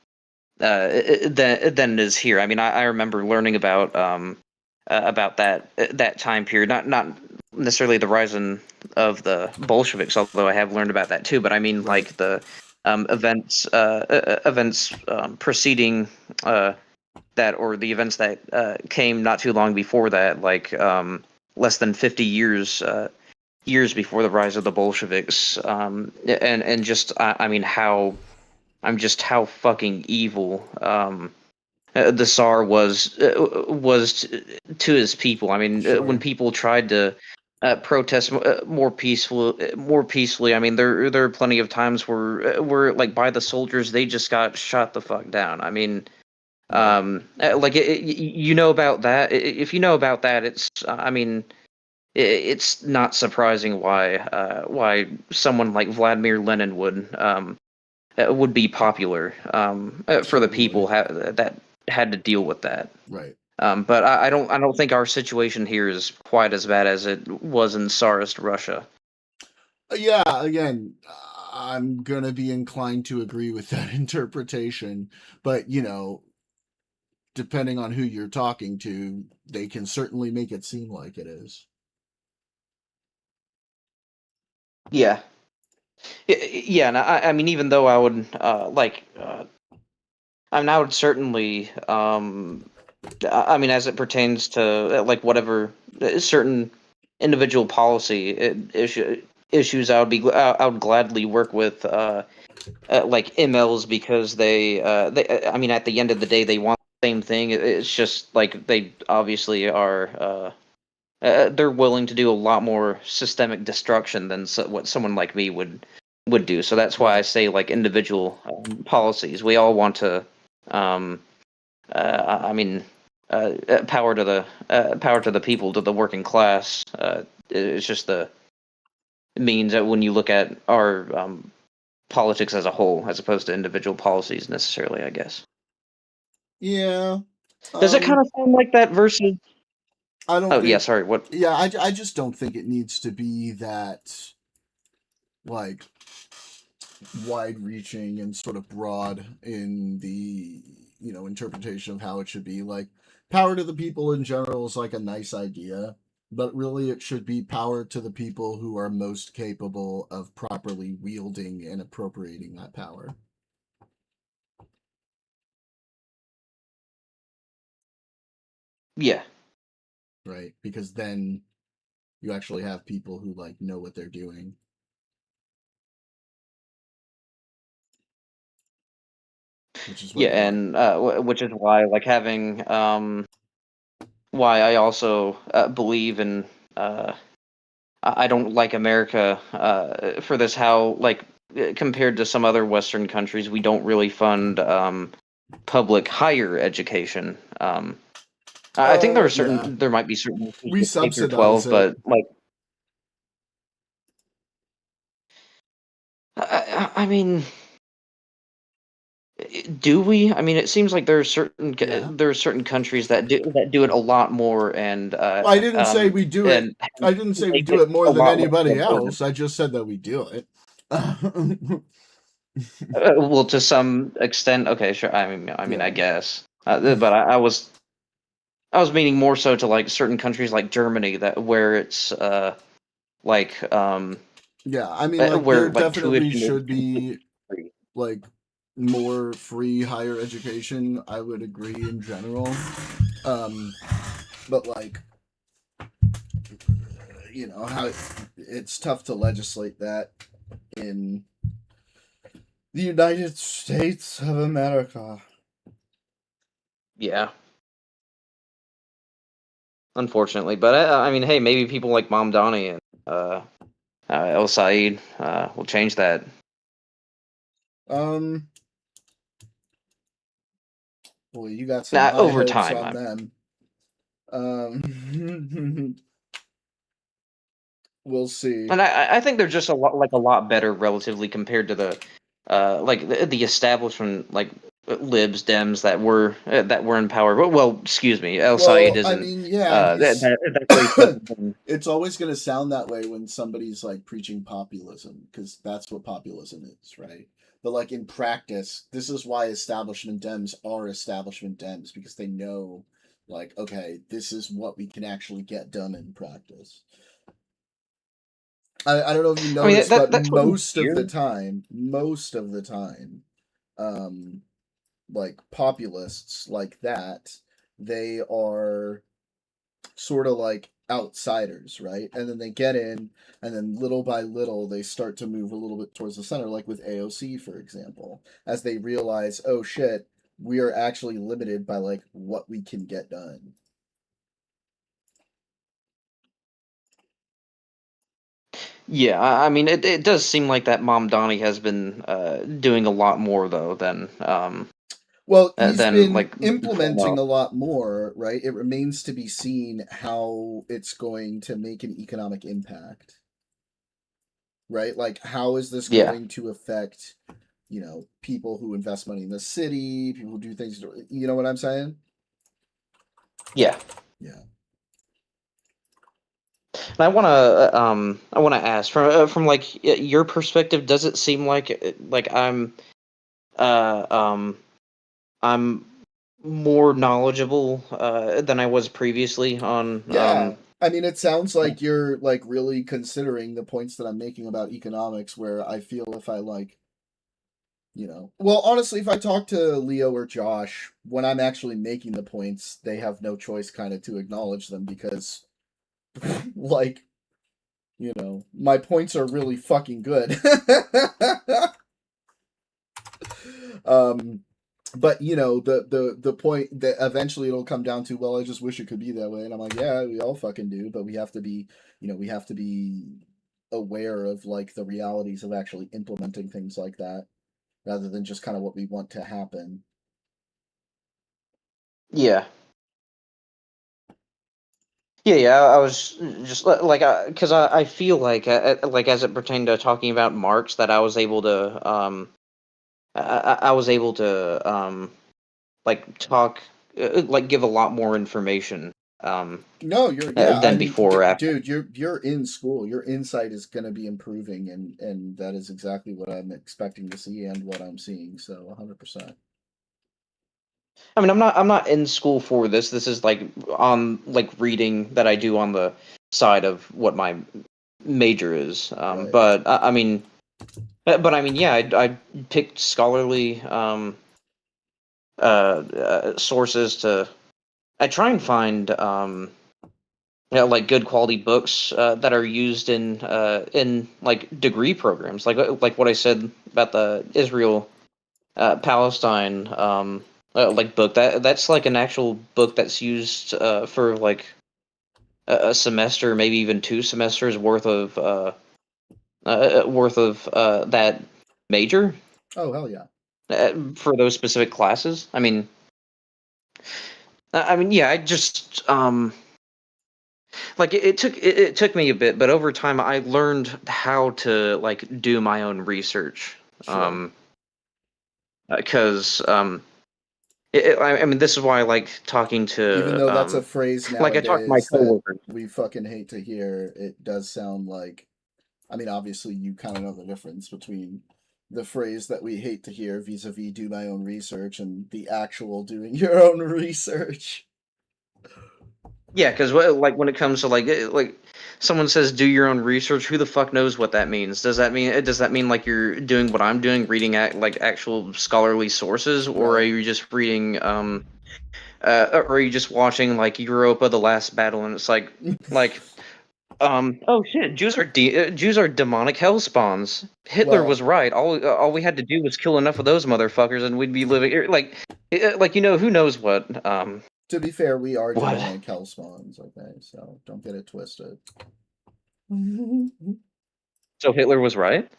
it is here. I mean, I remember learning about that time period, not necessarily the rise of the Bolsheviks, although I have learned about that too. But I mean, like the events preceding that, or the events that came not too long before that, like less than 50 years before the rise of the Bolsheviks, and just I mean how fucking evil the Tsar was to his people. I mean, when people tried to protest more peacefully. I mean, there are plenty of times where like by the soldiers, they just got shot the fuck down. I mean, like you know about that. If you know about that, it's I mean, it's not surprising why someone like Vladimir Lenin would be popular for the people that had to deal with that. Right. But I don't think our situation here is quite as bad as it was in Tsarist Russia. Yeah, again, I'm gonna be inclined to agree with that interpretation, but depending on who you're talking to, they can certainly make it seem like it is. Yeah. Yeah, and I mean, even though I would I mean, I would certainly I mean, as it pertains to like whatever certain individual policy issues, I would gladly work with like MLs, because they I mean, at the end of the day, they want same thing. It's just like they obviously are. They're willing to do a lot more systemic destruction than what someone like me would do. So that's why I say like individual policies. We all want to. I mean, power to the people, to the working class. It's just the means that when you look at our politics as a whole, as opposed to individual policies necessarily, I guess. Yeah. Does it kind of sound like that versus? I don't. Oh think, yeah, sorry. What? Yeah, I just don't think it needs to be that, like, wide-reaching and sort of broad in the interpretation of how it should be. Like, power to the people in general is like a nice idea, but really it should be power to the people who are most capable of properly wielding and appropriating that power. Yeah. Right, because then you actually have people who like know what they're doing. Which is what and which is why like having why I also believe in I don't like America for this, how like compared to some other Western countries we don't really fund public higher education. I think there are certain there might be certain we K through subsidize 12, it. but like I mean, do we? I mean, it seems like there are certain countries that do it a lot more, and I didn't say we do it. I didn't say we do it more than anybody else. I just said that we do it. Well, to some extent, okay, sure. I mean, I guess, but I was meaning more so to like certain countries like Germany where it's like yeah, I mean, like where there like definitely tuition should be like more free higher education. I would agree in general, but like how it's tough to legislate that in the United States of America. Yeah. Unfortunately, but I mean, hey, maybe people like Mom Donnie and El Said will change that. Boy, you got some high over hopes time. on them. We'll see. And I think they're just a lot better relatively compared to the like the establishment like libs Dems that were in power. But well, excuse me, El Said isn't. I mean, yeah, it's always going to sound that way when somebody's like preaching populism, because that's what populism is, right? But like in practice, this is why establishment Dems are establishment Dems, because they know, like, okay, this is what we can actually get done in practice. I don't know if you noticed, but most of the time, like populists like that, they are sort of like outsiders, right? And then they get in, and then little by little they start to move a little bit towards the center, like with AOC, for example, as they realize, oh shit, we are actually limited by like what we can get done. Yeah, I mean, it does seem like that Mom Donnie has been doing a lot more though than well, he's been like implementing a lot more, right? It remains to be seen how it's going to make an economic impact, right? Like, how is this going to affect, people who invest money in the city, people who do things, you know what I'm saying? Yeah. Yeah. And I want to ask from like your perspective, does it seem like I'm more knowledgeable than I was previously on? Yeah, I mean, it sounds like you're like really considering the points that I'm making about economics, where I feel if I like, well, honestly, if I talk to Leo or Josh, when I'm actually making the points, they have no choice kind of to acknowledge them, because like, my points are really fucking good. but you know, the point that eventually it'll come down to, well, I just wish it could be that way, and I'm like, yeah, we all fucking do, but we have to be, we have to be aware of like the realities of actually implementing things like that, rather than just kind of what we want to happen. Yeah. Yeah. I was just like, because I feel like as it pertained to talking about Marx, that I was able to I was able to like talk like give a lot more information No, I than mean, before. After. dude, you're in school. Your insight is going to be improving, and that is exactly what I'm expecting to see and what I'm seeing. So 100%. I mean, I'm not in school for this. This is like on like reading that I do on the side of what my major is. Right. But I mean, yeah, I picked scholarly sources to. I try and find like good quality books that are used in like degree programs, like what I said about the Israel Palestine like book. That's like an actual book that's used for like a semester, maybe even 2 semesters worth of that major Oh hell yeah. for those specific classes. I mean, yeah, I just like it took me a bit, but over time I learned how to like do my own research. Sure. Because I mean, this is why I like talking to. Even though that's a phrase like I talk to my nowadays that coworkers. we fucking hate to hear, it does sound like, I mean, obviously you kind of know the difference between the phrase that we hate to hear vis-a-vis do my own research and the actual doing your own research. Yeah, because like when it comes to like someone says do your own research, who the fuck knows what that means? Does that mean like you're doing what I'm doing, reading like actual scholarly sources, or are you just reading or are you just watching like Europa: The Last Battle, and it's like oh shit, Jews are demonic hell spawns. Hitler Well, was right. All we had to do was kill enough of those motherfuckers, and we'd be living like who knows what. To be fair, we are What? demonic hell spawns, okay? So don't get it twisted. So Hitler was right?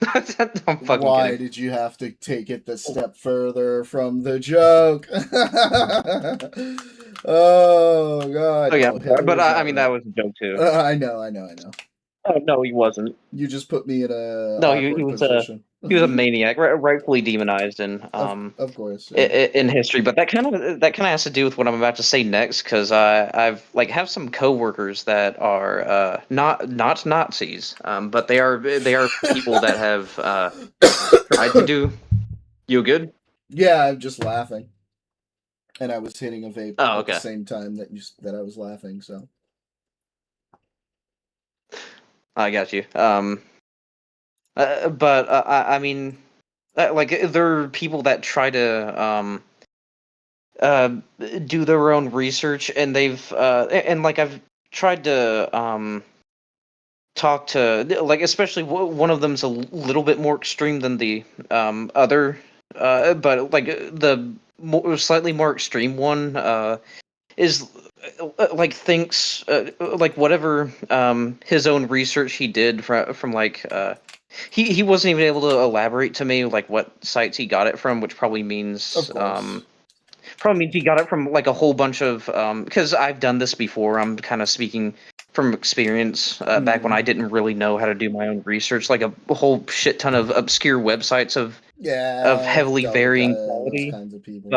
I'm fucking Why kidding. did you have to take it the step further from the joke? Oh god. Oh yeah, No, Hitler but was I not mean right. that was a joke too. I know. Oh no, he wasn't. You just put me in a No, awkward he was position. he was a maniac, rightfully demonized in Of course. Yeah. in history. But that kind of has to do with what I'm about to say next, because I've like have some coworkers that are not Nazis, but they are people that have tried to do. You good? Yeah, I'm just laughing, and I was hitting a vape Oh, at the okay. same time that I was laughing. So I got you. But I mean, like there are people that try to do their own research, and they've and like I've tried to talk to like especially one of them's a little bit more extreme than the other, but like the slightly more extreme one is like thinks like whatever his own research he did from like he wasn't even able to elaborate to me like what sites he got it from, which probably means he got it from like a whole bunch of because I've done this before. I'm kind of speaking from experience back when I didn't really know how to do my own research, like a whole shit ton of obscure websites of heavily varying quality. those kinds of people.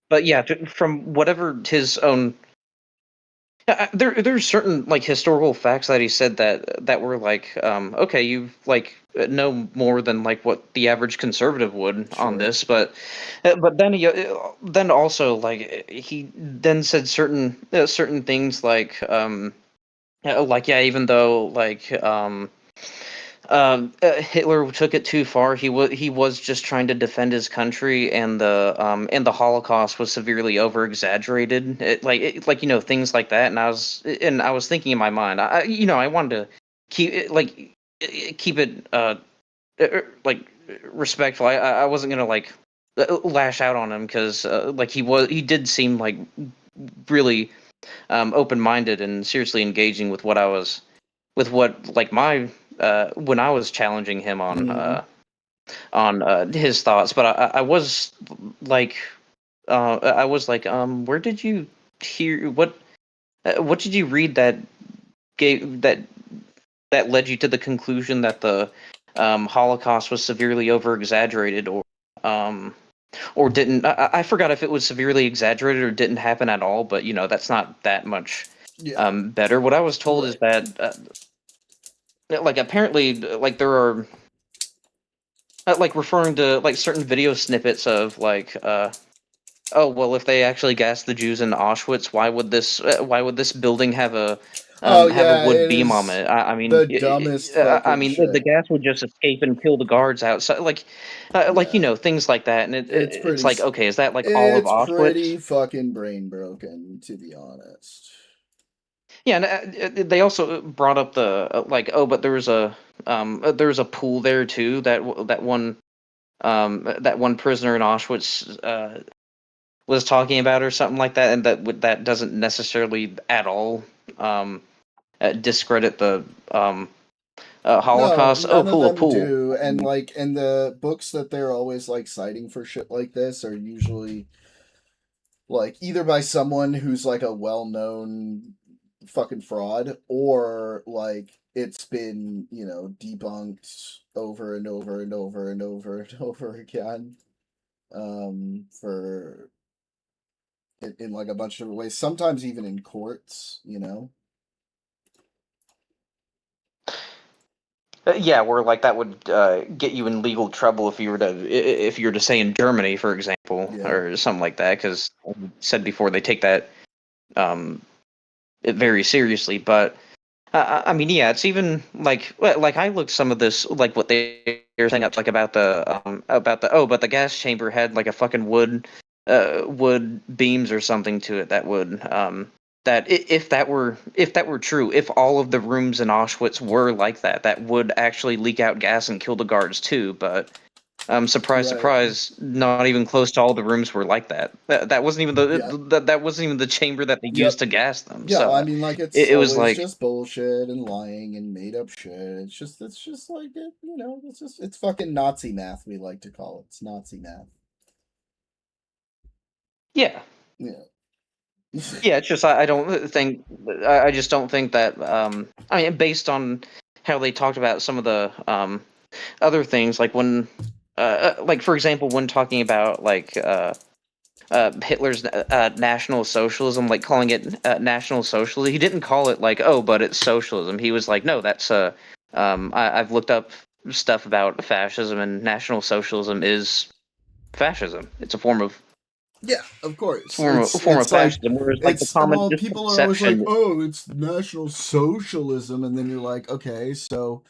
But yeah, from whatever his own. There's certain like historical facts that he said that were like okay, you like know more than like what the average conservative would on this, but then also like he then said certain things like yeah, even though like Hitler took it too far. He was just trying to defend his country, and the Holocaust was severely over exaggerated. Like things like that. And I was thinking in my mind, I wanted to keep it like respectful. I wasn't gonna like lash out on him because like he did seem like really open-minded and seriously engaging with what like my when I was challenging him on his thoughts. But I was like where did you hear what did you read that gave that led you to the conclusion that the Holocaust was severely over-exaggerated or didn't? I forgot if it was severely exaggerated or didn't happen at all, but that's not that much better. What I was told is that like apparently like there are like referring to like certain video snippets of like oh well, if they actually gassed the Jews in Auschwitz, why would this building have a wood it beam on is it? I mean, the dumbest fucking the shit. gas would just escape and kill the guards outside, like things like that. And it's like, okay, is that like all of It's pretty Auschwitz? fucking brain broken, to be honest. Yeah, and they also brought up the like, oh, but there was a pool there too that one prisoner in Auschwitz was talking about or something like that, and that doesn't necessarily at all discredit the No, Holocaust. Oh, none of cool, a them pool. do. And like, and the books that they're always like citing for shit like this are usually like either by someone who's like a well-known fucking fraud, or like it's been debunked over and over and over and over and over again for in like a bunch of ways, sometimes even in courts. Yeah, where like that would get you in legal trouble if you were to say in Germany, for example, or something like that. Because said before, they take that very seriously. But I mean, yeah, it's even like I looked some of this like what they're saying up like about but the gas chamber had like a fucking wood beams or something to it that would if that were true, if all of the rooms in Auschwitz were like that, that would actually leak out gas and kill the guards too. But surprise, surprise, not even close to all the rooms were like that. That wasn't even that wasn't even the chamber that they used to gas them. Yeah, So I mean, like it's it was always like, just bullshit and lying and made up shit. It's just like it's fucking Nazi math. We like to call it. It's Nazi math. yeah. Yeah. Yeah, it's just I just don't think that I mean, based on how they talked about some of the other things, like when like for example when talking about like Hitler's National Socialism, like calling it National Socialism, he didn't call it like, oh, but it's socialism. He was like, no, that's I've looked up stuff about fascism, and National Socialism is fascism. It's a form of Yeah, of course. form of fascism. Whereas like the common People are always like, misconception. oh, it's National Socialism, and then you're like, okay, so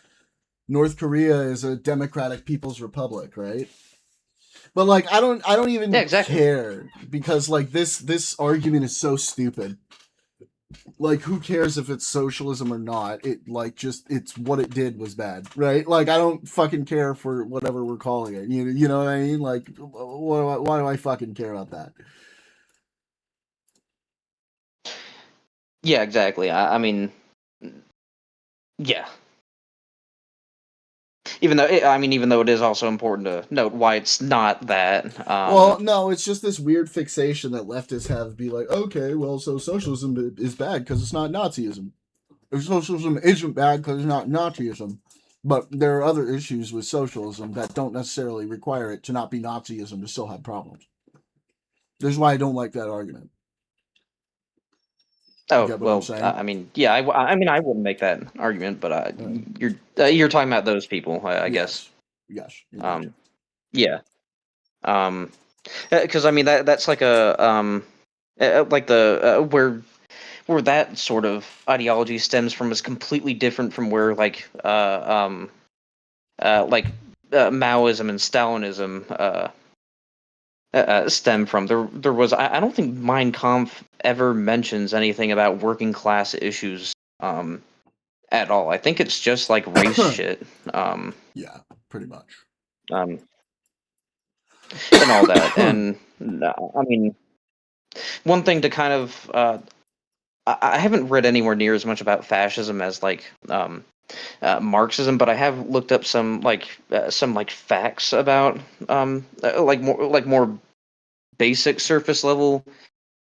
North Korea is a democratic people's republic, right? But like, I don't even care, because like this argument is so stupid. Like, who cares if it's socialism or not? It like it's what it did was bad, right? Like, I don't fucking care for whatever we're calling it. You know what I mean? Like, why do I fucking care about that? Yeah, exactly. I mean, yeah. Even though it is also important to note why it's not that. Well, no, it's just this weird fixation that leftists have. Be like, okay, well, so socialism is bad because it's not Nazism. Or socialism isn't bad because it's not Nazism. But there are other issues with socialism that don't necessarily require it to not be Nazism to still have problems. This is why I don't like that argument. Oh well, I mean, yeah, I mean, I wouldn't make that argument, but you're talking about those people, I guess. Yes. Yeah. Because I mean that's like a like the where that sort of ideology stems from is completely different from where like Maoism and Stalinism stem from. There was I don't think Mein Kampf ever mentions anything about working class issues at all. I think it's just like race shit. Yeah, pretty much. And all that. And I mean, one thing to kind of I haven't read anywhere near as much about fascism as like Marxism, but I have looked up some facts about like more basic surface level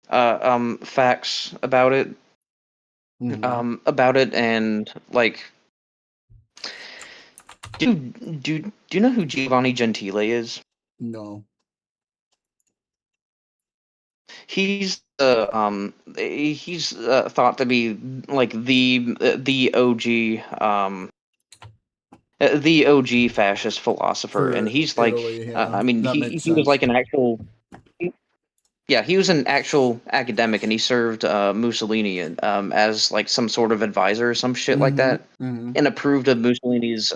facts about it. About it, and like, do you know who Giovanni Gentile is? No. He's thought to be like the OG fascist philosopher, and For he's like, Italy, yeah, I mean, that makes he was sense. like an actual. Yeah, he was an actual academic, and he served Mussolini as like some sort of advisor or some shit like that, and approved of Mussolini's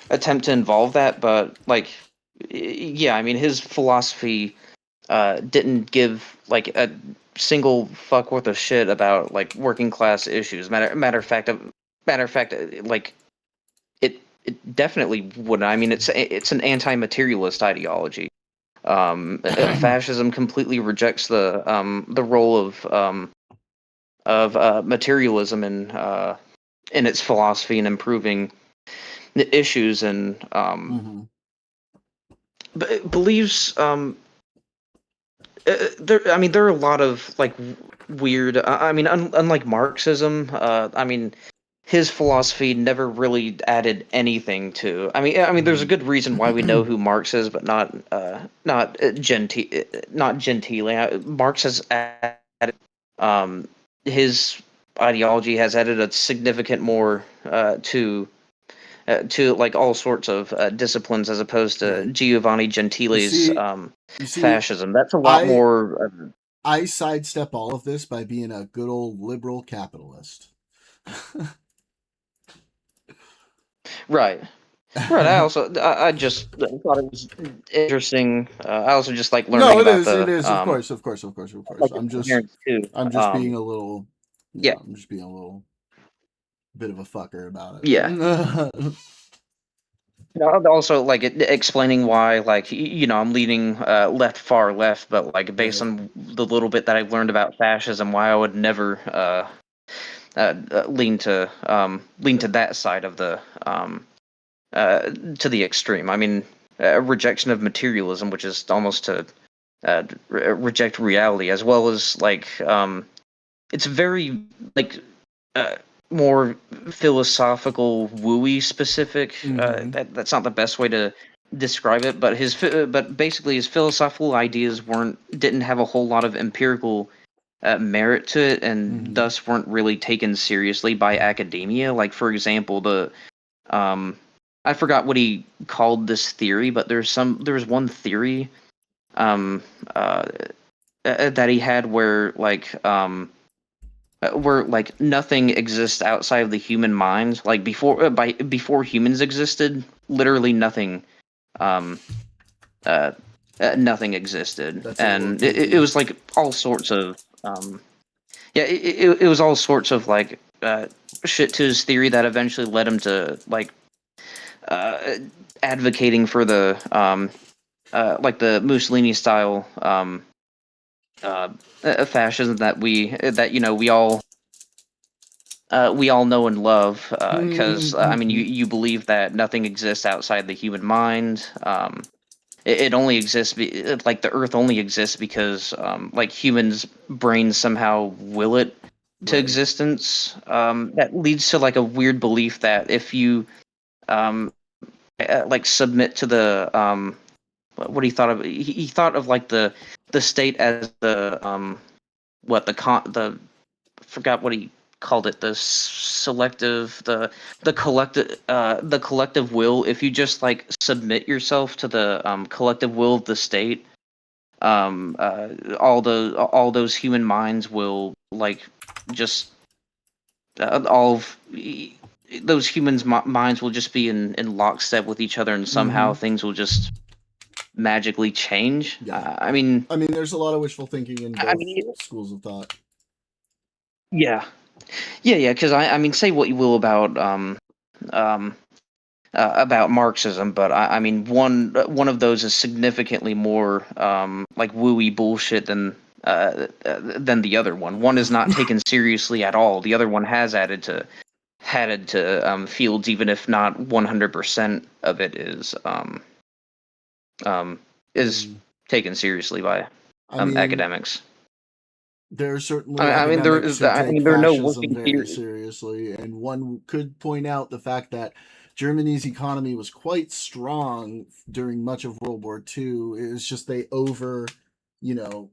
attempt to involve that. But like, yeah, I mean, his philosophy didn't give like a single fuck worth of shit about like working class issues. Matter of fact, like it definitely wouldn't. I mean, it's an anti-materialist ideology. Fascism completely rejects the role of materialism in its philosophy and improving the issues, and believes there are a lot of like weird. I mean, unlike Marxism, I mean, his philosophy never really added anything to. I mean, there's a good reason why we know who Marx is, but not Gentile. Marx has added his ideology has added a significant more to like all sorts of disciplines, as opposed to Giovanni Gentile's You see, fascism. That's a lot more. I sidestep all of this by being a good old liberal capitalist. Right. I just thought it was interesting. I also just like learning about it is. Of course. like I'm just parents too. being a little. Yeah. I'm just being a little bit of a fucker about it. Yeah. Also, like explaining why, like, I'm leaning far left, but like based on the little bit that I've learned about fascism, why I would never lean to that side of the to the extreme. I mean, a rejection of materialism, which is almost to reject reality, as well as like it's very like more philosophical, wooey specific. That's not the best way to describe it, but but basically his philosophical ideas didn't have a whole lot of empirical merit to it, and thus weren't really taken seriously by academia. Like, for example, I forgot what he called this theory, but there's one theory that he had where nothing exists outside of the human mind. Like before humans existed, literally nothing nothing existed. And it was like all sorts of it was all sorts of like shit to his theory that eventually led him to like advocating for the like the Mussolini style fascism that we all know and love, because I mean, you believe that nothing exists outside the human mind. It only exists like the Earth only exists because like humans' brains somehow will it to existence. That leads to like a weird belief that if you like submit to the what he thought of, he thought of like the state as the forgot what he called it, the selective, the collective will. If you just like submit yourself to the collective will of the state, all those human minds will like just those humans' minds will just be in lockstep with each other, and somehow things will just magically change. I mean, there's a lot of wishful thinking in both schools of thought. Yeah, Yeah, because I mean, say what you will about Marxism, but I mean, one of those is significantly more like wooey bullshit than the other one. One is not taken seriously at all. The other one has added to fields, even if not 100% of it is taken seriously by I mean, academics. there are certainly I mean, there academics is. who I take mean, there are no fascism working very theory. seriously, and one could point out the fact that Germany's economy was quite strong during much of World War II. It's just you know,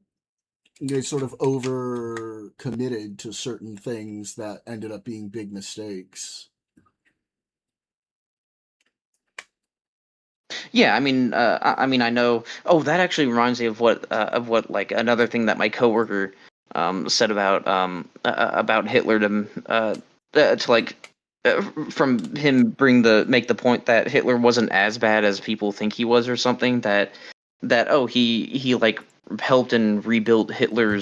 they sort of over committed to certain things that ended up being big mistakes. Yeah, I mean, I know. Oh, that actually reminds me of what like another thing that my coworker said about Hitler to like from him make the point that Hitler wasn't as bad as people think he was or something that oh he like helped and rebuilt Hitler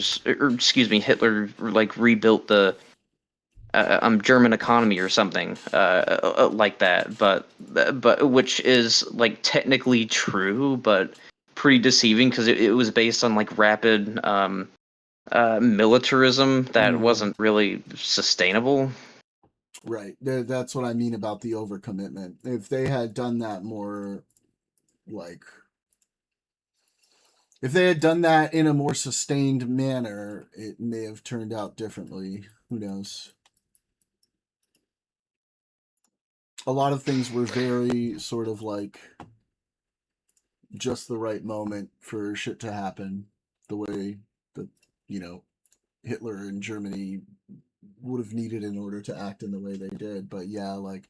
like rebuilt the German economy or something like that, but which is like technically true, but pretty deceiving because it was based on like rapid militarism that wasn't really sustainable. Right. That's what I mean about the overcommitment. If they had done that more, like, if they had done that in a more sustained manner, it may have turned out differently. Who knows? A lot of things were very sort of like just the right moment for shit to happen, the way that, you know, Hitler and Germany would have needed in order to act in the way they did. But yeah, like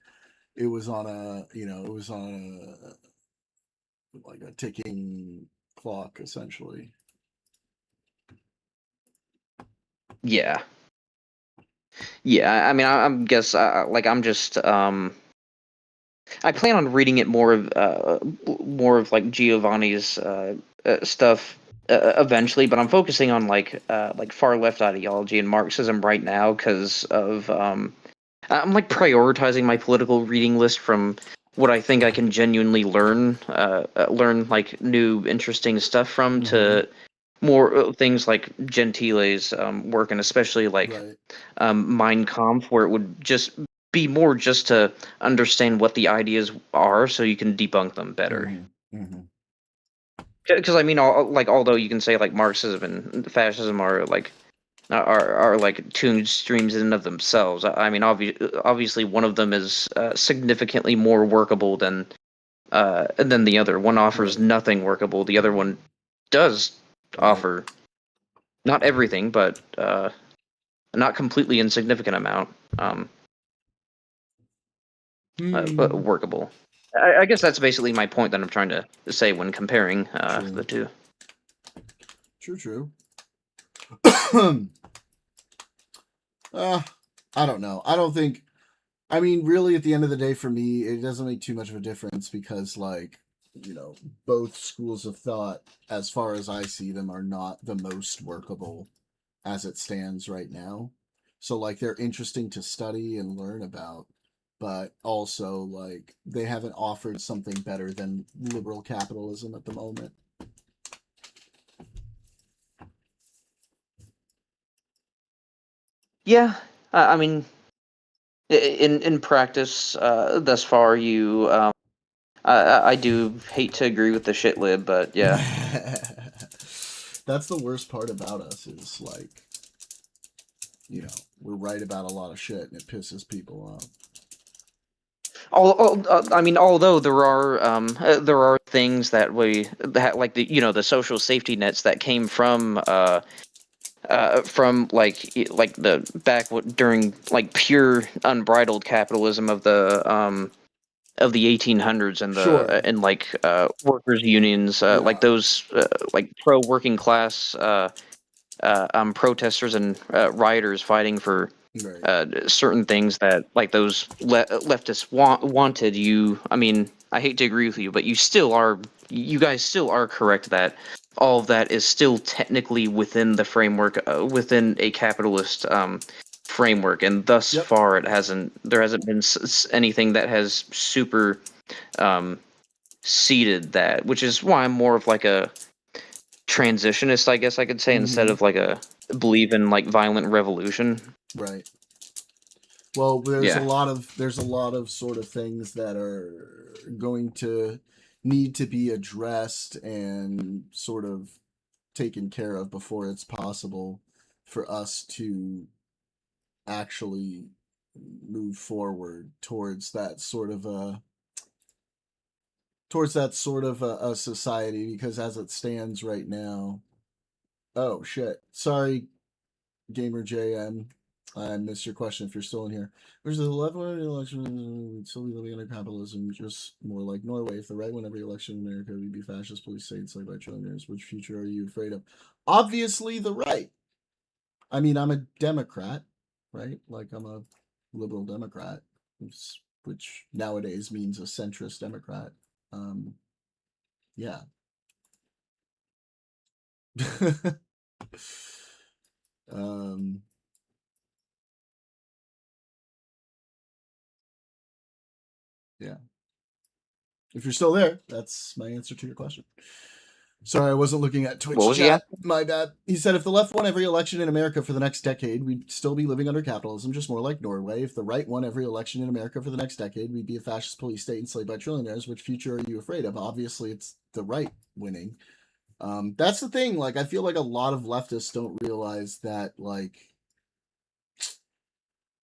it was on a ticking clock essentially. Yeah. Yeah, I mean, I'm guess like I'm just I plan on reading it more of like Giovanni's stuff eventually, but I'm focusing on like far left ideology and Marxism right now because of I'm like prioritizing my political reading list from what I think I can genuinely learn like new interesting stuff from to more things like Gentile's work, and especially like Mein Kampf, where it would just be more just to understand what the ideas are so you can debunk them better. Because I mean, although you can say like Marxism and fascism are like two streams in and of themselves. I mean, obviously one of them is significantly more workable than the other. One offers nothing workable. The other one does offer not everything, but not completely insignificant amount. But workable. I guess that's basically my point that I'm trying to say when comparing the two. True. I don't know. I don't think. I mean, really, at the end of the day, for me, it doesn't make too much of a difference because, like, you know, both schools of thought, as far as I see them, are not the most workable as it stands right now. So, like, they're interesting to study and learn about, but also, like, they haven't offered something better than liberal capitalism at the moment. Yeah, I mean, in practice, thus far, I do hate to agree with the shit lib, but yeah. That's the worst part about us is like, you know, we're right about a lot of shit and it pisses people off. I mean, although there are things that like the social safety nets that came from like the during like pure unbridled capitalism of the 1800s and and like workers unions like those like pro working class protesters and rioters fighting for certain things that like those leftists wanted. I mean, I hate to agree with you, but you guys still are correct that all of that is still technically within the framework within a capitalist framework, and thus far there hasn't been anything that has super seeded that, which is why I'm more of like a transitionist, I guess I could say, instead of like a believe in like violent revolution. Right. Well, there's Yeah. a lot of sort of things that are going to need to be addressed and sort of taken care of before it's possible for us to actually move forward towards that sort of a society, because as it stands right now, oh shit, sorry, Gamer JM, I missed your question if you're still in here. Which is the left one every election, we'd still be living under capitalism, just more like Norway. If the right won every election in America, we'd be fascist police state enslaved by trillionaires. Which future are you afraid of? Obviously the right. I mean, I'm a Democrat, right? Like, I'm a liberal Democrat, which nowadays means a centrist Democrat. Yeah. Yeah. If you're still there, that's my answer to your question. Sorry, I wasn't looking at Twitch What was he chat. asking? My bad. He said if the left won every election in America for the next decade, we'd still be living under capitalism, just more like Norway. If the right won every election in America for the next decade, we'd be a fascist police state enslaved by trillionaires. Which future are you afraid of? Obviously, it's the right winning. That's the thing. Like, I feel like a lot of leftists don't realize that, like,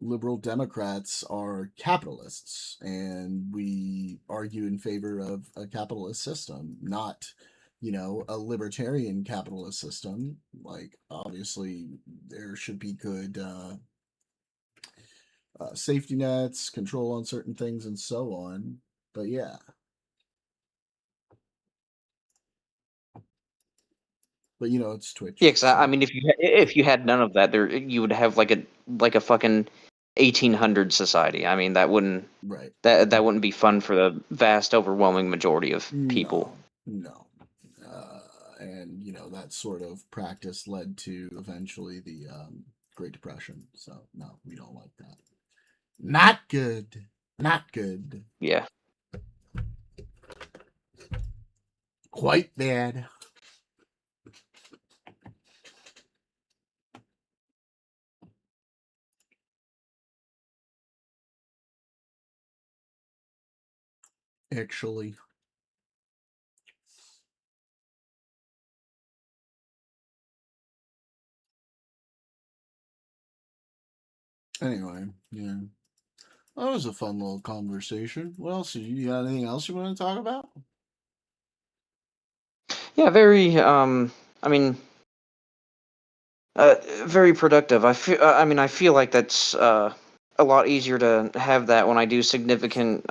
liberal Democrats are capitalists, and we argue in favor of a capitalist system, not, a libertarian capitalist system. Like, obviously, there should be good safety nets, control on certain things, and so on. But yeah. But it's Twitch. Yeah, because I mean, if you had none of that, you would have like a fucking 1800 society. I mean, that wouldn't be fun for the vast, overwhelming majority of people. No. And that sort of practice led to eventually the Great Depression. So no, we don't like that. Not good. Not good. Yeah. Quite bad. Actually. Anyway, yeah. That was a fun little conversation. What else? You got anything else you want to talk about? Yeah, very. I mean, very productive. I feel like that's a lot easier to have that when I do significant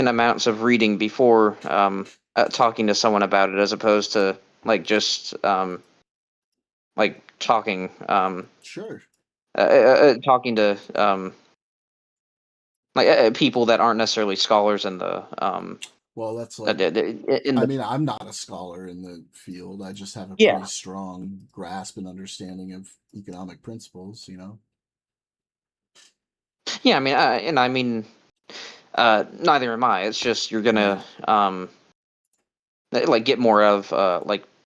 amounts of reading before talking to someone about it, as opposed to like just like talking. Sure. Talking to like people that aren't necessarily scholars in the Well, that's like. I mean, I'm not a scholar in the field. I just have a pretty strong grasp and understanding of economic principles. Yeah, I mean, neither am I. It's just you're gonna like get more of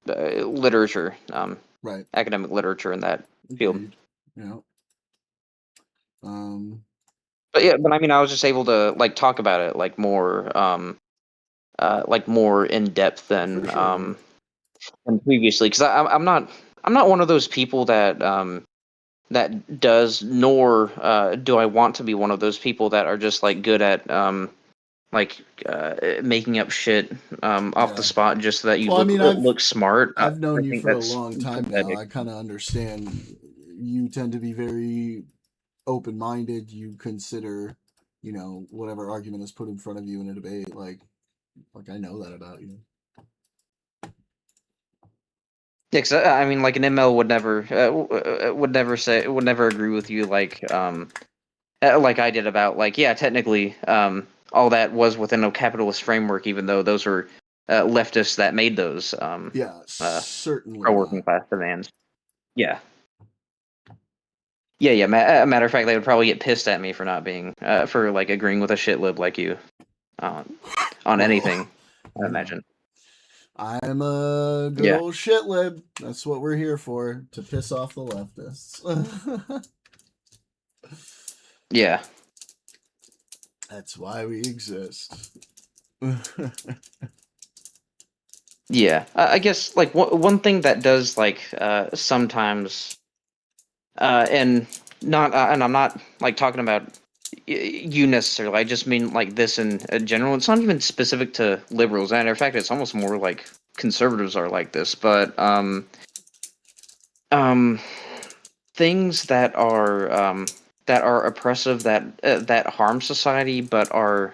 literature, right? Academic literature in that field. Yeah. But yeah, but I mean, I was just able to like talk about it like more in depth than previously, because I'm not one of those people that that does, nor do I want to be one of those people that are just like good at making up shit off the spot just so that you look smart. I've known you for a long time now. I kind of understand. You tend to be very open-minded. You consider, whatever argument is put in front of you in a debate. Like I know that about you. Yeah, 'cause, I mean, like an ML would never agree with you like I did about like, yeah, technically all that was within a capitalist framework, even though those were leftists that made those certainly pro working class demands. Yeah. Yeah. Matter of fact, they would probably get pissed at me for not being for like agreeing with a shitlib like you on anything. I imagine. I'm a good Yeah. old shitlib. That's what we're here for, to piss off the leftists. Yeah. That's why we exist. Yeah. I guess like one thing that does like sometimes and I'm not like talking about you necessarily. I just mean like this in general. It's not even specific to liberals. Matter of fact, it's almost more like conservatives are like this. But things that are oppressive, that harm society, but are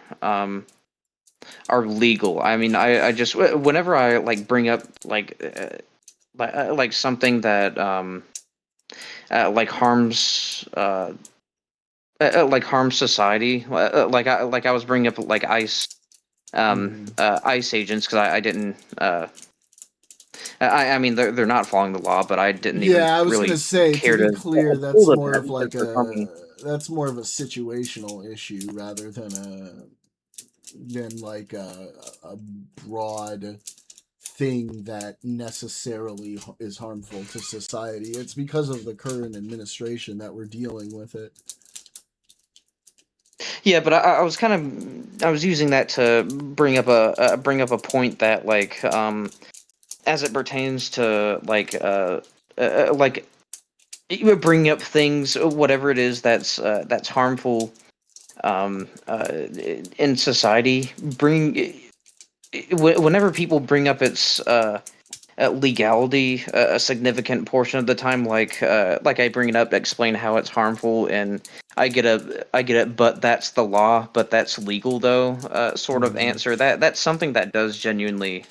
legal. I mean, I just whenever I like bring up like something that like harms society, like I was bringing up like ICE ICE agents, because I didn't I mean they're not following the law, but I didn't even Yeah, I was really gonna say, care to be to clear, pull that's them more that of like because they're harming. that's more of a situational issue rather than like a broad thing that necessarily is harmful to society. It's because of the current administration that we're dealing with it. Yeah, but I was using that to bring up a point that like as it pertains to like you bringing up things, whatever it is that's harmful in society. Whenever people bring up its legality a significant portion of the time, like I bring it up to explain how it's harmful, and I get it, but that's the law, but that's legal though, sort of answer. That's something that does genuinely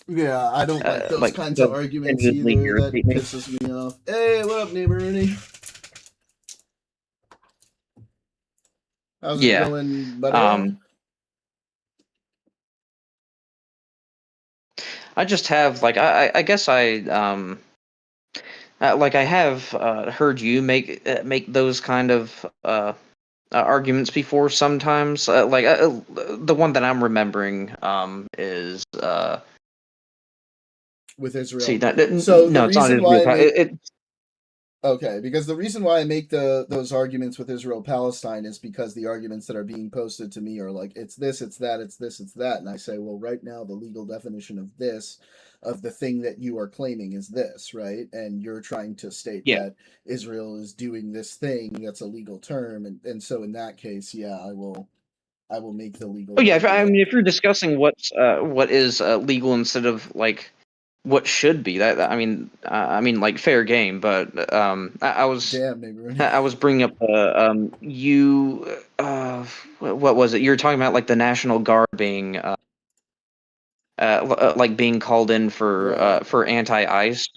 Yeah, I don't like those kinds of arguments genuinely either. That irritate me. pisses me off. Hey, what up, neighbor Ernie? How's it Yeah. going, buddy? I just have like I guess I like I have heard you make those kind of arguments before sometimes. The one that I'm remembering is With Israel. see that So no, the it's not reason why Israel. Okay, because the reason why I make those arguments with Israel Palestine is because the arguments that are being posted to me are like, it's this, it's that, it's this, it's that, and I say, well, right now the legal definition of this, of the thing that you are claiming, is this, right? And you're trying to state that Israel is doing this thing that's a legal term, and so in that case, yeah, I will make the legal. Oh yeah, I mean, if you're discussing what is legal instead of like what should be, that I mean like fair game, but I was I was bringing up you what was it? You were talking about like the National Guard being like being called in for anti-ICE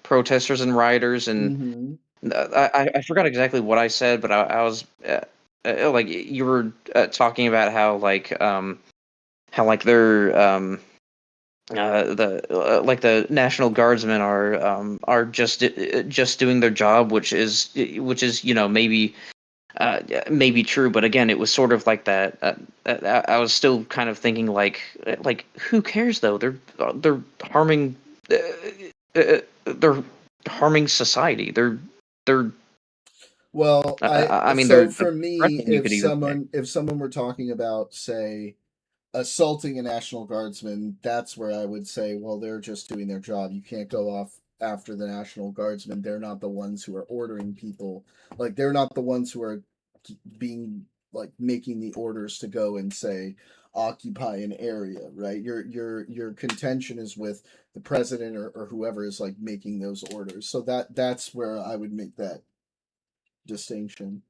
protesters and rioters, and I forgot exactly what I said, but I was like you were talking about how like they're the National Guardsmen are just doing their job, which is maybe true, but again, it was sort of like that. I was still kind of thinking like who cares though? They're harming they're harming society. They're Well, I mean, so they're for me, threatening, you could even say. if someone were talking about, say, assaulting a National Guardsman, that's where I would say, well, they're just doing their job. You can't go off after the National Guardsmen. They're not the ones who are ordering people. Like, they're not the ones who are being like making the orders to go and say occupy an area, right? Your contention is with the president or whoever is like making those orders. So that's where I would make that distinction.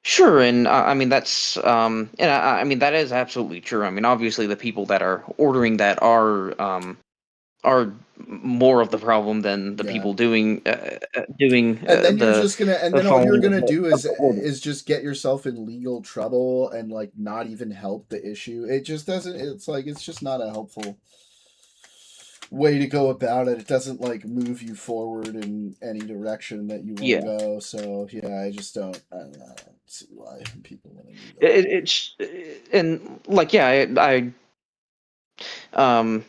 Sure, and I mean that's and I mean that is absolutely true. I mean, obviously the people that are ordering that are more of the problem than the people doing And then you're just gonna, and then all you're gonna do is is just get yourself in legal trouble and like not even help the issue. It just doesn't. It's like it's just not a helpful. way to go about it. It doesn't like move you forward in any direction that you want Yeah. to go. So yeah, I don't see why people want to do that. It's and like yeah, um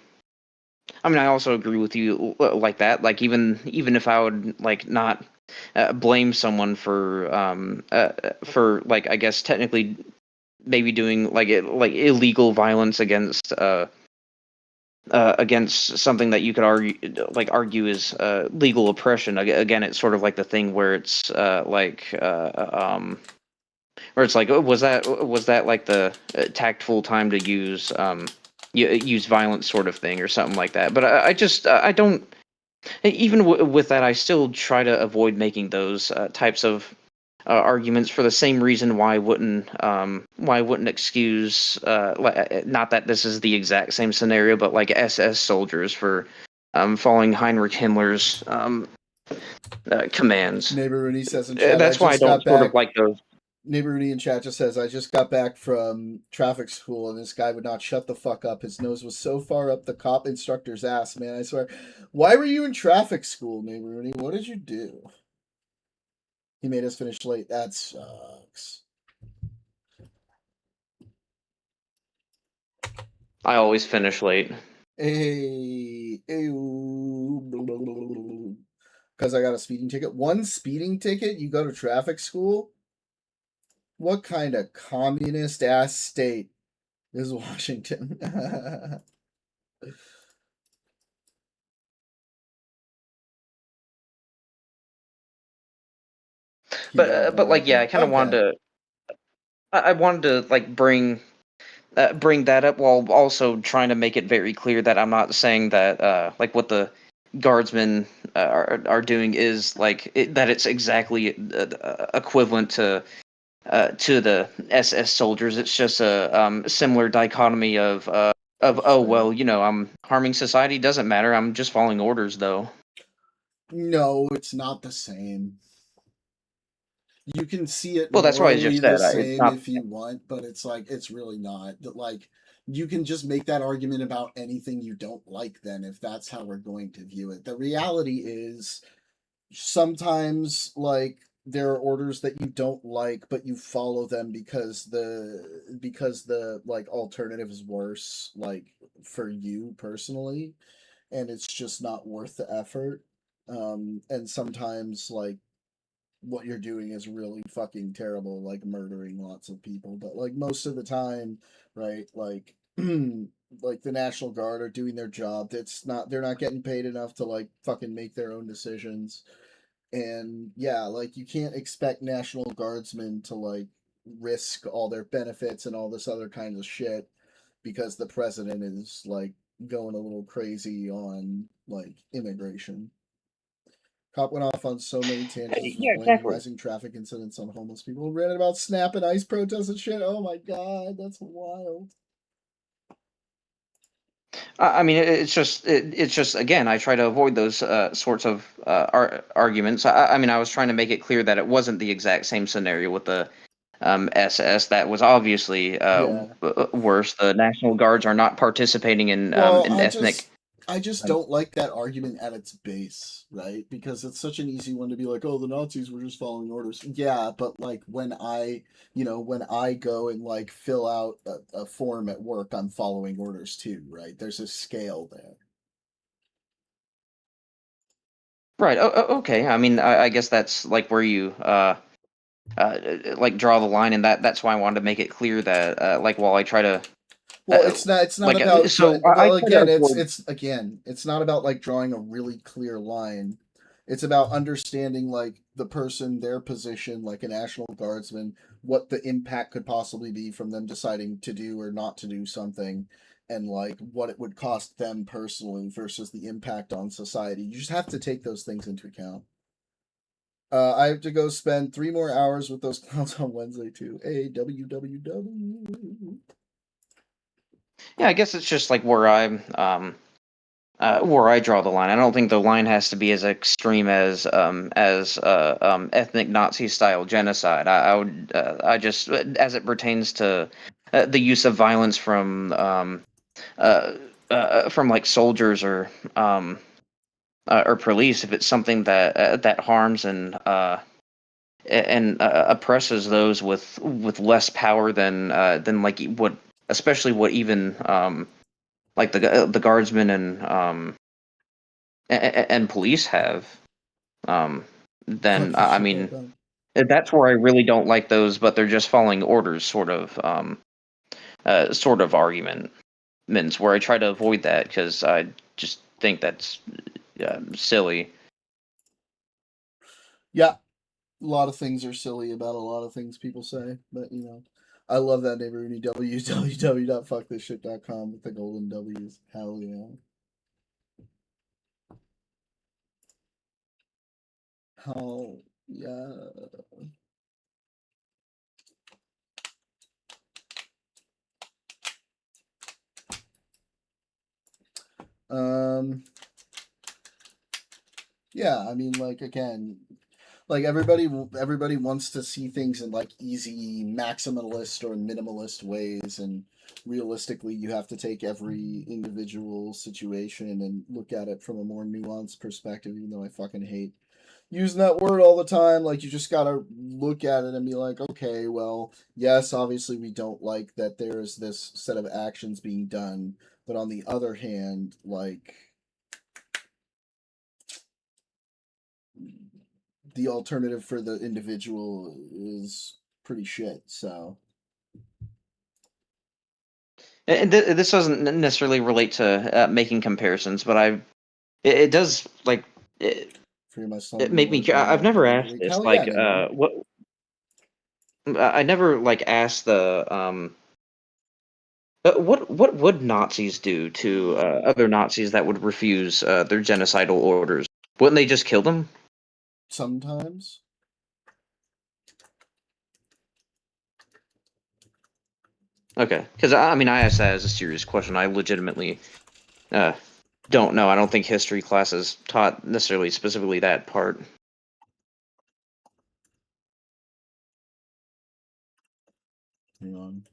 I mean I also agree with you like that. Like even if I would like not blame someone for like I guess technically maybe doing like illegal violence against something that you could argue is legal oppression. Again, it's sort of like the thing where it's where it's like, oh, was that like the tactful time to use violence sort of thing or something like that. But I just I don't even with that I still try to avoid making those types of arguments for the same reason why I wouldn't excuse not that this is the exact same scenario, but like SS soldiers for following Heinrich Himmler's commands. Neighbor Rooney says in chat, That's why I don't sort of like those. Neighbor Rooney in chat just says, I just got back from traffic school and this guy would not shut the fuck up. His nose was so far up the cop instructor's ass, man. I swear. Why were you in traffic school, Neighbor Rooney? What did you do? He made us finish late. That sucks. I always finish late. Hey, because I got a speeding ticket. One speeding ticket? You go to traffic school? What kind of communist ass state is Washington? But like yeah, I kind of I wanted to like bring that up while also trying to make it very clear that I'm not saying that like what the guardsmen are doing is like that it's exactly equivalent to the SS soldiers. It's just a similar dichotomy of oh well, you know, I'm harming society, doesn't matter. I'm just following orders though. No, it's not the same. You can see it. Well, that's why I just said the it's same not if you want, but it's like it's really not. Like you can just make that argument about anything you don't like. Then, if that's how we're going to view it, the reality is sometimes like there are orders that you don't like, but you follow them because the like alternative is worse, like for you personally, and it's just not worth the effort. And sometimes like what you're doing is really fucking terrible, like murdering lots of people. But like most of the time, right, like like the National Guard are doing their job. They're not getting paid enough to like fucking make their own decisions. And yeah, like you can't expect National Guardsmen to like risk all their benefits and all this other kinds of shit because the president is like going a little crazy on like immigration. Cop went off on so many tangents, blaming rising traffic incidents on homeless people. Read about SNAP and ICE protests and shit. Oh my god, that's wild. I mean, it's just again, I try to avoid those sorts of arguments. I mean, I was trying to make it clear that it wasn't the exact same scenario with the SS. That was obviously worse. The National Guards are not participating in ethnic. I just don't like that argument at its base, right? Because it's such an easy one to be like, oh, the Nazis were just following orders. Yeah, but like when I go and like fill out a form at work, I'm following orders too, right? There's a scale there. Right. Okay. I mean, I guess that's like where you like draw the line, and that's why I wanted to make it clear that like while I try to. Well, it's not like, about so. Well, again, it's not about like drawing a really clear line. It's about understanding like the person, their position, like a National Guardsman, what the impact could possibly be from them deciding to do or not to do something, and like what it would cost them personally versus the impact on society. You just have to take those things into account. I have to go spend 3 more hours with those clowns on Wednesday too. www. Yeah, I guess it's just like where I draw the line. I don't think the line has to be as extreme as ethnic Nazi style genocide. I would I just as it pertains to the use of violence from from like soldiers or police if it's something that harms and oppresses those with less power than like what, especially what even like the guardsmen and police have. Then I mean, that's where I really don't like those, but they're just following orders sort of arguments, where I try to avoid that because I just think that's silly. Yeah, a lot of things are silly about a lot of things people say, but you know, I love that name, Rooney. www.fuckthisshit.com with the golden W's. Hell yeah. Hell yeah. Yeah, I mean, like, again, like everybody wants to see things in like easy maximalist or minimalist ways, and realistically you have to take every individual situation and look at it from a more nuanced perspective, even though I fucking hate using that word all the time. Like, you just gotta look at it and be like, okay, well, yes, obviously we don't like that there's this set of actions being done, but on the other hand, like, the alternative for the individual is pretty shit. So, And this doesn't necessarily relate to making comparisons, but it does like it make me. I've never asked this. hell Like, yeah, nigga. what I never like asked the what would Nazis do to other Nazis that would refuse their genocidal orders? Wouldn't they just kill them? Sometimes. Okay, because I mean, I asked that as a serious question. I legitimately don't know. I don't think history classes taught necessarily specifically that part. Hang on.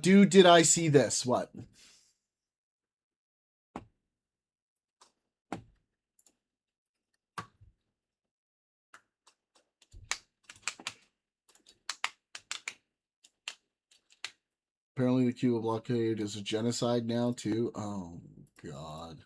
Dude, did I see this? What? Apparently the Cuba blockade is a genocide now, too. Oh, God.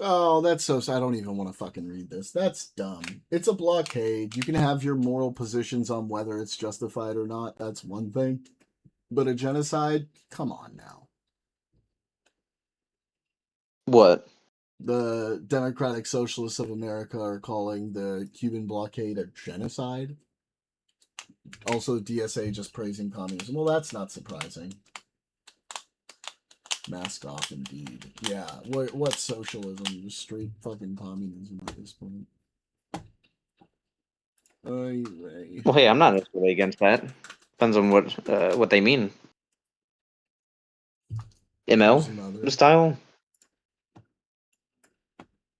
Oh, that's so... I don't even want to fucking read this. That's dumb. It's a blockade. You can have your moral positions on whether it's justified or not. That's one thing. But a genocide? Come on now. What? The Democratic Socialists of America are calling the Cuban blockade a genocide. Also, DSA just praising communism. Well, that's not surprising. Mask off, indeed. Yeah, what socialism? Just straight fucking communism at this point. Well, hey, I'm not necessarily against that. Depends on what they mean. ML style.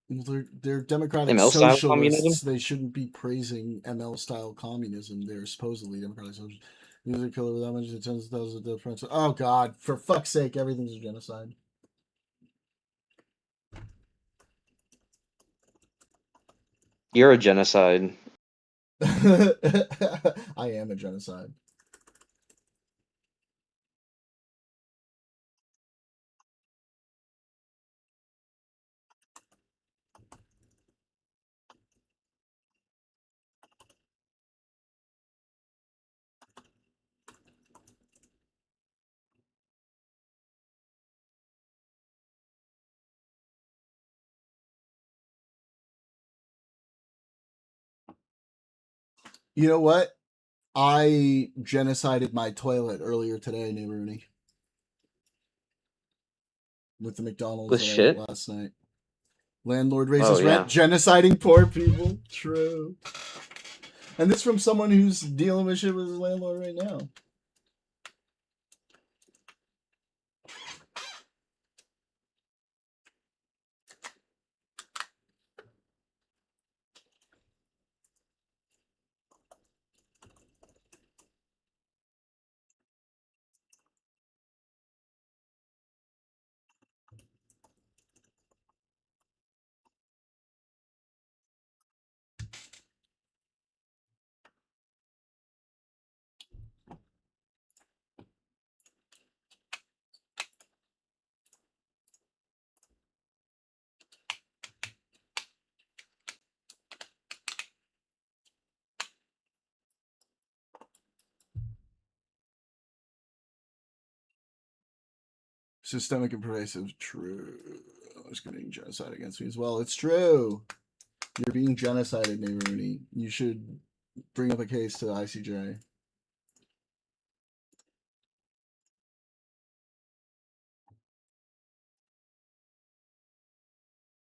Well, they're democratic ML style socialists. communism? They shouldn't be praising ML style communism. They're supposedly democratic socialists. These are killer without mentioning tens of thousands of different. Oh God! For fuck's sake, everything's a genocide. You're a genocide. I am a genocide. You know what? I genocided my toilet earlier today, Rooney. with the McDonald's With that I shit? ate last night. Landlord raises Oh, rent, genociding poor people. True. And this from someone who's dealing with shit with his landlord right now. Systemic and pervasive. True. There's getting genocide against me as well. It's true. You're being genocided, Neighbor Rooney. You should bring up a case to the ICJ.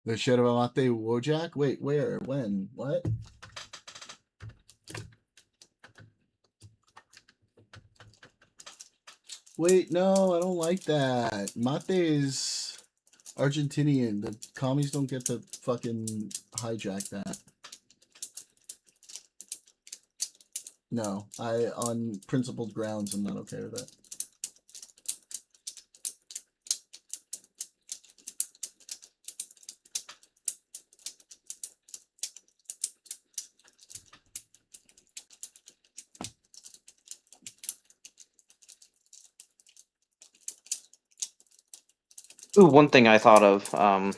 The shit about Mate Wojak? Wait, where? When? What? Wait, no, I don't like that. Mate is Argentinian. The commies don't get to fucking hijack that. No, on principled grounds, I'm not okay with that. Ooh, one thing I thought of,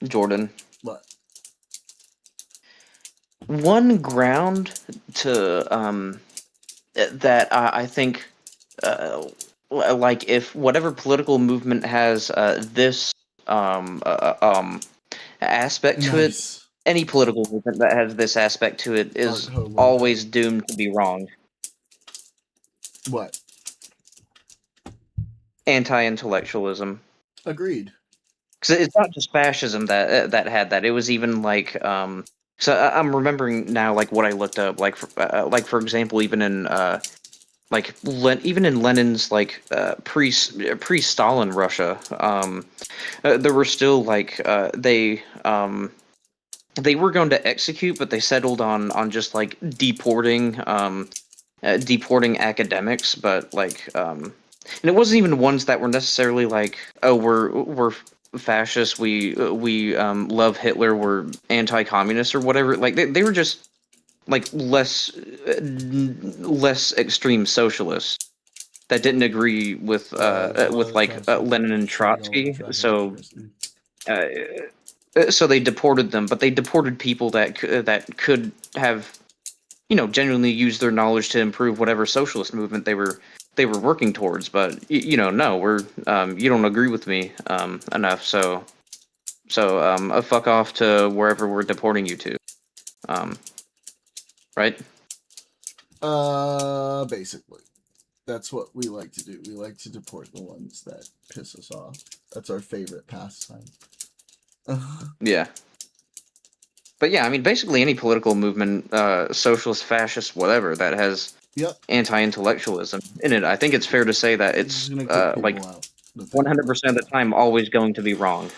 Jordan. What? One ground to that I think like if whatever political movement has this aspect to it, any political movement that has this aspect to it is always doomed to be wrong. What? Anti-intellectualism. Agreed. Because it's not just fascism that had that. It was even like so I'm remembering now like what I looked up like for example even in even in Lenin's like pre-Stalin Russia there were still like they were going to execute, but they settled on just like deporting academics, but like and it wasn't even ones that were necessarily like, oh, we're fascists, we love Hitler, we're anti-communist or whatever. Like they were just like less extreme socialists that didn't agree with Lenin and Trotsky. So so they deported them, but they deported people that could have, genuinely used their knowledge to improve whatever socialist movement they were working towards. But no, we're you don't agree with me enough, so fuck off to wherever we're deporting you to, right? Basically. That's what we like to do. We like to deport the ones that piss us off. That's our favorite pastime. Yeah. But yeah, I mean, basically any political movement, socialist, fascist, whatever, that has anti-intellectualism in it, I think it's fair to say that it's like 100% of the time always going to be wrong.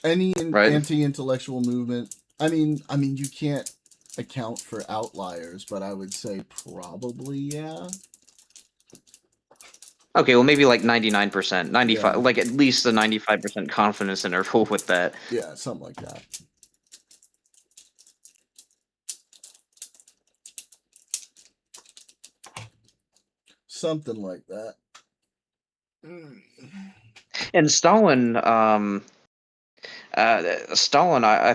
Any right? anti-intellectual movement. I mean, you can't account for outliers, but I would say probably yeah. Okay, well maybe like 99%, 95, like at least the 95% confidence interval with that. Yeah, something like that. Something like that. And Stalin, I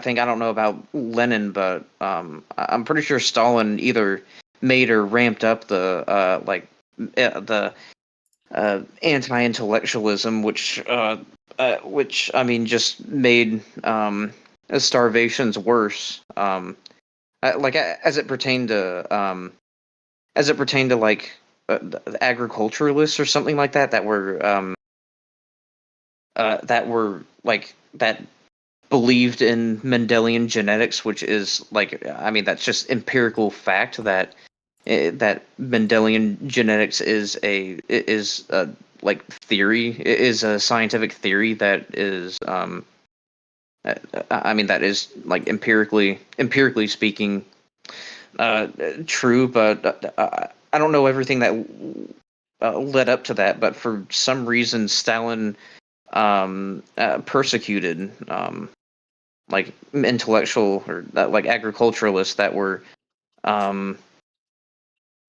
think, I don't know about Lenin, but I'm pretty sure Stalin either made or ramped up the anti-intellectualism, which I mean just made starvations worse. As it pertained to like the agriculturalists or something like that were that were like that believed in Mendelian genetics, which is like, I mean, that's just empirical fact that that Mendelian genetics is a like theory, is a scientific theory that is I mean, that is like empirically speaking true, but I don't know everything that led up to that. But for some reason, Stalin persecuted like intellectual or like agriculturalists um,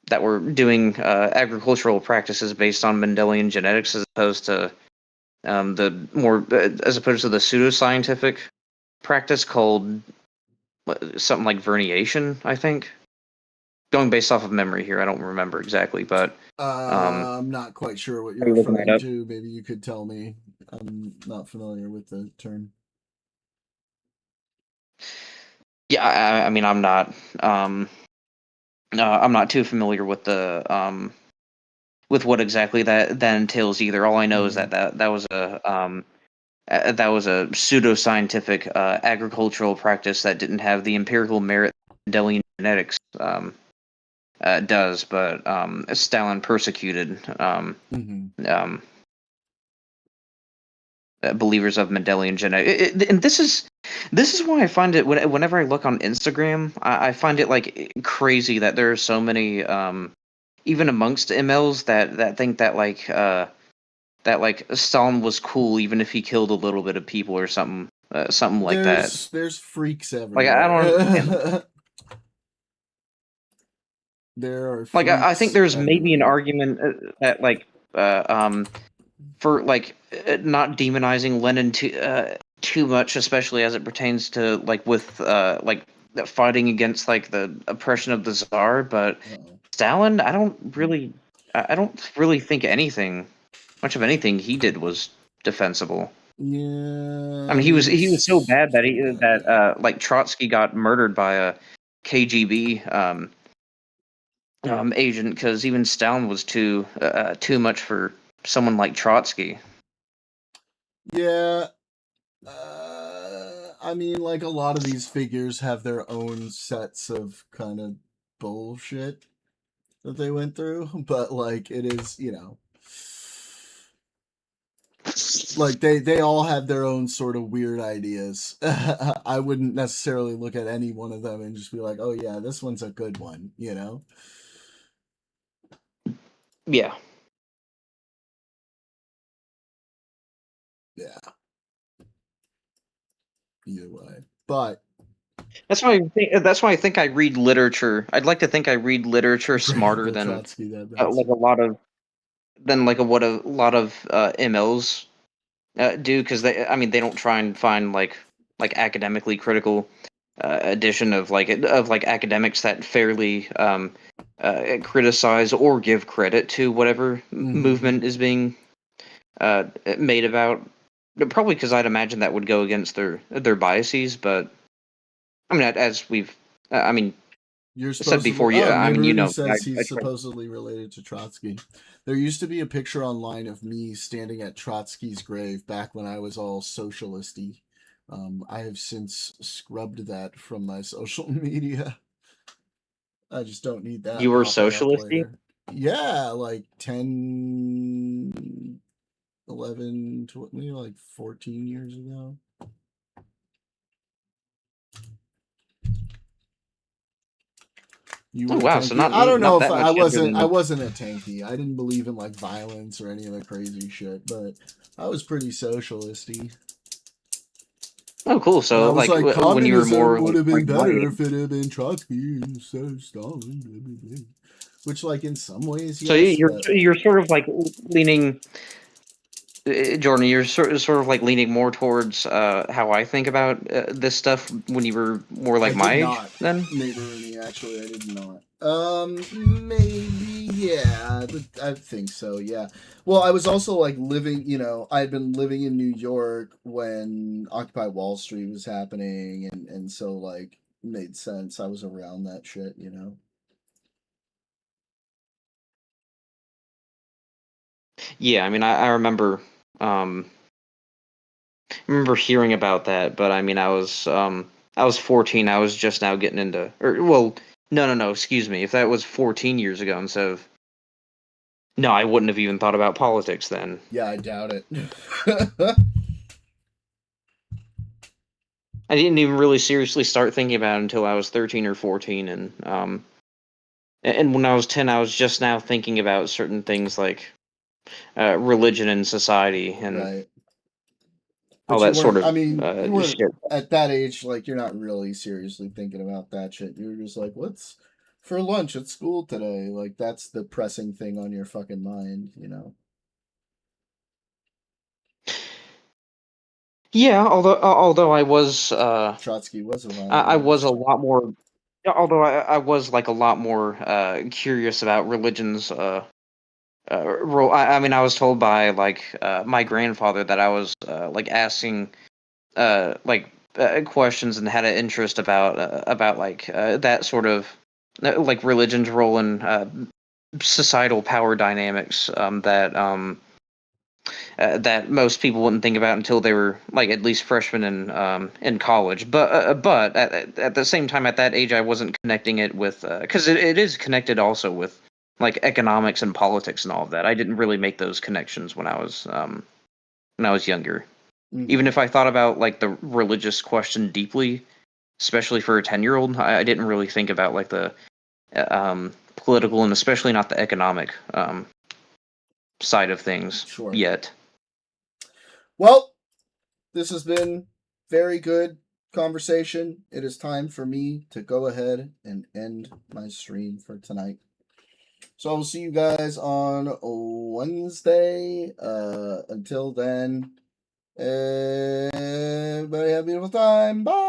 that were doing agricultural practices based on Mendelian genetics, as opposed to as opposed to the pseudoscientific practice called something like verniation, I think. Going based off of memory here, I don't remember exactly, but I'm not quite sure what you're are you looking that referring up? to. Maybe you could tell me. I'm not familiar with the term. Yeah, I mean, I'm not too familiar with the with what exactly that entails either. All I know is that that was a pseudoscientific agricultural practice that didn't have the empirical merit Mendelian genetics does, but Stalin persecuted believers of Mendelian genetics. And this is why I find it whenever I look on Instagram, I find it like crazy that there are so many even amongst MLs that think that like Stalin was cool even if he killed a little bit of people or something like that. There's freaks Like everywhere. I don't understand. There are Like I think freaks there's maybe an everywhere. argument that for like not demonizing Lenin too much, especially as it pertains to like with like fighting against like the oppression of the Tsar. But Stalin, I don't really think much of anything he did was defensible. Yeah, I mean, he was so bad that like Trotsky got murdered by a KGB agent, because even Stalin was too much for someone like Trotsky. yeah. I mean, like a lot of these figures have their own sets of kind of bullshit that they went through, but like it is, like they all have their own sort of weird ideas. I wouldn't necessarily look at any one of them and just be like, "Oh yeah, this one's a good one," you know? Yeah. Yeah. Either way. But That's why I think I read literature. I'd like to think I read literature smarter than Trotsky, that like a lot of what a lot of MLs do, because they don't try and find like academically critical edition of like academics that fairly criticize or give credit to whatever movement is being made about. Probably because I'd imagine that would go against their biases, but I mean, as we've you're said supposedly. before, Oh, I mean, Nehru says I he's try. supposedly related to Trotsky. There used to be a picture online of me standing at Trotsky's grave back when I was all socialisty. I have since scrubbed that from my social media. I just don't need that You were popping up socialisty? later. Yeah, like 10, 11, 20, like 14 years ago. You Oh were wow, so tanky. I don't know not if that much younger I than. wasn't a tanky. I didn't believe in like violence or any of the crazy shit, but I was pretty socialisty. Oh, cool. And I So, was like, like, when you were communism more would like have been better right-minded. if it had been Trotsky instead of Stalin. Blah, blah, blah. Which, like, in some ways, So yes, but you're sort of like leaning, Jordan. You're sort of like leaning more towards how I think about this stuff when you were more I like my did age. not. Then. Neighborly, actually, I did not. Maybe, yeah, I think so, yeah. Well, I was also like living, I had been living in New York when Occupy Wall Street was happening, and so like made sense. I was around that shit. Yeah, I mean, I remember remember hearing about that, but I mean, I was 14. I was just now getting into, or well, no, excuse me. If that was 14 years ago instead of, no, I wouldn't have even thought about politics then. Yeah, I doubt it. I didn't even really seriously start thinking about it until I was 13 or 14, and when I was 10, I was just now thinking about certain things like religion and society and Right. all But you that sort weren't. of I mean, you weren't shit. at that age. Like, you're not really seriously thinking about that shit. You're just like, what's for lunch at school today? Like, that's the pressing thing on your fucking mind, you know. Yeah, although I was Trotsky was a I was a violent. lot more. Although I was like a lot more curious about religion's role. I mean, I was told by like my grandfather that I was like asking questions and had an interest about like that sort of like religion's role in societal power dynamics that most people wouldn't think about until they were like at least freshmen in college. But at the same time, at that age, I wasn't connecting it with because it is connected also with like economics and politics and all of that. I didn't really make those connections when I was younger. Even if I thought about like the religious question deeply, especially for a 10-year-old, I didn't really think about like the political and especially not the economic side of things yet. Well, this has been very good conversation. It is time for me to go ahead and end my stream for tonight. So I will see you guys on Wednesday. Until then, everybody have a beautiful time. Bye.